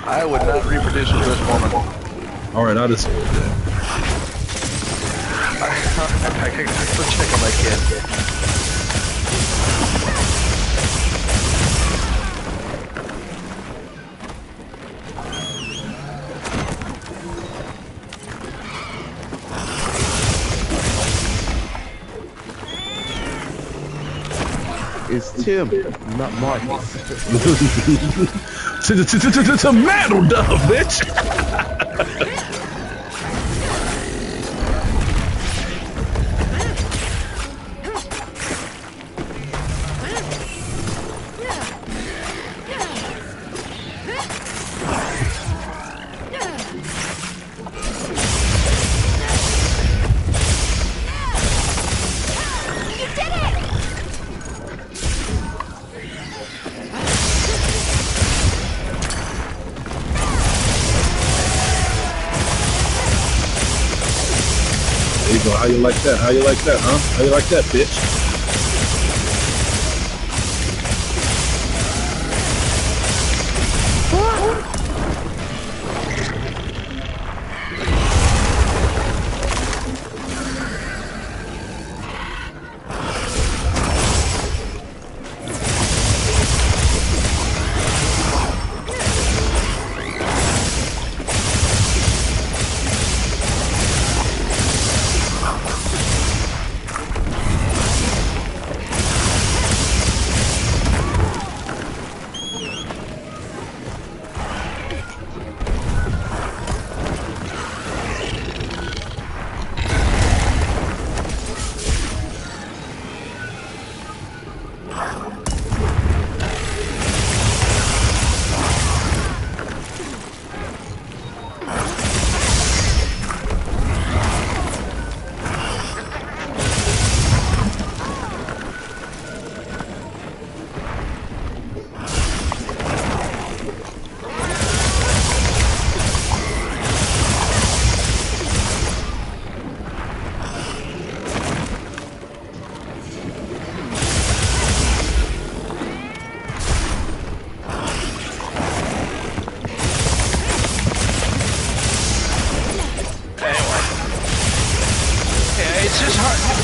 I would not reproduce with this woman. Alright, I'll just... I can still check on my kid. It's Tim, not Marcus. Tomato dove, bitch! There you go. How you like that? How you like that, huh? How you like that, bitch?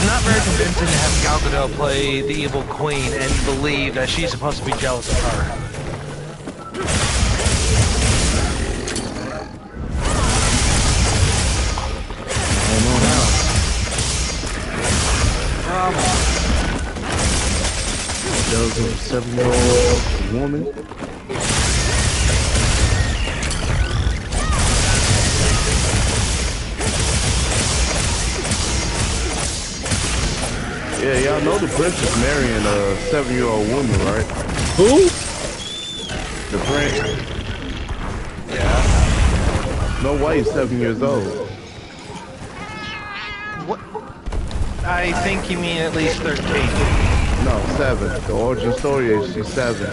Not very convincing to have Gal Gadot play the evil queen and believe that she's supposed to be jealous of her. Jealous of a 7-year-old woman. Yeah, y'all know the prince is marrying a 7-year-old woman, right? Who? The prince. Yeah. No way he's 7 years old. What? I think you mean at least 13. No, 7. The origin story is she's 7.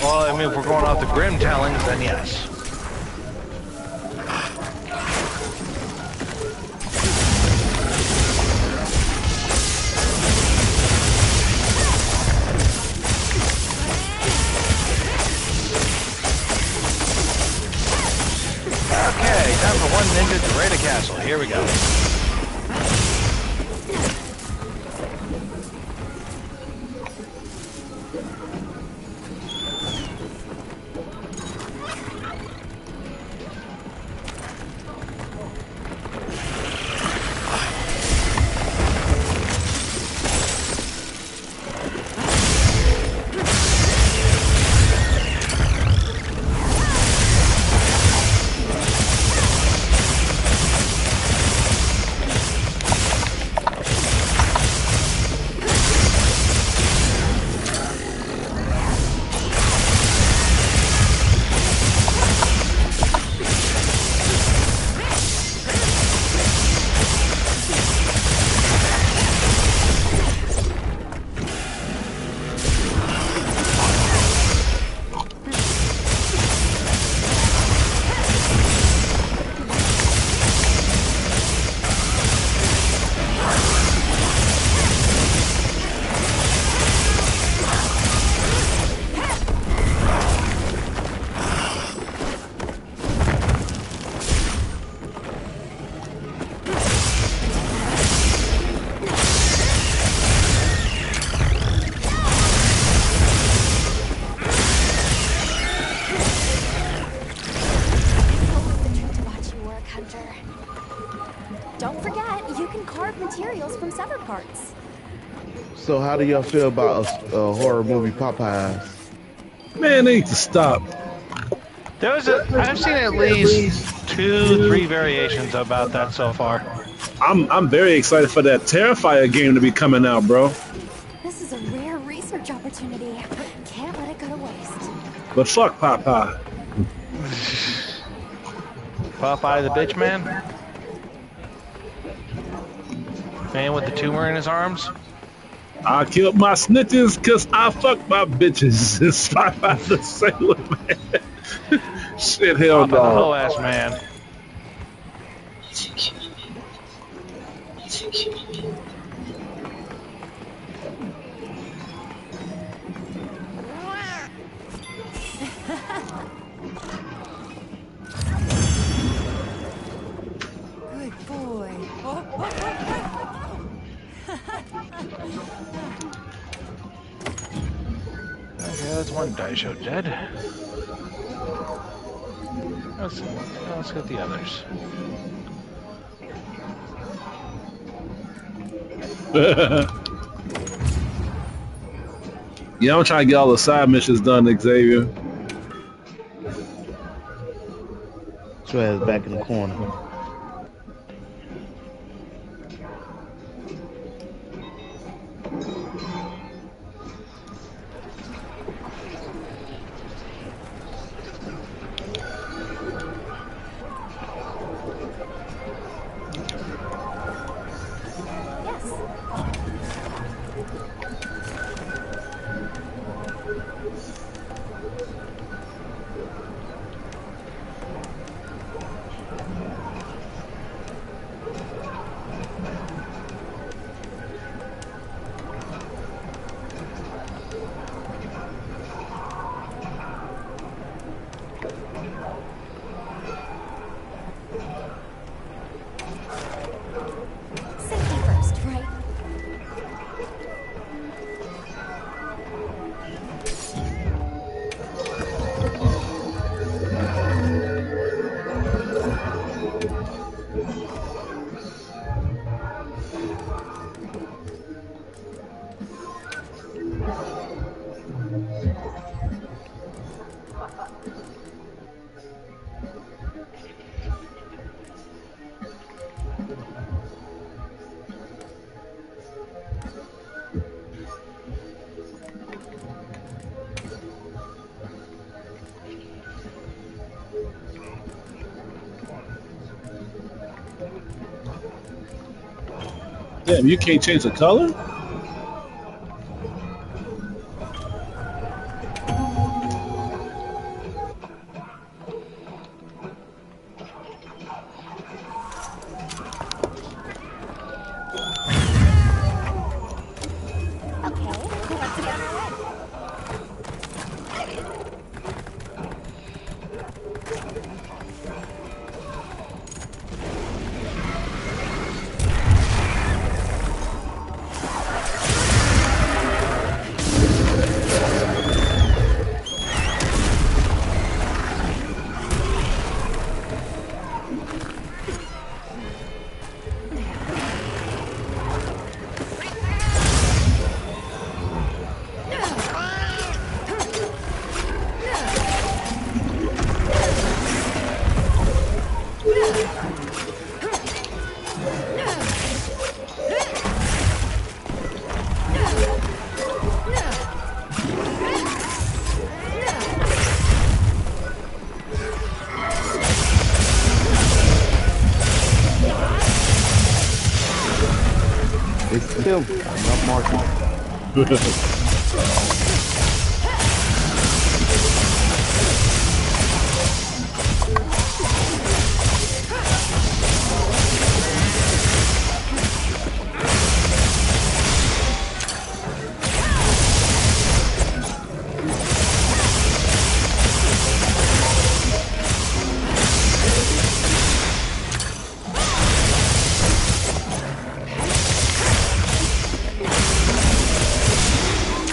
Well, I mean, if we're going off the Grimm tellings, then yes. Okay, time for one ninja to raid a castle. Here we go. materials from severed parts. So how do y'all feel about a horror movie Popeyes? Man, they need to stop. I've seen at least 2-3 variations about that so far. I'm very excited for that Terrifier game to be coming out, bro. This is a rare research opportunity. Can't let it go to waste. But fuck Popeye. Popeye the bitch man? Man with the tumor in his arms? I killed my snitches cause I fuck my bitches. It's Popeye the Sailor Man. Shit, hell Popeye the no. hoe ass man. Good boy. Okay, that's one Daisho dead. Let's get the others. Yeah, I'm trying to get all the side missions done, Xavier. Trez back in the corner. Safety first, right? Damn, you can't change the color? Okay, let's get on our way. It's Tim, not Martin.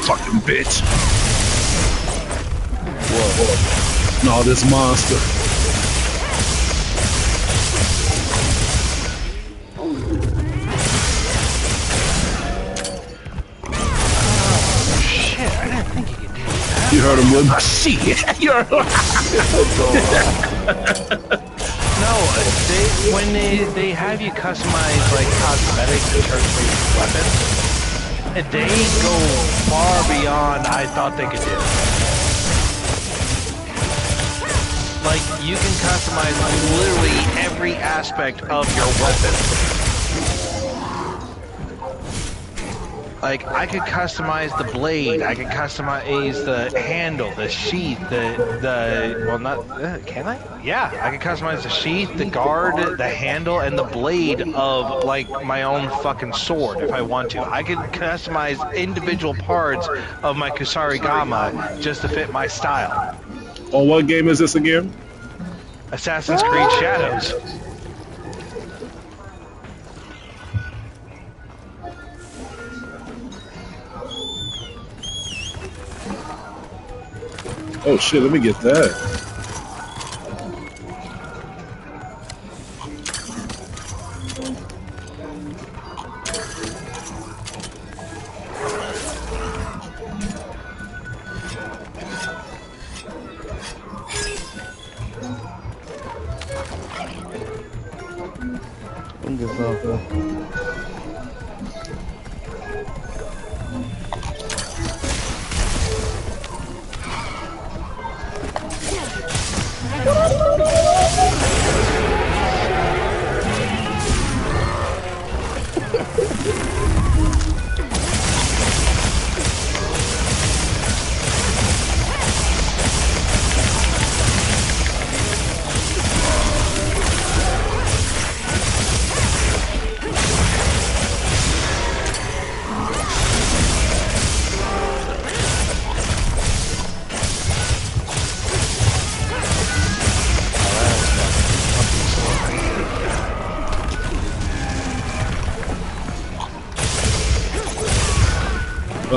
Fucking bitch. Whoa. No, this monster. heard him with my shit. You heard him. No, when they have you customize like cosmetics in terms of weapons, they go far beyond I thought they could do. Like, you can customize literally every aspect of your weapon. Like, I could customize the blade, I could customize the handle, the sheath, well, not, can I? Yeah, I could customize the sheath, the guard, the handle, and the blade of, like, my own fucking sword, if I want to. I could customize individual parts of my Kusarigama just to fit my style. On what game is this again? Assassin's Creed Shadows. Oh shit, let me get that.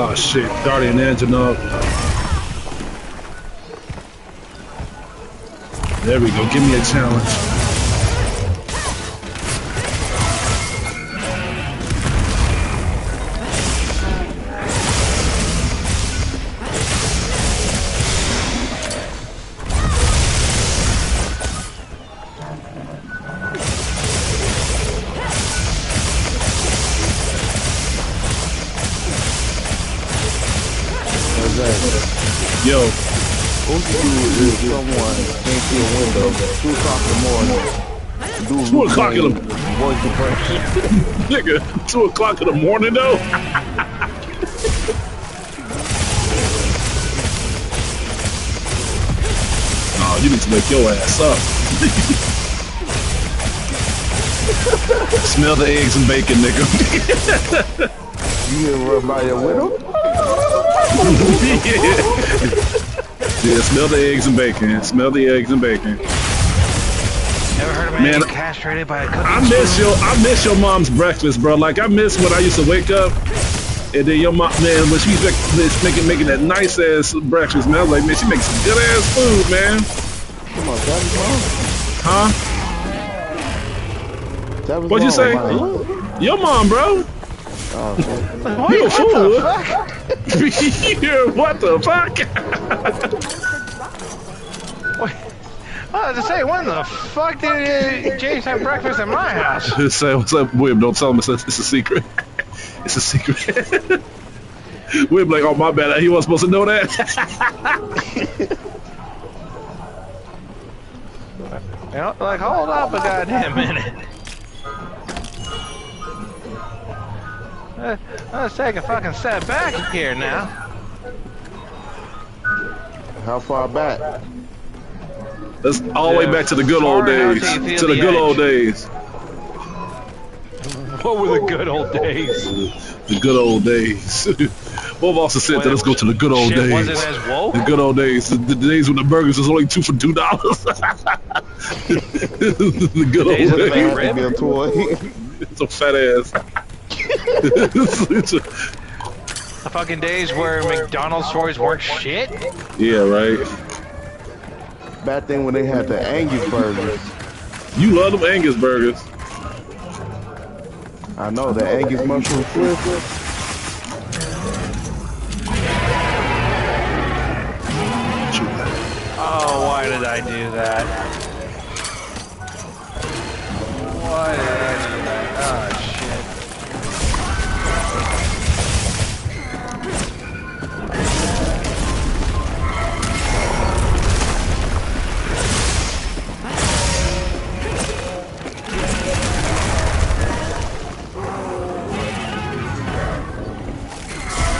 Oh shit, Guardian engine up. There we go, give me a challenge. Yo. What you do is someone came through a window, 2 o'clock in the morning. 2 o'clock in the voice depression. Nigga, 2 o'clock in the morning though? Oh, you need to wake your ass up. Smell the eggs and bacon, nigga. You didn't run by your window? Yeah, smell the eggs and bacon. Smell the eggs and bacon. Never heard of a man castrated by a cookie? I miss your mom's breakfast, bro. Like I miss when I used to wake up and then your mom, man, when she's making that nice ass breakfast, man. I was like, man, she makes some good ass food, man. Come on, that was mom. Huh? That was What'd you say? Your mom, bro. Oh, you a fool. What the fuck? I was to say, when the fuck did James have breakfast at my house? Say, what's up, Wib? Don't tell him it's a secret. It's a secret. Wib like, oh, my bad. He wasn't supposed to know that. You know, like, hold up a goddamn minute. Let's take a fucking step back here now. How far back? That's all the way back to the good old days. To the good old days. What were the good old days? The good old days. Both also said that let's go to the good old days. Wasn't as woke? The good old days. The days when the burgers was only 2 for $2. The good old days. It's a fat ass. The fucking days where McDonald's stores weren't shit? Yeah, right. Bad thing when they had the Angus burgers. You love them Angus burgers. I know, the Angus mushroom twist. Oh, why did I do that? Why did I do that? Oh, shit.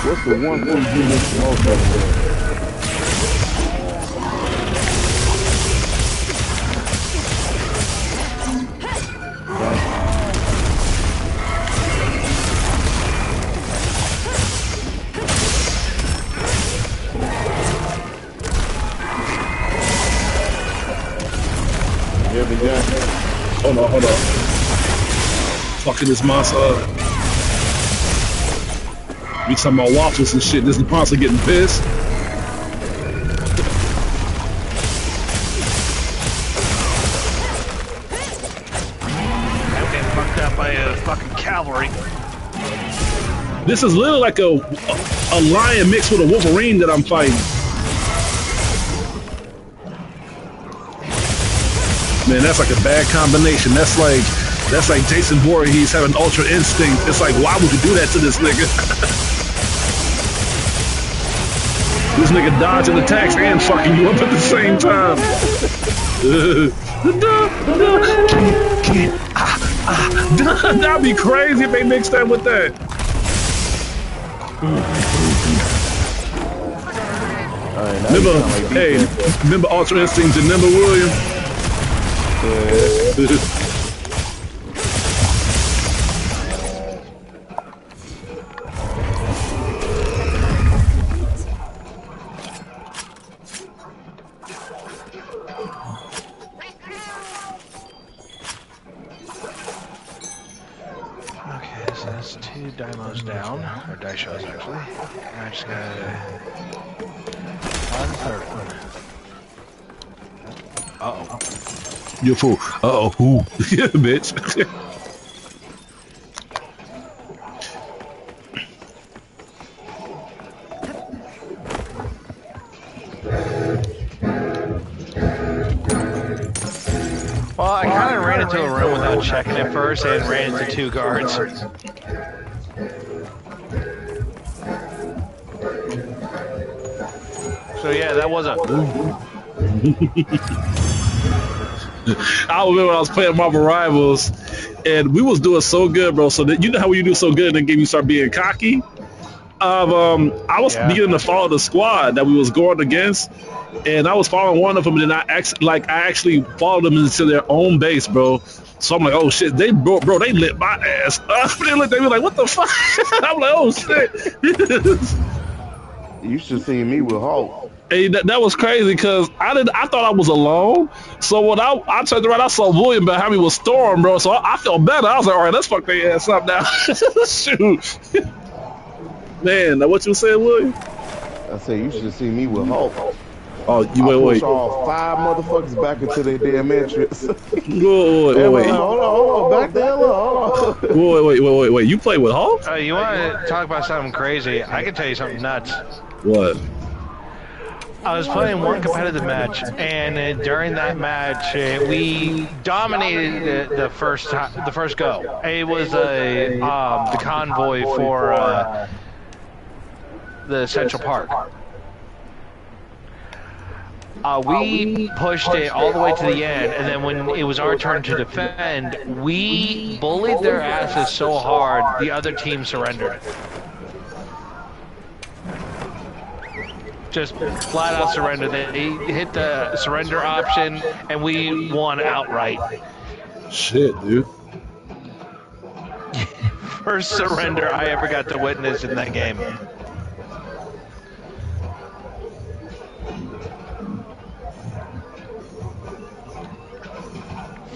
What's the one thing you miss most of it? Hold on. Fucking this monster up. We talking about waffles and shit. This monster getting pissed. I'm getting fucked up by a fucking cavalry. This is literally like a lion mixed with a wolverine that I'm fighting. Man, that's like a bad combination. That's like Jason Voorhees having ultra instinct. It's like, why would you do that to this nigga? This nigga dodging attacks and fucking you up at the same time. That'd be crazy if they mixed that with that. Remember Ultra Instinct and Nimble William? Okay, so that's 2 Daimos down, or Daishos actually. I just got one third one. Uh-oh. You fool. Uh-oh. Who? Yeah, bitch. Well, I kind of ran into a room without checking it first and ran into 2 guards. So yeah, that was a... I remember when I was playing Marvel Rivals, and we was doing so good, bro. So that, you know how when you do so good, and then game you start being cocky. I was beginning to follow the squad that we was going against, and I was following one of them, and then I actually followed them into their own base, bro. So I'm like, oh shit, they lit my ass up. They were like, what the fuck? I'm like, oh shit. You should see me with Hulk. Hey, that was crazy because I thought I was alone. So when I turned around, I saw William behind me with Storm, bro. So I felt better. I was like, all right, let's fuck their ass up now. Shoot. Man, now what you saying, William? I said you should see me with Hulk. Oh, you wait. All 5 motherfuckers back into their damn entrance. Wait. Hold on, back the hell up. Wait. You play with Hulk? You want to talk about something crazy? I can tell you something nuts. What? I was playing one competitive match, and during that match, we dominated the first go. It was the convoy for the Central Park. We pushed it all the way to the end, and then when it was our turn to defend, we bullied their asses so hard, the other team surrendered. Just flat out surrender. They hit the surrender option, and we won outright. Shit, dude. First surrender I ever got to witness in that game.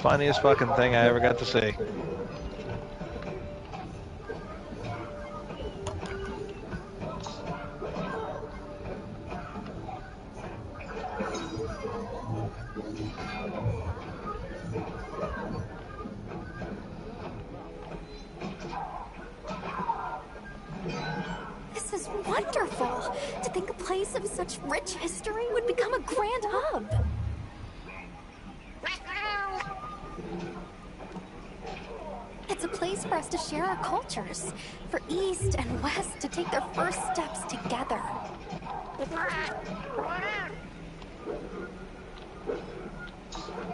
Funniest fucking thing I ever got to see. This is wonderful. To think a place of such rich history would become a grand hub. It's a place for us to share our cultures, for East and West to take their first steps together.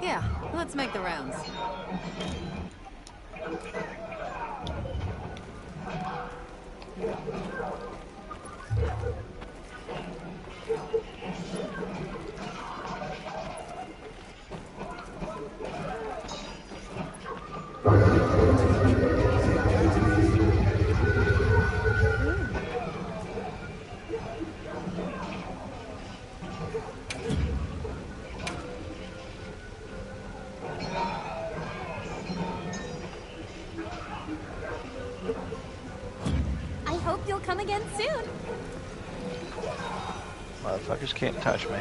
Yeah, let's make the rounds. I hope you'll come again soon. Motherfuckers can't touch me.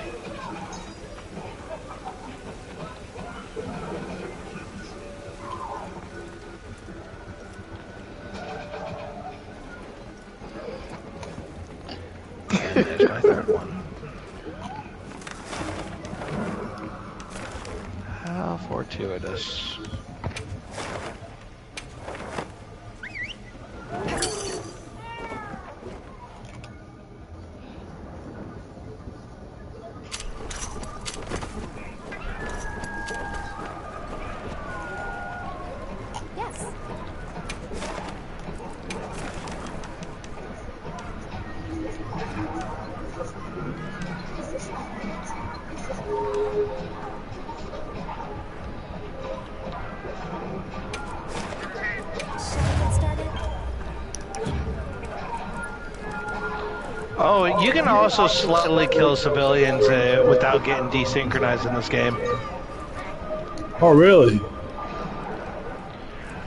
There's my third one. How fortuitous. Yes. Shall we get started? Oh, you can also slightly kill civilians without getting desynchronized in this game. Oh, really?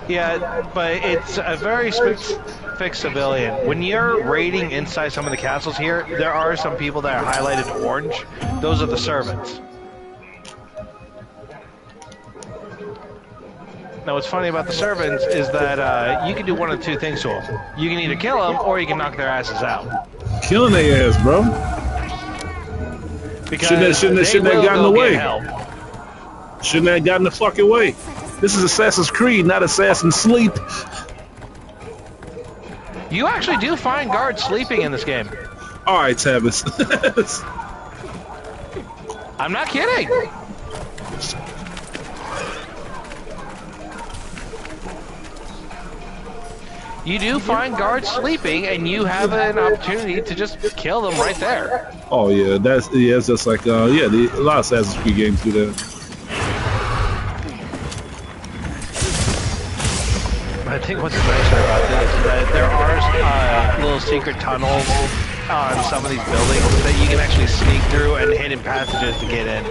Yeah, but it's a very specific civilian. When you're raiding inside some of the castles here, there are some people that are highlighted orange. Those are the servants. Now, what's funny about the servants is that you can do one of two things to them. You can either kill them, or you can knock their asses out. Killing their ass, bro. Because Shouldn't they have will gotten go away. get help. Shouldn't have gotten the fucking way. This is Assassin's Creed, not Assassin's Sleep. You actually do find guards sleeping in this game. All right, Tavis. I'm not kidding. You do find guards sleeping, and you have an opportunity to just kill them right there. Oh yeah, it's just like a lot of Assassin's Creed games do that. I think what's nicer about this is that there are little secret tunnels on some of these buildings that you can actually sneak through and hidden passages to get in.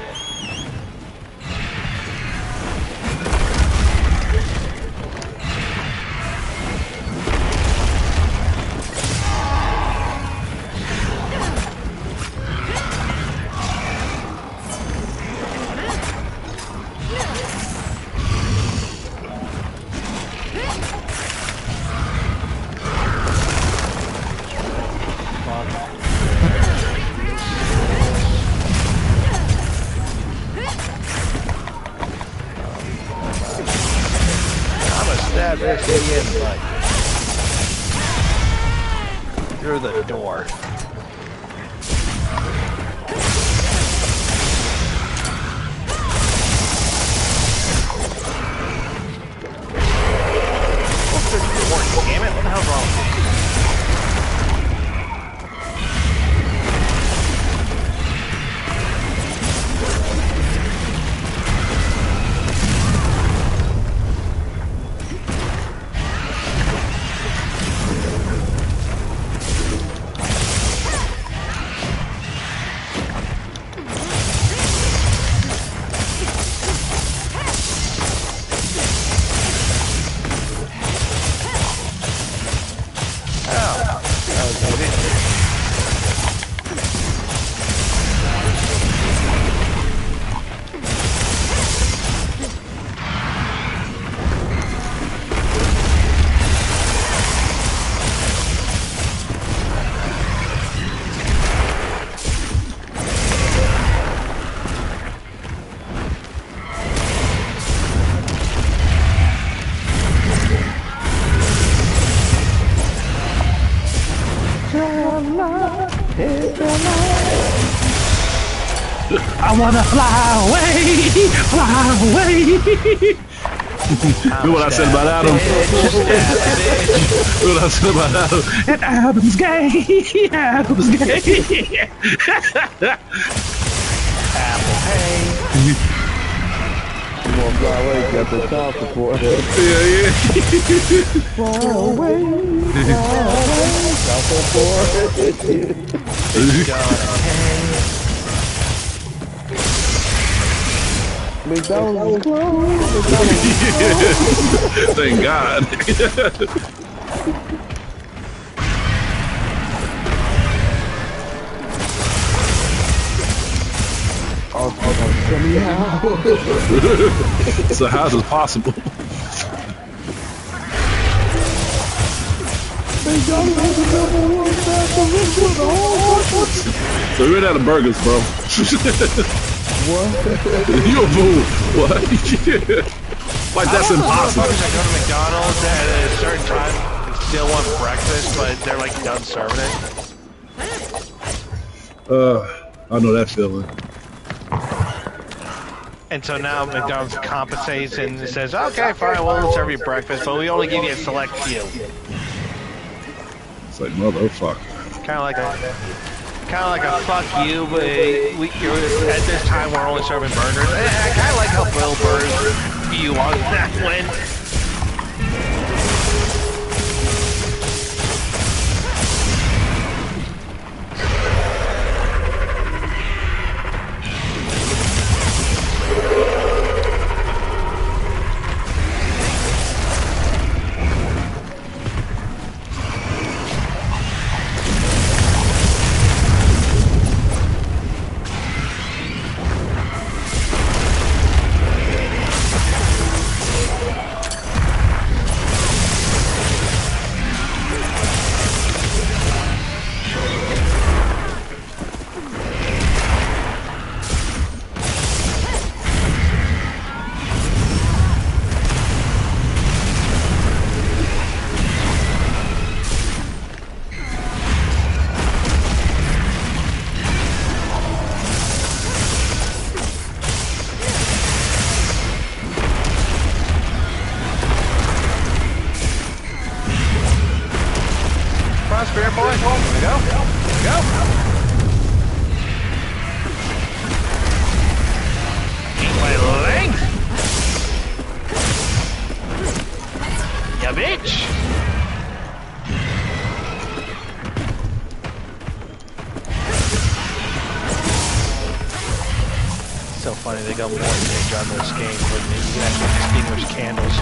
Through the door. Damn it, what the hell's wrong with you? I wanna fly away. You know what I said about Adam? You know what I said about Adam? And Adam's gay. Adam's gay. Apple Pay. Come on, fly away, got the child support. Yeah. Fly away, child support. McDonald's is closed. Thank God. Oh, tell me how. So how's it possible? So we ran out of burgers, bro. What? You a fool. What? Like that's impossible. I go to McDonald's at a certain time and still want breakfast, but they're like done serving it. I know that feeling. And so now McDonald's compensates and says, okay, fine, we'll serve you breakfast, but we only give you a select few. It's like, motherfucker. Kind of like a fuck you, but at this time we're only serving burgers. I kind of like how Bill Burr's view on that went. Spirit boy, here we go. Here we go. Eat my length. Ya bitch. So funny they got more things on this game where you can actually distinguish candles.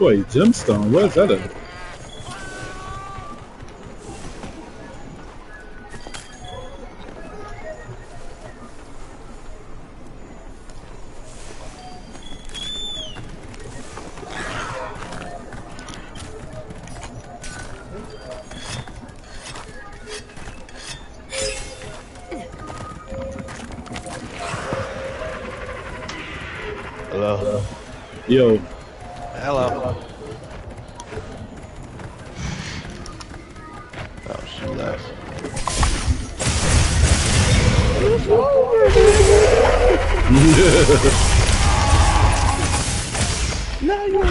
Wait, gemstone? Where's that at? Hello. Yo. Hello. Oh, she left. Now you know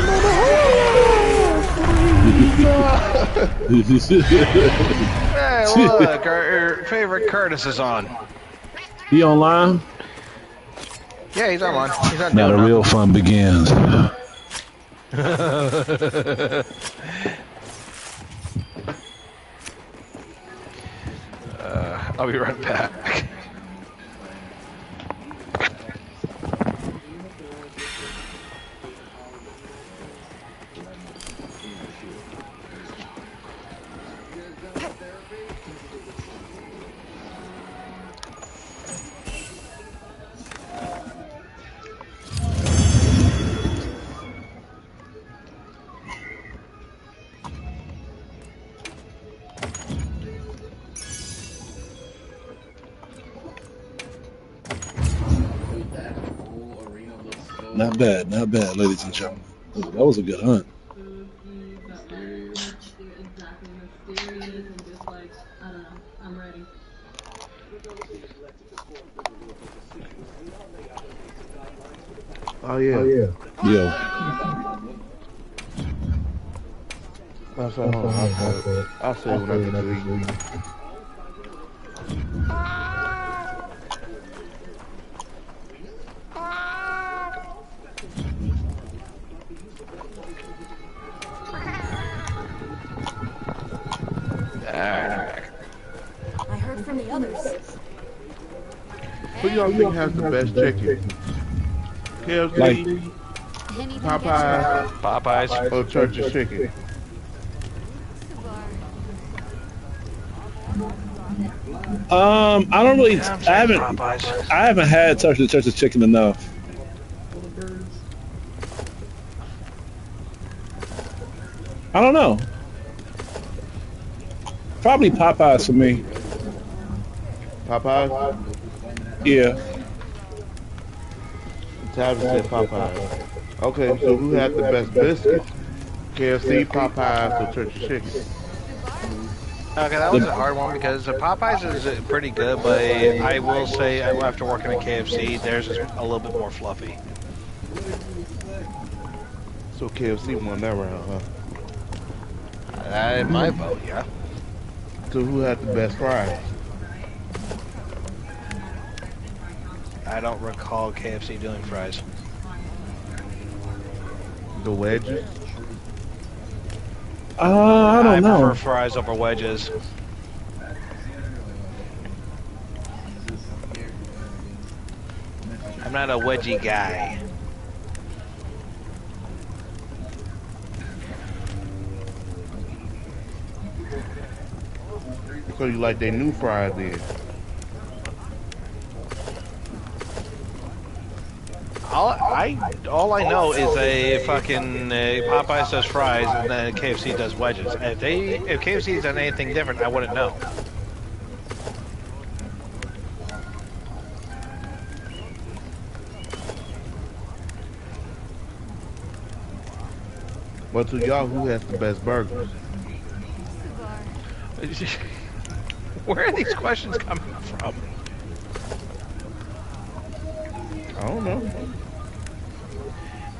Hey, look, our favorite Curtis is on. He online? Yeah, he's online. He's not Now doing the real nothing. fun begins. I'll be right back. Not bad, ladies and gentlemen. Ooh, that was a good hunt. Oh yeah. Yo. I'll say, hold on. I'll say when I get to eat. I heard from the others. Who y'all think has the best chicken? KFC, Anything Popeyes, or Church's Chicken? I don't really. I haven't had Church's Chicken enough. I don't know. Probably Popeyes for me. Popeyes? Yeah. Travis said Popeyes. Okay, so who had the best biscuits? KFC, Popeyes, or Church's Chicken? Okay, that was a hard one because the Popeyes is pretty good, but I will say after working at KFC, theirs is a little bit more fluffy. So KFC won that round, huh? My vote, yeah. So who had the best fries? I don't recall KFC doing fries. The wedges? I don't know. I prefer fries over wedges. I'm not a wedgie guy. So you like their new fries then? All I know is a fucking Popeyes does fries and then KFC does wedges. If KFC's done anything different, I wouldn't know. But to y'all, who has the best burgers? Where are these questions coming from? I don't know.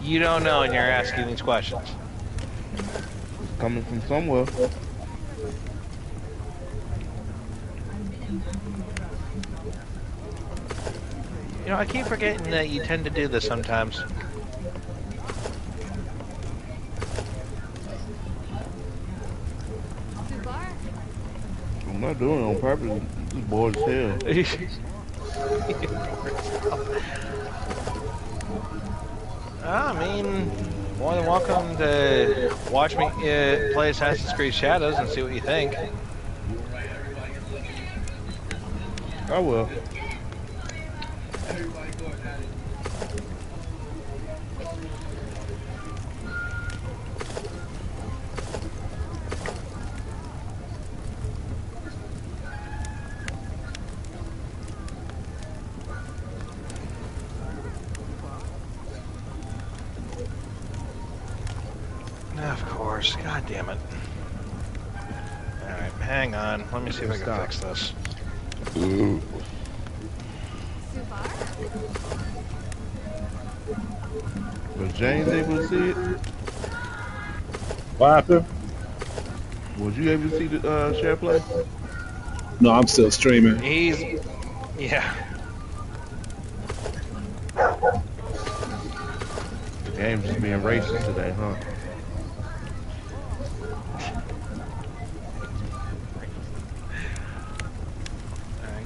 You don't know and you're asking these questions. It's coming from somewhere. You know, I keep forgetting that you tend to do this sometimes. I'm not doing it on purpose. I'm just bored as hell. I mean, more than welcome to watch me play Assassin's Creed Shadows and see what you think. I will. course. God damn it. Alright, hang on. Let me see if I can fix this. Was James able to see it? What happened? Was you able to see the share play? No, I'm still streaming. Yeah. The game's just being racist today, huh?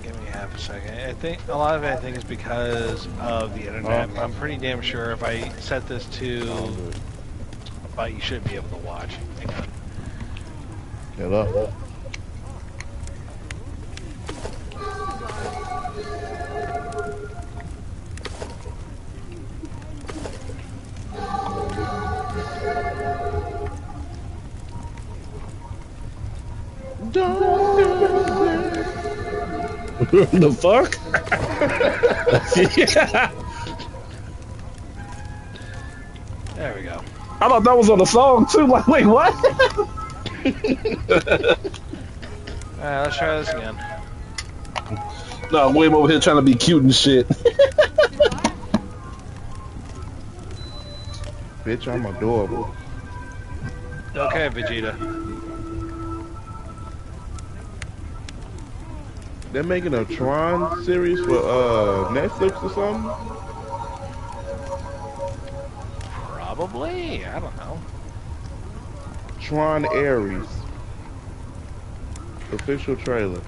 Give me half a second. I think a lot of it, is because of the internet. I'm pretty damn sure if I set this to, but you should be able to watch. Hang on. Hello. The fuck? Yeah. There we go. I thought that was on the song too. Like, wait, what? Alright, let's try this again. No, William over here trying to be cute and shit. Bitch, I'm adorable. Okay, Vegeta. They're making a Tron series for Netflix or something? Probably? I don't know. Tron Ares. Official trailer.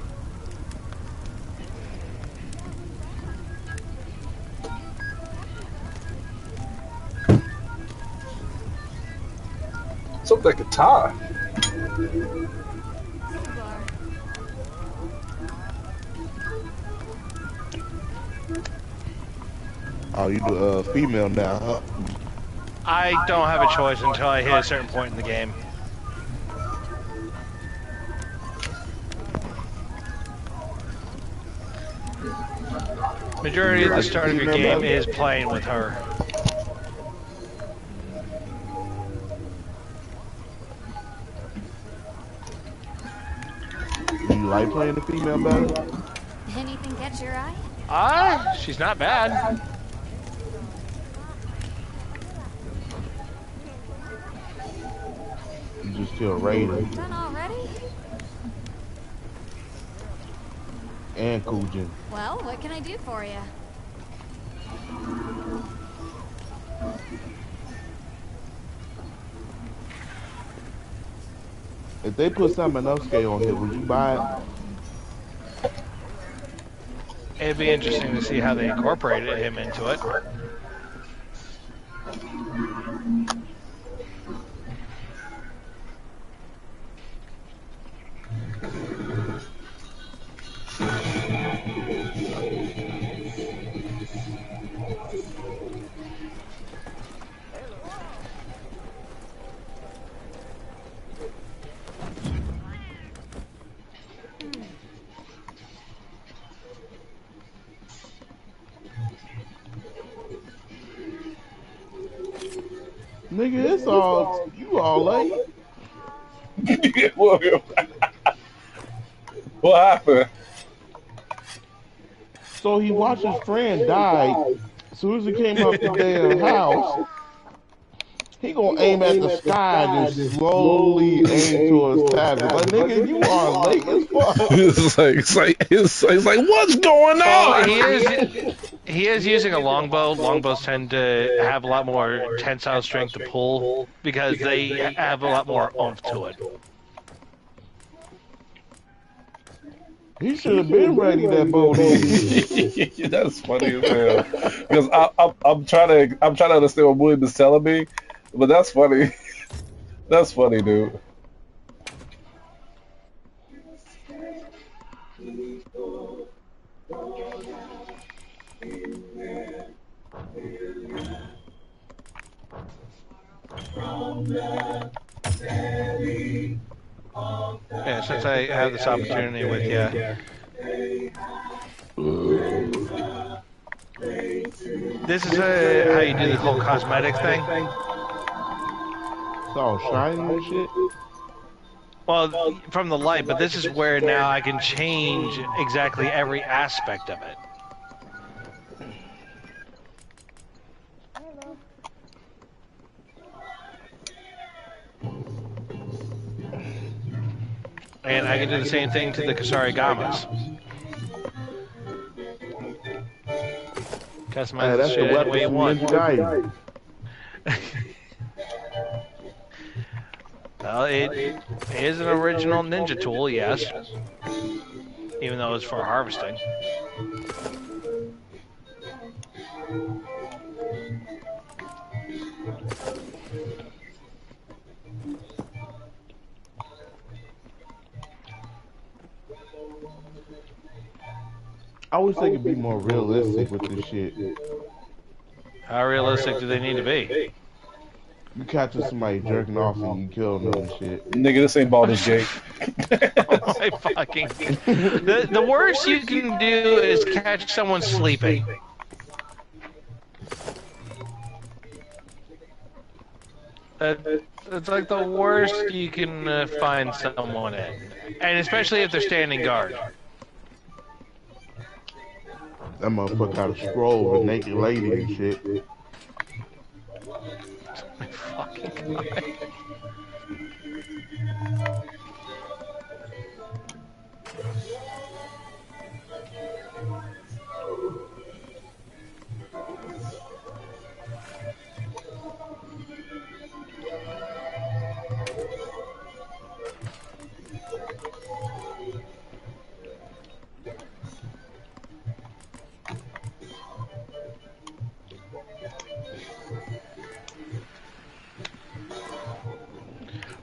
Something like a guitar. Oh, you do female now, huh? I don't have a choice until I hit a certain point in the game. Majority of the start of your game is playing with her. Do you like playing the female better? Anything catch your eye? She's not bad. You just feel rated. Done already? And Kujin. Well, what can I do for you? If they put Samanosuke on here, would you buy it? It'd be interesting to see how they incorporated him into it. Nigga, it's all, you all late. What happened? So he watched his friend die. As soon as he came up the damn house, he gonna aim at the sky and just slowly aim towards Tavis. Like, nigga, you are late as fuck. It's like, what's going on? He is using a longbow. Longbows tend to have a lot more tensile strength to pull because they have a lot more oomph to it. He should have been ready that boat. That's funny as hell. Because I'm trying to understand what William is telling me, but that's funny. That's funny, dude. Yeah, since I have this opportunity with you, this is how you do the whole cosmetic thing. all shiny and shit. Well, from the light, but this is where now I can change exactly every aspect of it. And I can do the same thing to the Kasarigamas. Customize the shit any way you want. Well, it is an original ninja tool, yes. Even though it's for harvesting. I wish they could be more realistic with this shit. How realistic do they need to be? You catch somebody jerking off and you kill them and shit. Nigga, this ain't Baldur's Gate. Oh my fucking... The worst you can do is catch someone sleeping. It's like the worst you can find someone in. And especially if they're standing guard. That motherfucker got a scroll with a naked lady and shit. My fucking God.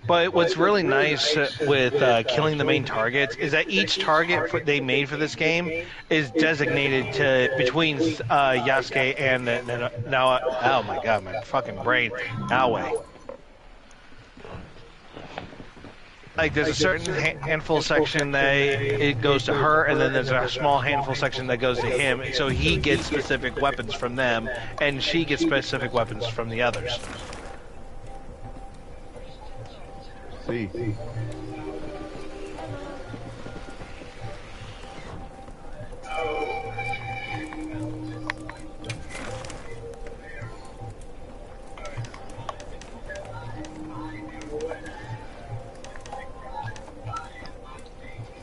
But what's really nice with killing the main targets is that each target they made for this game is designated to between Yasuke and now. Oh my God, my fucking brain. Naoe. Like there's a certain handful section that it goes to her, and then there's a small handful section that goes to him. So he gets specific weapons from them, and she gets specific weapons from the others. See.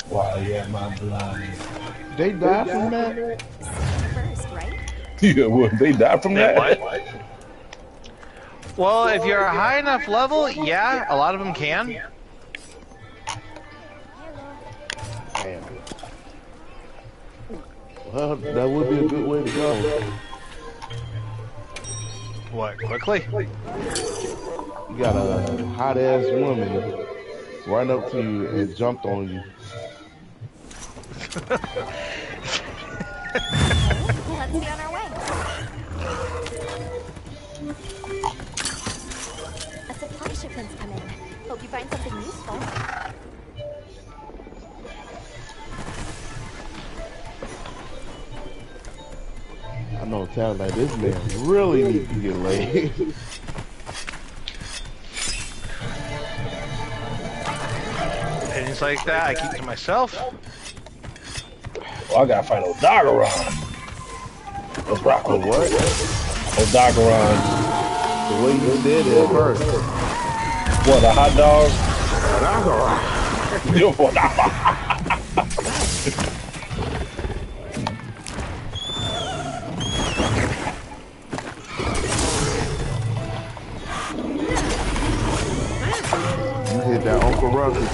Why am I blind? They died from that? First, right? Yeah, what? They died from that? What? Well, if you're a high enough level, yeah, a lot of them can. Damn. Well, that would be a good way to go. What, quickly? You got a hot ass woman right up to you and jumped on you. Let's be on our way. A supply shipment's come in. Hope you find something useful. I know a talent like this man really needs to get laid. Things like that, I keep to myself. Well, I gotta find Odagaron. Let's rock with what? Odagaron. The way you said it hurt. What, a hot dog? Odagaron. Beautiful dog. You hit that Uncle Ruckus.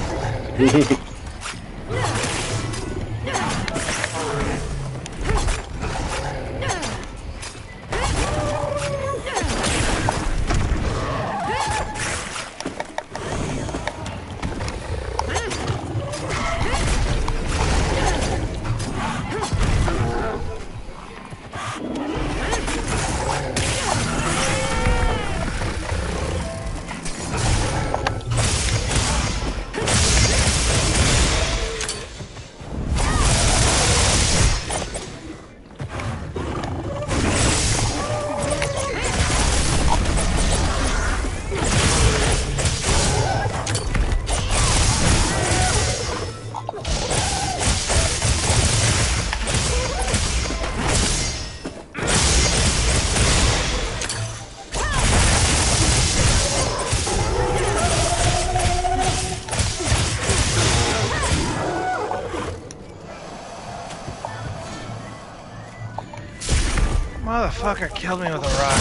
Motherfucker killed me with a rock.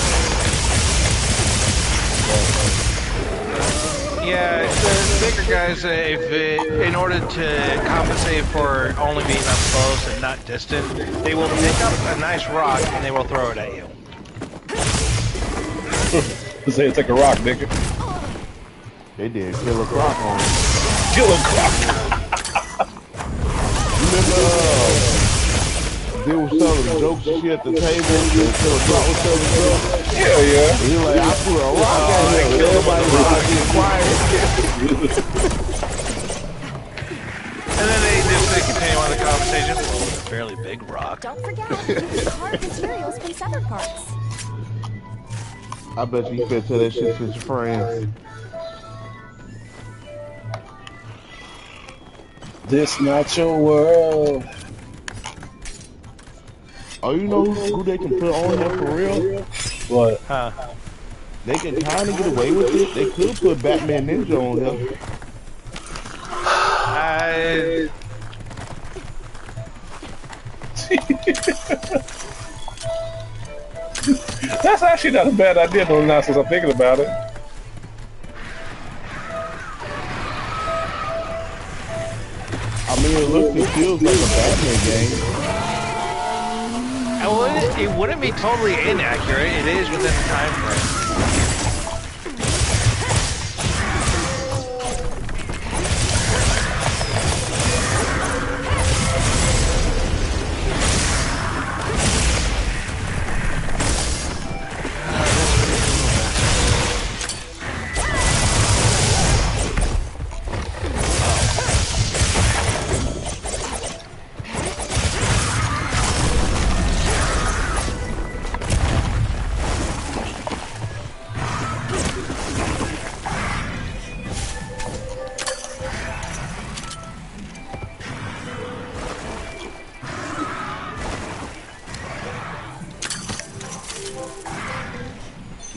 Yeah, the bigger guys, in order to compensate for only being up close and not distant, they will pick up a nice rock and they will throw it at you. Say take a rock, nigga. They did Killer Croc on it. Killer Croc. Remember, they were selling jokes and shit at the table, and Killer Croc was selling jokes. Hell yeah. And he like, I threw a rock at him, and everybody was like, get quiet. And then they just continue on the conversation. Well, it's a fairly big rock. Don't forget, hard materials from severed parts. I bet you fit tell that shit to your friends. This not your world. Oh, you know who they can put on here for real? What? Huh? They can kind of get away with it. They could put Batman Ninja on here. That's actually not a bad idea, though, now since I'm thinking about it. I mean, it looks and feels like a Batman game. It wouldn't be totally inaccurate. It is within the time frame.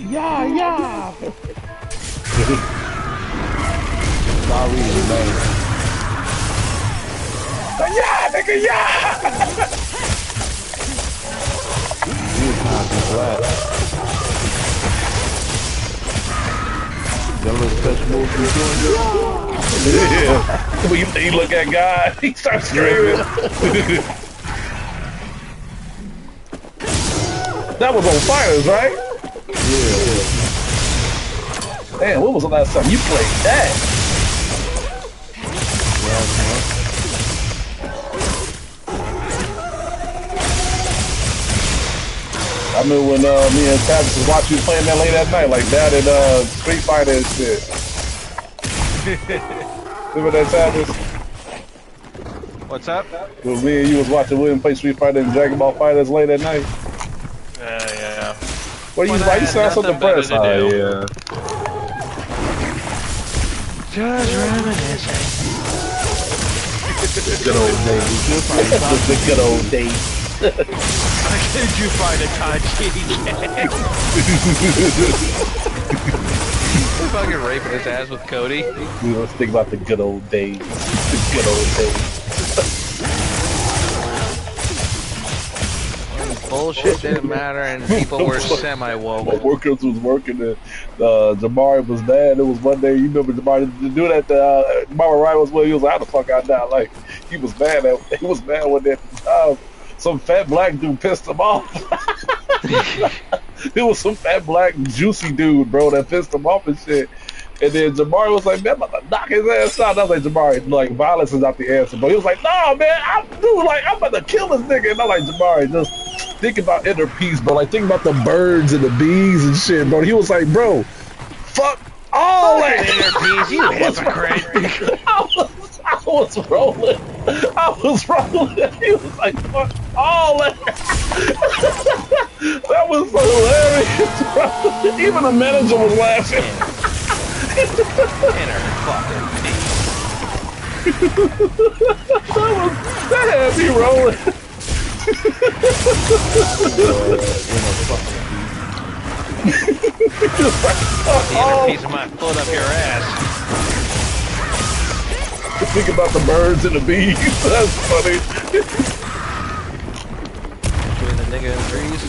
Yeah. Sorry, man. Yeah, nigga, yeah! You kind of flat. That little special move you doing? Yeah. When you look at God, he starts screaming. That was on Fires, right? Yeah. Damn, when was the last time you played that? I remember when me and Travis was watching you playing that late at night, like that and Street Fighter and shit. Remember that, Travis? What's up? When me and you was watching William play Street Fighter and Dragon Ball Fighters late at night. Yeah. What you like? You sound so depressed. Oh, yeah. Just reminiscing. The good old days. The good old days. Did you find a Kanchi again? Fucking raping his ass with Cody. We let's think about the good old days. The good old days. Bullshit didn't matter and people were semi-woke. My workers was working and Jamari was mad. It was one day, you remember Jamari to do that Mama Ryan was when he was like, how the fuck I die? Like, he was mad one day at the time. Some fat black dude pissed him off. It was some fat black juicy dude, bro, that pissed him off and shit. And then Jamari was like, man, I'm about to knock his ass out. And I was like, Jamari, like, violence is not the answer. But he was like, no, man, I'm about to kill this nigga. And I'm like, Jamari, just think about inner peace, bro. Like, think about the birds and the bees and shit, bro. He was like, bro, fuck all that. Inner peace, you hypocrite. I was rolling. He was like, fuck all that. That was so hilarious, bro. Even the manager was laughing. Inner fucking peace. That had me rolling. The inner piece of my foot up your ass. Think about the birds and the bees. That's funny. Between the nigga and the trees.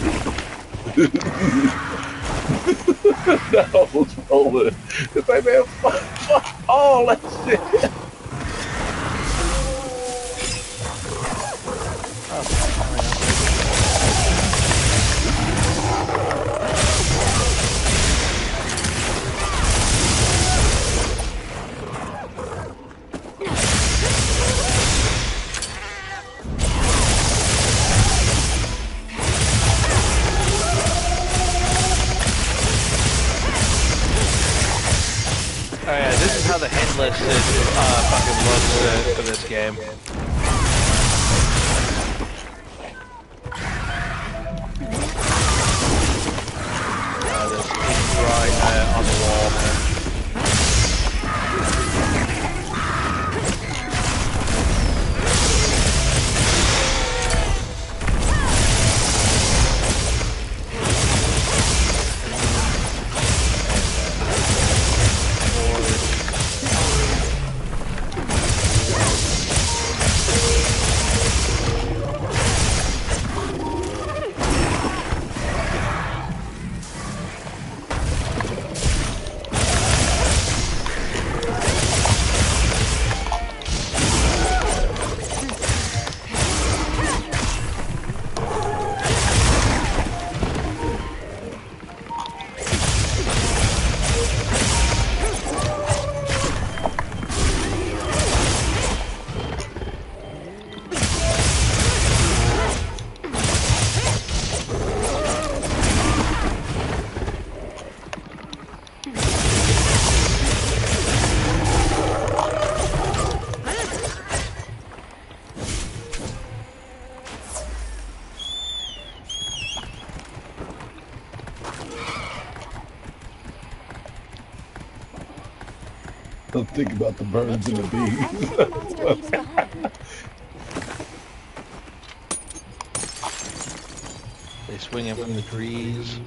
That was rolling. It's like, man, fuck all that shit. Oh yeah, this is how the headless fucking looks for this game. This drawing on the wall there. Don't think about the birds and the bees. They swing in from the trees.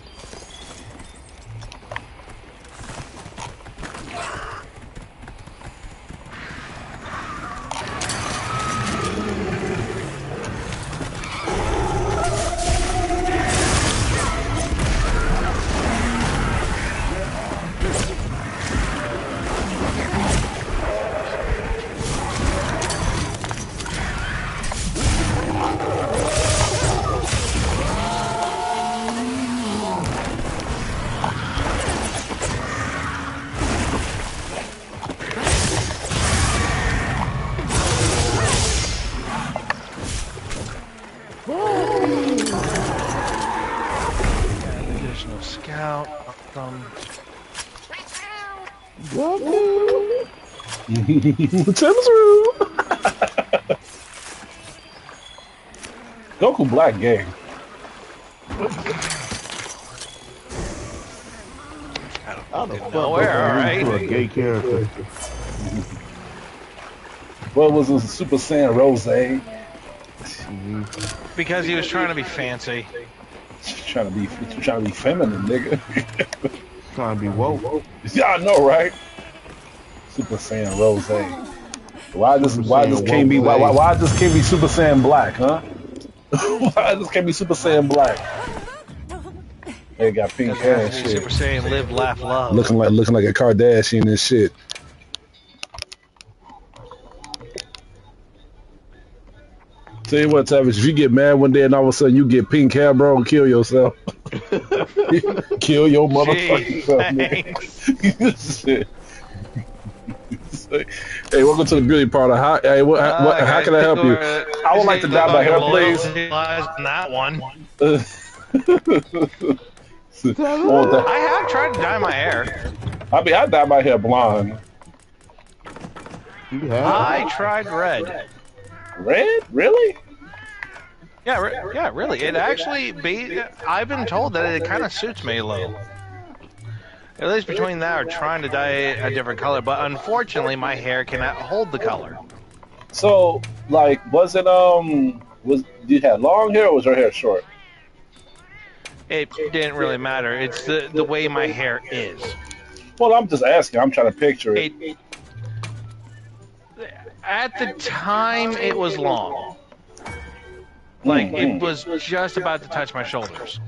Additional scout. Tim's room. Goku Black game. How the fuck Nowhere, alright. to a gay character? What was a Super Saiyan Rose? Because he was trying to be fancy. Trying to be feminine, nigga. Trying to be woke. Yeah, I know, right? Super Saiyan Rose. Why this can't be Super Saiyan Black, huh? Why this can't be Super Saiyan Black? They got pink hair and shit. Super Saiyan live, laugh, love. Looking like a Kardashian and shit. Tell you what, Savage, if you get mad one day and all of a sudden you get pink hair, bro, kill yourself. Kill your motherfucking self, nigga. Shit. Hey, welcome to the beauty parlor. How can I help you? I would like to dye my hair, please. That one. I have tried to dye my hair. I mean, I dye my hair blonde. I tried red. Red? Really? Yeah, really. It actually I've been told that it kind of suits me a little. At least between that or trying to dye a different color, but unfortunately my hair cannot hold the color. So, like, did you have long hair or was your hair short? It didn't really matter. It's the way my hair is. Well, I'm just asking. I'm trying to picture it. At the time, it was long. Like, it was just about to touch my shoulders.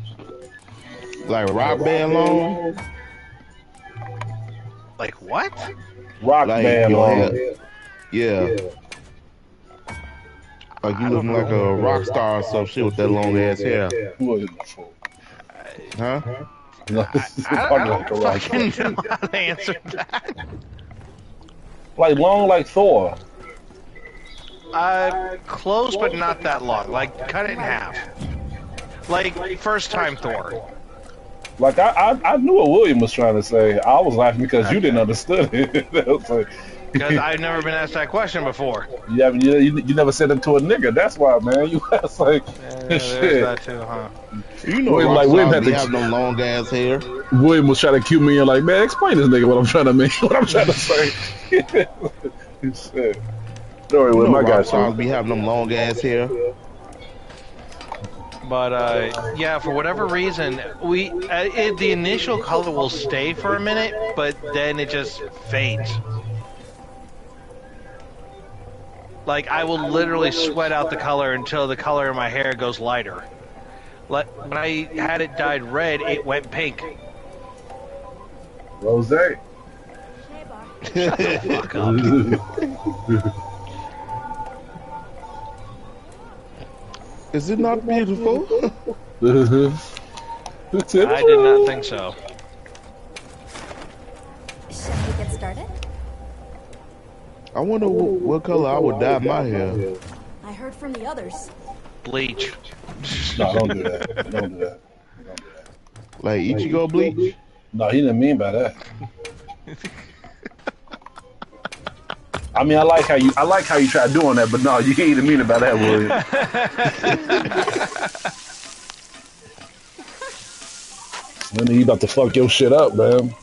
Like rock band long? Like what? Rock Like band your long. hair. Yeah. Like you looking like a rock star or some shit with that long ass hair. Huh? I don't fucking know how to answer that. Like long like Thor. Close, but not that long. Like, cut it in half. Like, first time Thor. Like I knew what William was trying to say. I was laughing because you didn't understand it. Because I've never been asked that question before. You never said it to a nigga. That's why, man. You asked like there's shit. that too, huh? You know, William, rock William stars had be to having them long ass hair. William was trying to cue me in like, man, explain this nigga what I'm trying to mean, what I'm trying to say. Shit. Don't worry, William, I rock got stars you. be having them long ass hair. But yeah, for whatever reason, the initial color will stay for a minute, but then it just fades. Like, I will literally sweat out the color until the color of my hair goes lighter. When I had it dyed red, it went pink. Rose. Shut the fuck up. Is it not beautiful? I did not think so. Shall we get started? I wonder what color I would dye my hair. I heard from the others. Bleach. No, don't do that. Don't do that. Don't do that. Like Ichigo bleach? No, he didn't mean by that. I mean, I like how you tried doing that, but no, you didn't mean it by that, William. Then you about to fuck your shit up, man.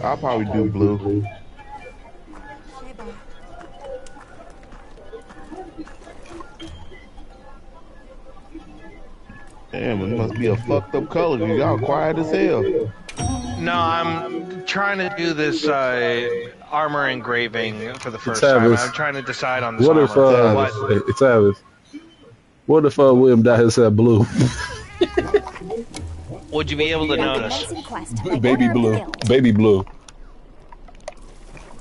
I'll probably do blue. Damn, it must be a fucked up color. Y'all quiet as hell. No, I'm trying to do this armor engraving for the first time. I'm trying to decide on this what armor. If Travis, what if William dyed his hair blue? Would you be able to notice? Baby blue. Baby blue.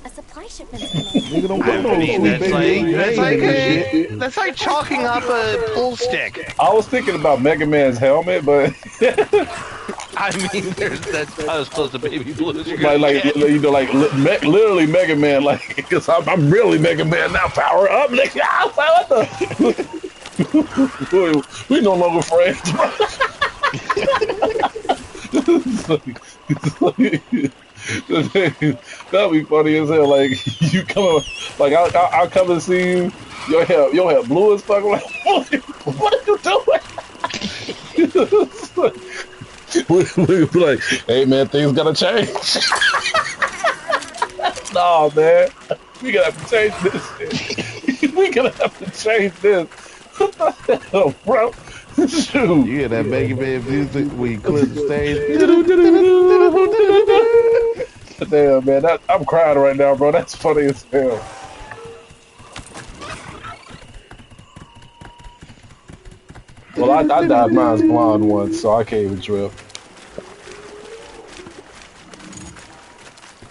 A supply shipment's Nigga, don't put no sweet baby that's like chalking up a pull stick. I was thinking about Mega Man's helmet, but I mean, that's about as close to baby blue as you're like you know, like literally Mega Man, like because I'm really Mega Man now. Power up, nigga! What the? We no longer friends. That'd be funny as hell. Like you come, like I'll come and see you. Your hair blue as fuck. Like, what are you doing? We be like, hey man, things gotta change. No man, we gotta have to change this. We gonna have to change this. What the hell, bro? Shoot. You hear that Mega Man music when you clip the stage? Damn, man, I'm crying right now, bro. That's funny as hell. Well, I dyed mine's blonde once, so I can't even drill.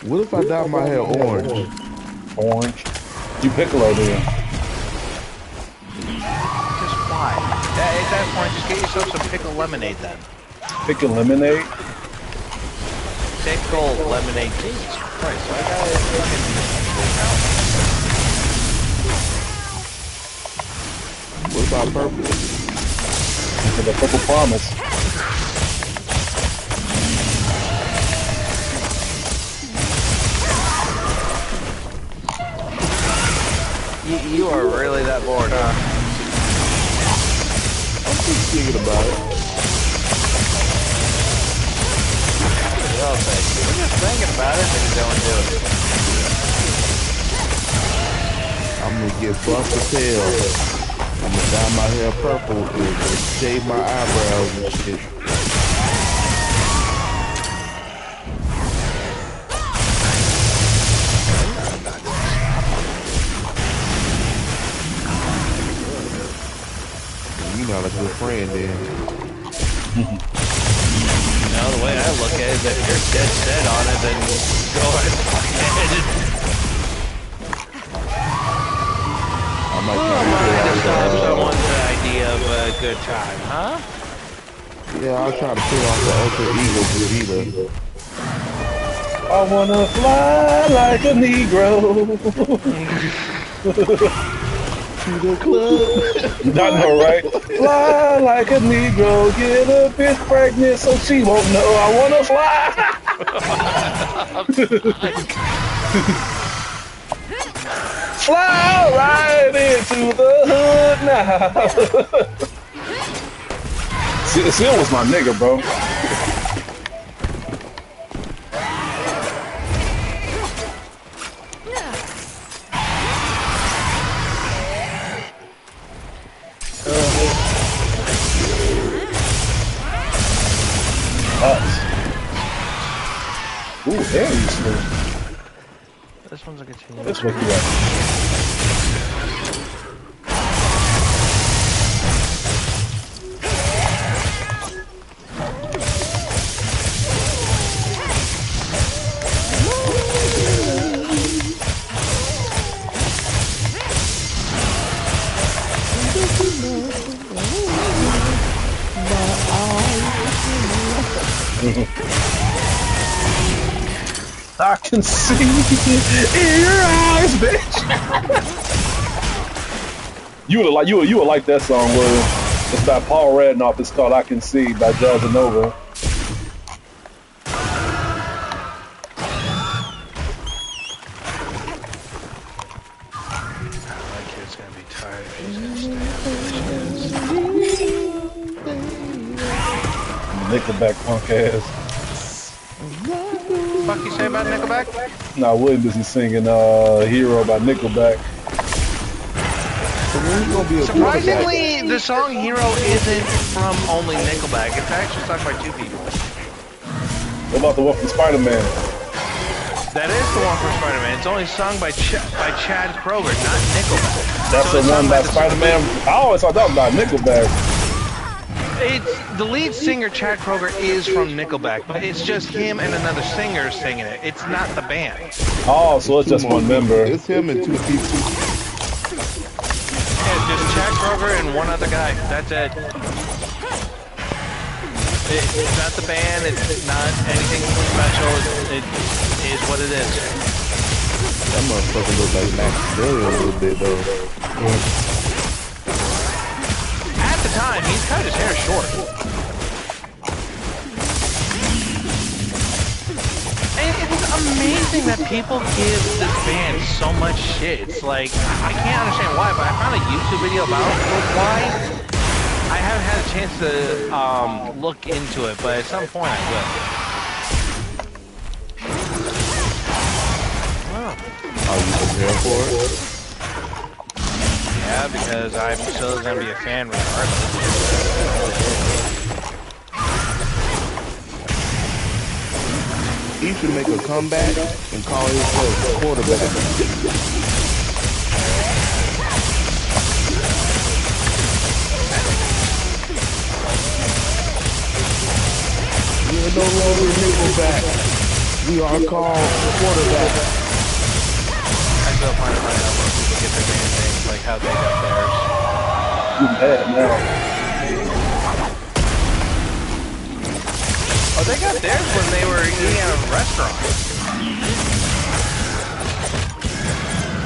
What if I dye my hair orange? Orange? You Piccolo then. Just why? At that point, just get yourself some pickle lemonade then. Pickle lemonade? Pickle lemonade. Jesus Christ, I got it. What about purple? The purple promise. You are really that bored, huh? I'm just thinking about it. Well, we're just thinking about it, but you don't do it. I'm gonna get buff as hell. I'm gonna dye my hair purple and shave my eyebrows and shit. sound like a good friend then. No, the way I look at it is if you're dead set on it, then go ahead. I might Oh, try to stop to someone's idea of a good time, huh? yeah, I'll try to put off the Ultra Eagle Vegeta. I wanna fly like a Negro. To the club. I know, right? Fly like a Negro, get a bitch pregnant so she won't know I wanna fly. Fly right into the hood now. Seal was my nigga, bro. Ooh, damn, you slow. This one's a continuation. That's what you got. I can see in your eyes, bitch. you would like that song, William. It's by Paul Radnoff. It's called "I Can See" by Jazzanova. My kid's gonna be tired if she's gonna stay up. Nickelback punk ass. What the fuck you say about Nickelback? Nah, William busy singing "Hero" by Nickelback. Surprisingly, the song "Hero" isn't from only Nickelback. It's actually sung by two people. What about the one from Spider-Man? That is the one from Spider-Man. It's only sung by Chad Kroeger, not Nickelback. That's So the it's one sung by the- Spider-Man. I always thought that was by Nickelback. It's the lead singer, Chad Kroeger, is from Nickelback, but it's just him and another singer singing it. It's not the band. Oh, so it's just one member. It's him and two people. Yeah, just Chad Kroeger and one other guy. That's it. It's not the band. It's not anything special. It is what it is. That motherfucker look like Max Billy a little bit though. At the time, he's cut his hair short. And it's amazing that people give this band so much shit. It's like, I can't understand why, but I found a YouTube video about why. I haven't had a chance to look into it, but at some point I will. Oh. Are you prepared for it? Yeah, because I'm still gonna be a fan regardless. He should make a comeback and call himself a quarterback. We are no longer Nickelback. We are called quarterback. I still find it funny how most people get their band names, like how they got theirs. You mad now? Oh, they got theirs when they were eating at a restaurant.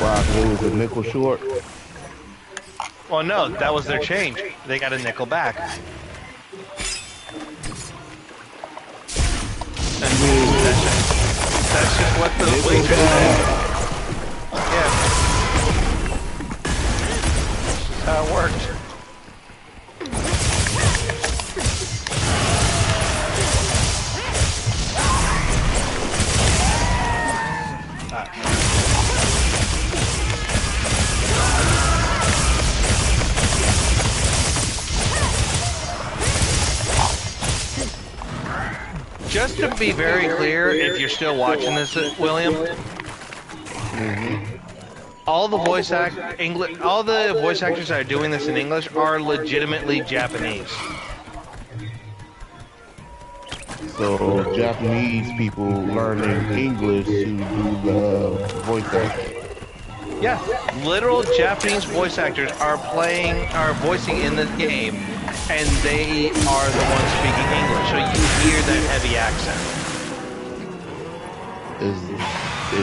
Wow, so it was a nickel short. Well, no, that was their change. They got a nickel back. That's just what the waitress said. Yeah. That's how it worked. Just to be very clear, if you're still watching this, William, all the voice actors that are doing this in English are legitimately Japanese. So Japanese people learning English to do the voice acting. Yeah, literal Japanese voice actors are voicing in this game, and they are the ones speaking English. So you hear that heavy accent. Is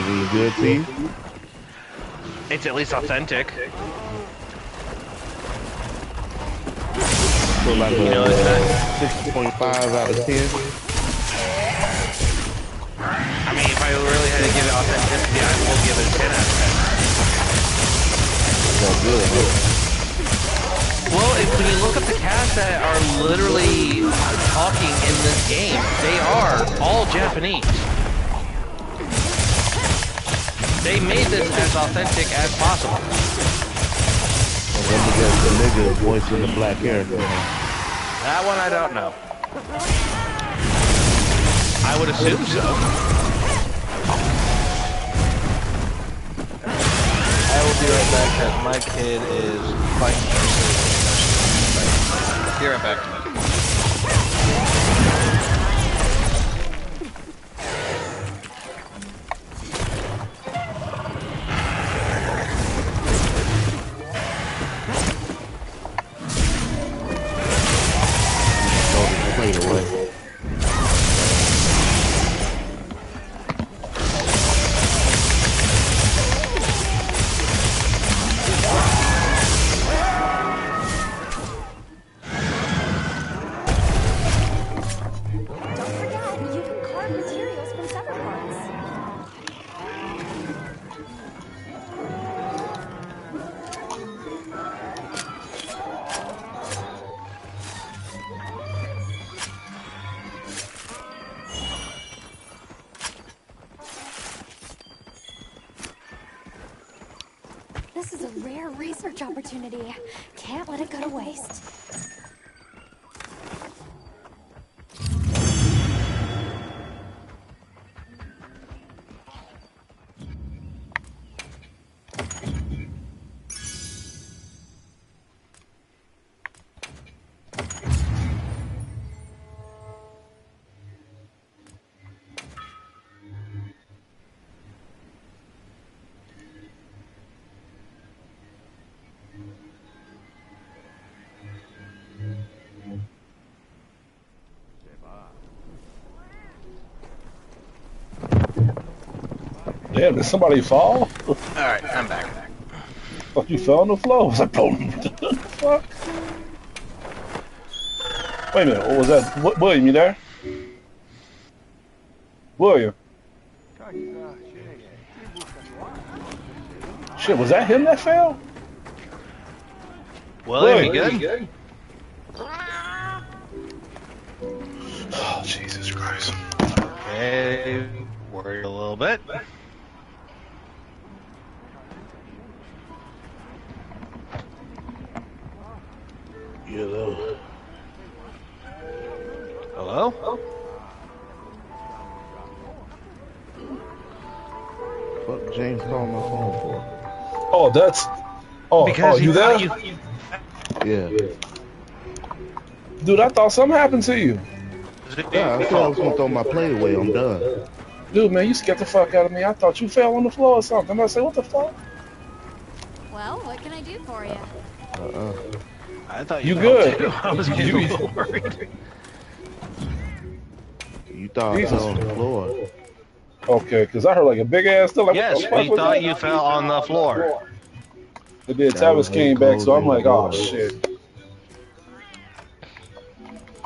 he good to you? It's at least authentic. So like a 6.5 out of 10. I mean, if I really had to give it authenticity, I will give it a 10 out of 10. That's good, huh? Well, when you look up the cast that are literally talking in this game, they are all Japanese. They made this as authentic as possible. And then you got the nigga voicing the black character. That one I don't know. I would assume so. I will be right back because my kid is fighting. Be right back. Away. Don't forget, you can carve materials from several parts. This is a rare research opportunity. Can't let it go to waste. Damn, did somebody fall? Alright, I'm back. Thought you fell on the floor. I was like, boom. What the fuck? Wait a minute, what was that? William, you there? William. Shit, was that him that fell? William, you good? Oh, Jesus Christ. Okay, worried a little bit. Hello. Hello? Fuck James calling my phone for? Oh, that's... Oh, Because you there? Yeah. Dude, I thought something happened to you. Yeah, I said I was gonna throw my plate away. I'm done. Dude, man, you scared the fuck out of me. I thought you fell on the floor or something. I said, what the fuck? Well, what can I do for you? I thought You fell good. too. I was getting a little worried. You thought I fell on the floor. Okay, because I heard like a big ass still. Like, Yes, what the fuck we was thought that? you fell on the floor. It did. That was Tavis me came back, so I'm closing like, the oh door. shit.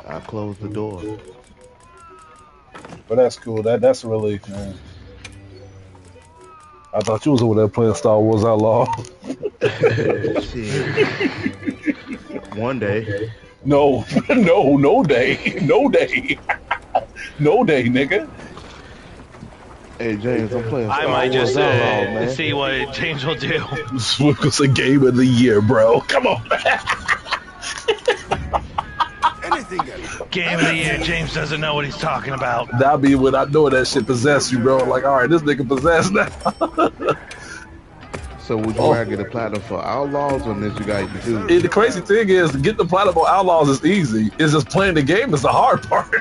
I closed the door. But that's cool. That's a relief, man. I thought you was over there playing Star Wars Outlaw. Shit. One day. No, no day, no day, no day, nigga. Hey James, I'm playing Star I might Wars just Outlaw, man. see what James will do. This was a game of the year, bro. Come on. Game of the year, James doesn't know what he's talking about. That'll be when I know that shit possessed you, bro. Like, all right, this nigga possessed now. So would you rather get a platinum for Outlaws or Ninja Gaiden 2? And the crazy thing is, to get the platinum on Outlaws is easy. It's just playing the game is the hard part.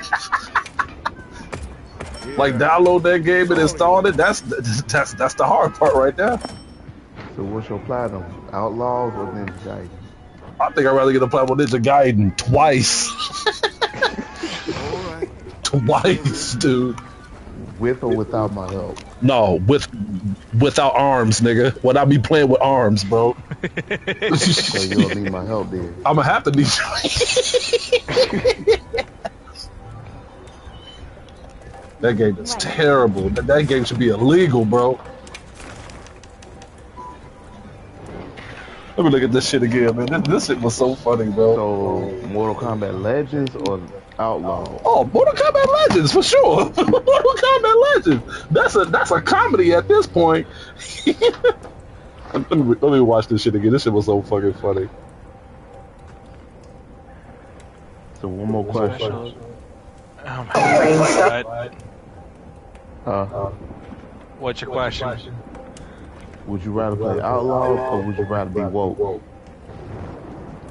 Like download that game and install it. That's the hard part right there. So what's your platinum? Outlaws or Ninja Gaiden? I think I'd rather get a platinum on Ninja Gaiden twice. Twice, dude. With or without my help? No, without arms, nigga. When I be playing with arms, bro. So you don't need my help then? I'ma have to need you. That game is terrible. That game should be illegal, bro. Let me look at this shit again, man. This shit was so funny, bro. So, Mortal Kombat Legends or Outlaws? Oh, Mortal Kombat Legends for sure. Mortal Kombat Legends. That's a comedy at this point. let me watch this shit again. This shit was so fucking funny. So one more question. Oh my God. What's your question? Would you rather play Outlaws or would you rather be woke?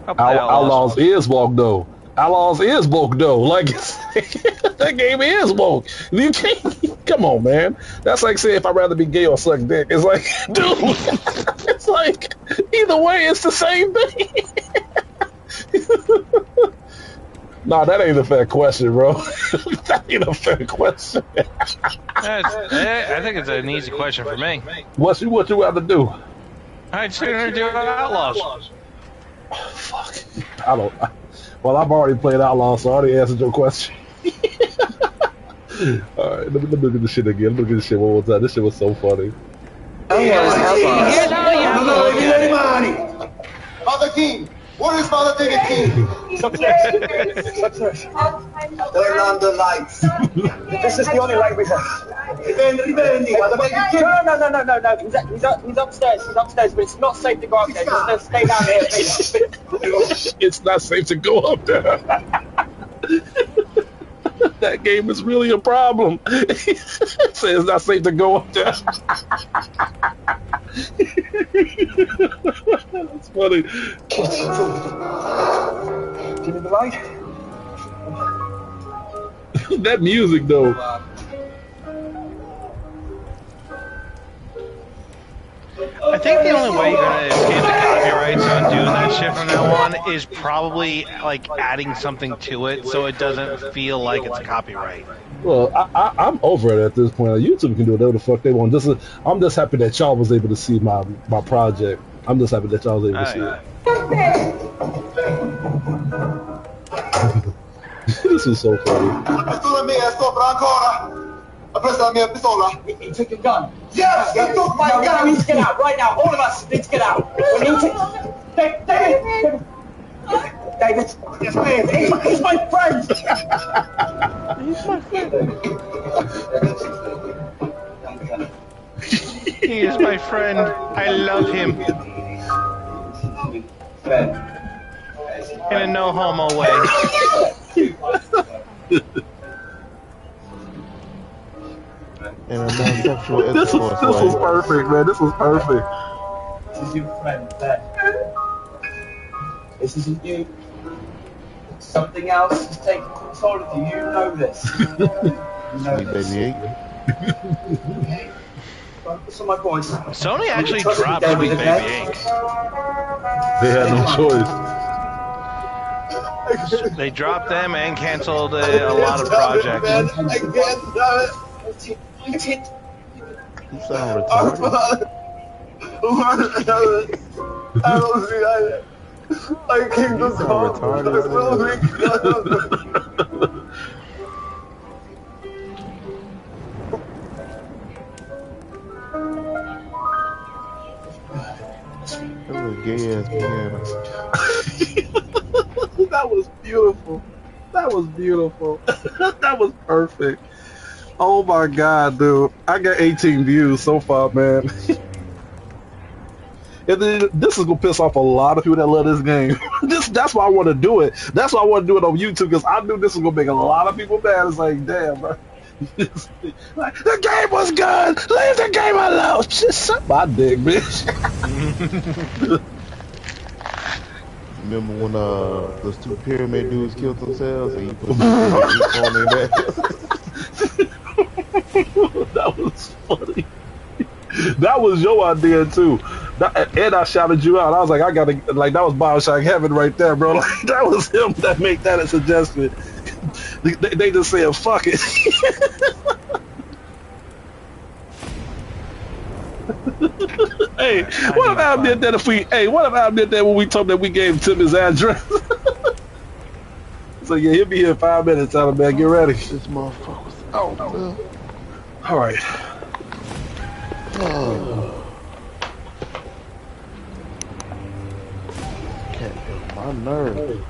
Outlaws is woke though. Outlaws is woke though. Like that game is woke. You can't. Come on, man. That's like saying if I'd rather be gay or suck dick. It's like, dude. It's like either way, it's the same thing. Nah, that ain't a fair question, bro. That ain't a fair question. I think it's an easy question for me. What you rather do? I'd sooner do Outlaws. Oh, fuck. Well, I've already played Outlaws, so I already answered your question. Alright, let me look at this shit again. Look at this shit one more time. This shit was so funny. Father King, what is Father King? Success. Turn on the lights. This is the only light we have. No. He's upstairs. He's upstairs, but it's not safe to go up there. Just stay down here. It's not safe to go up there. That game is really a problem. It says it's not safe to go up there. That's funny. Give me the light. That music, though. I think the only way you're gonna escape the copyrights on doing that shit from now on is probably like adding something to it so it doesn't feel like it's a copyright. Well, I'm over it at this point. YouTube can do whatever the fuck they want. I'm just happy that y'all was able to see my project. I'm just happy that y'all was able to see it. This is so funny. He took your gun. Yes, he took my gun. We need to get out right now. All of us need to get out. We need to. David. Yes, please. He's my friend. He's my friend. He is my friend. I love him. In a no homo way. In a non-sexual This was perfect, man. This was perfect. This is your friend, Ben. This isn't you. Something else is taking control of you. You know this. You know this. Baby. Listen, my boys. Sony actually dropped Sweet Baby Inc. They had no choice. They dropped them and canceled a lot of projects. I can't do it. You sound retarded. I don't see that. I can't do That was a gay ass piano. That was beautiful. That was beautiful. That was perfect. Oh my god, dude. I got 18 views so far, man. And then this is gonna piss off a lot of people that love this game. That's why I want to do it. That's why I want to do it on YouTube, because I knew this was gonna make a lot of people mad. It's like, damn, bro. Like, the game was good. Leave the game alone. Just suck my dick, bitch. Remember when those two pyramid dudes killed themselves and you put each on their back? That was funny. That was your idea too. And I shouted you out. I was like, I gotta, like, that was Bioshock Heaven right there, bro. Like, that was him that made that a suggestion. They just said, fuck it. Hey, what if Al did that what if Al did that when we told him that we gave Tim his address? So yeah, he'll be here in 5 minutes. Tell him, man, get ready. This motherfucker's out, man. All right. Can't feel my nerve.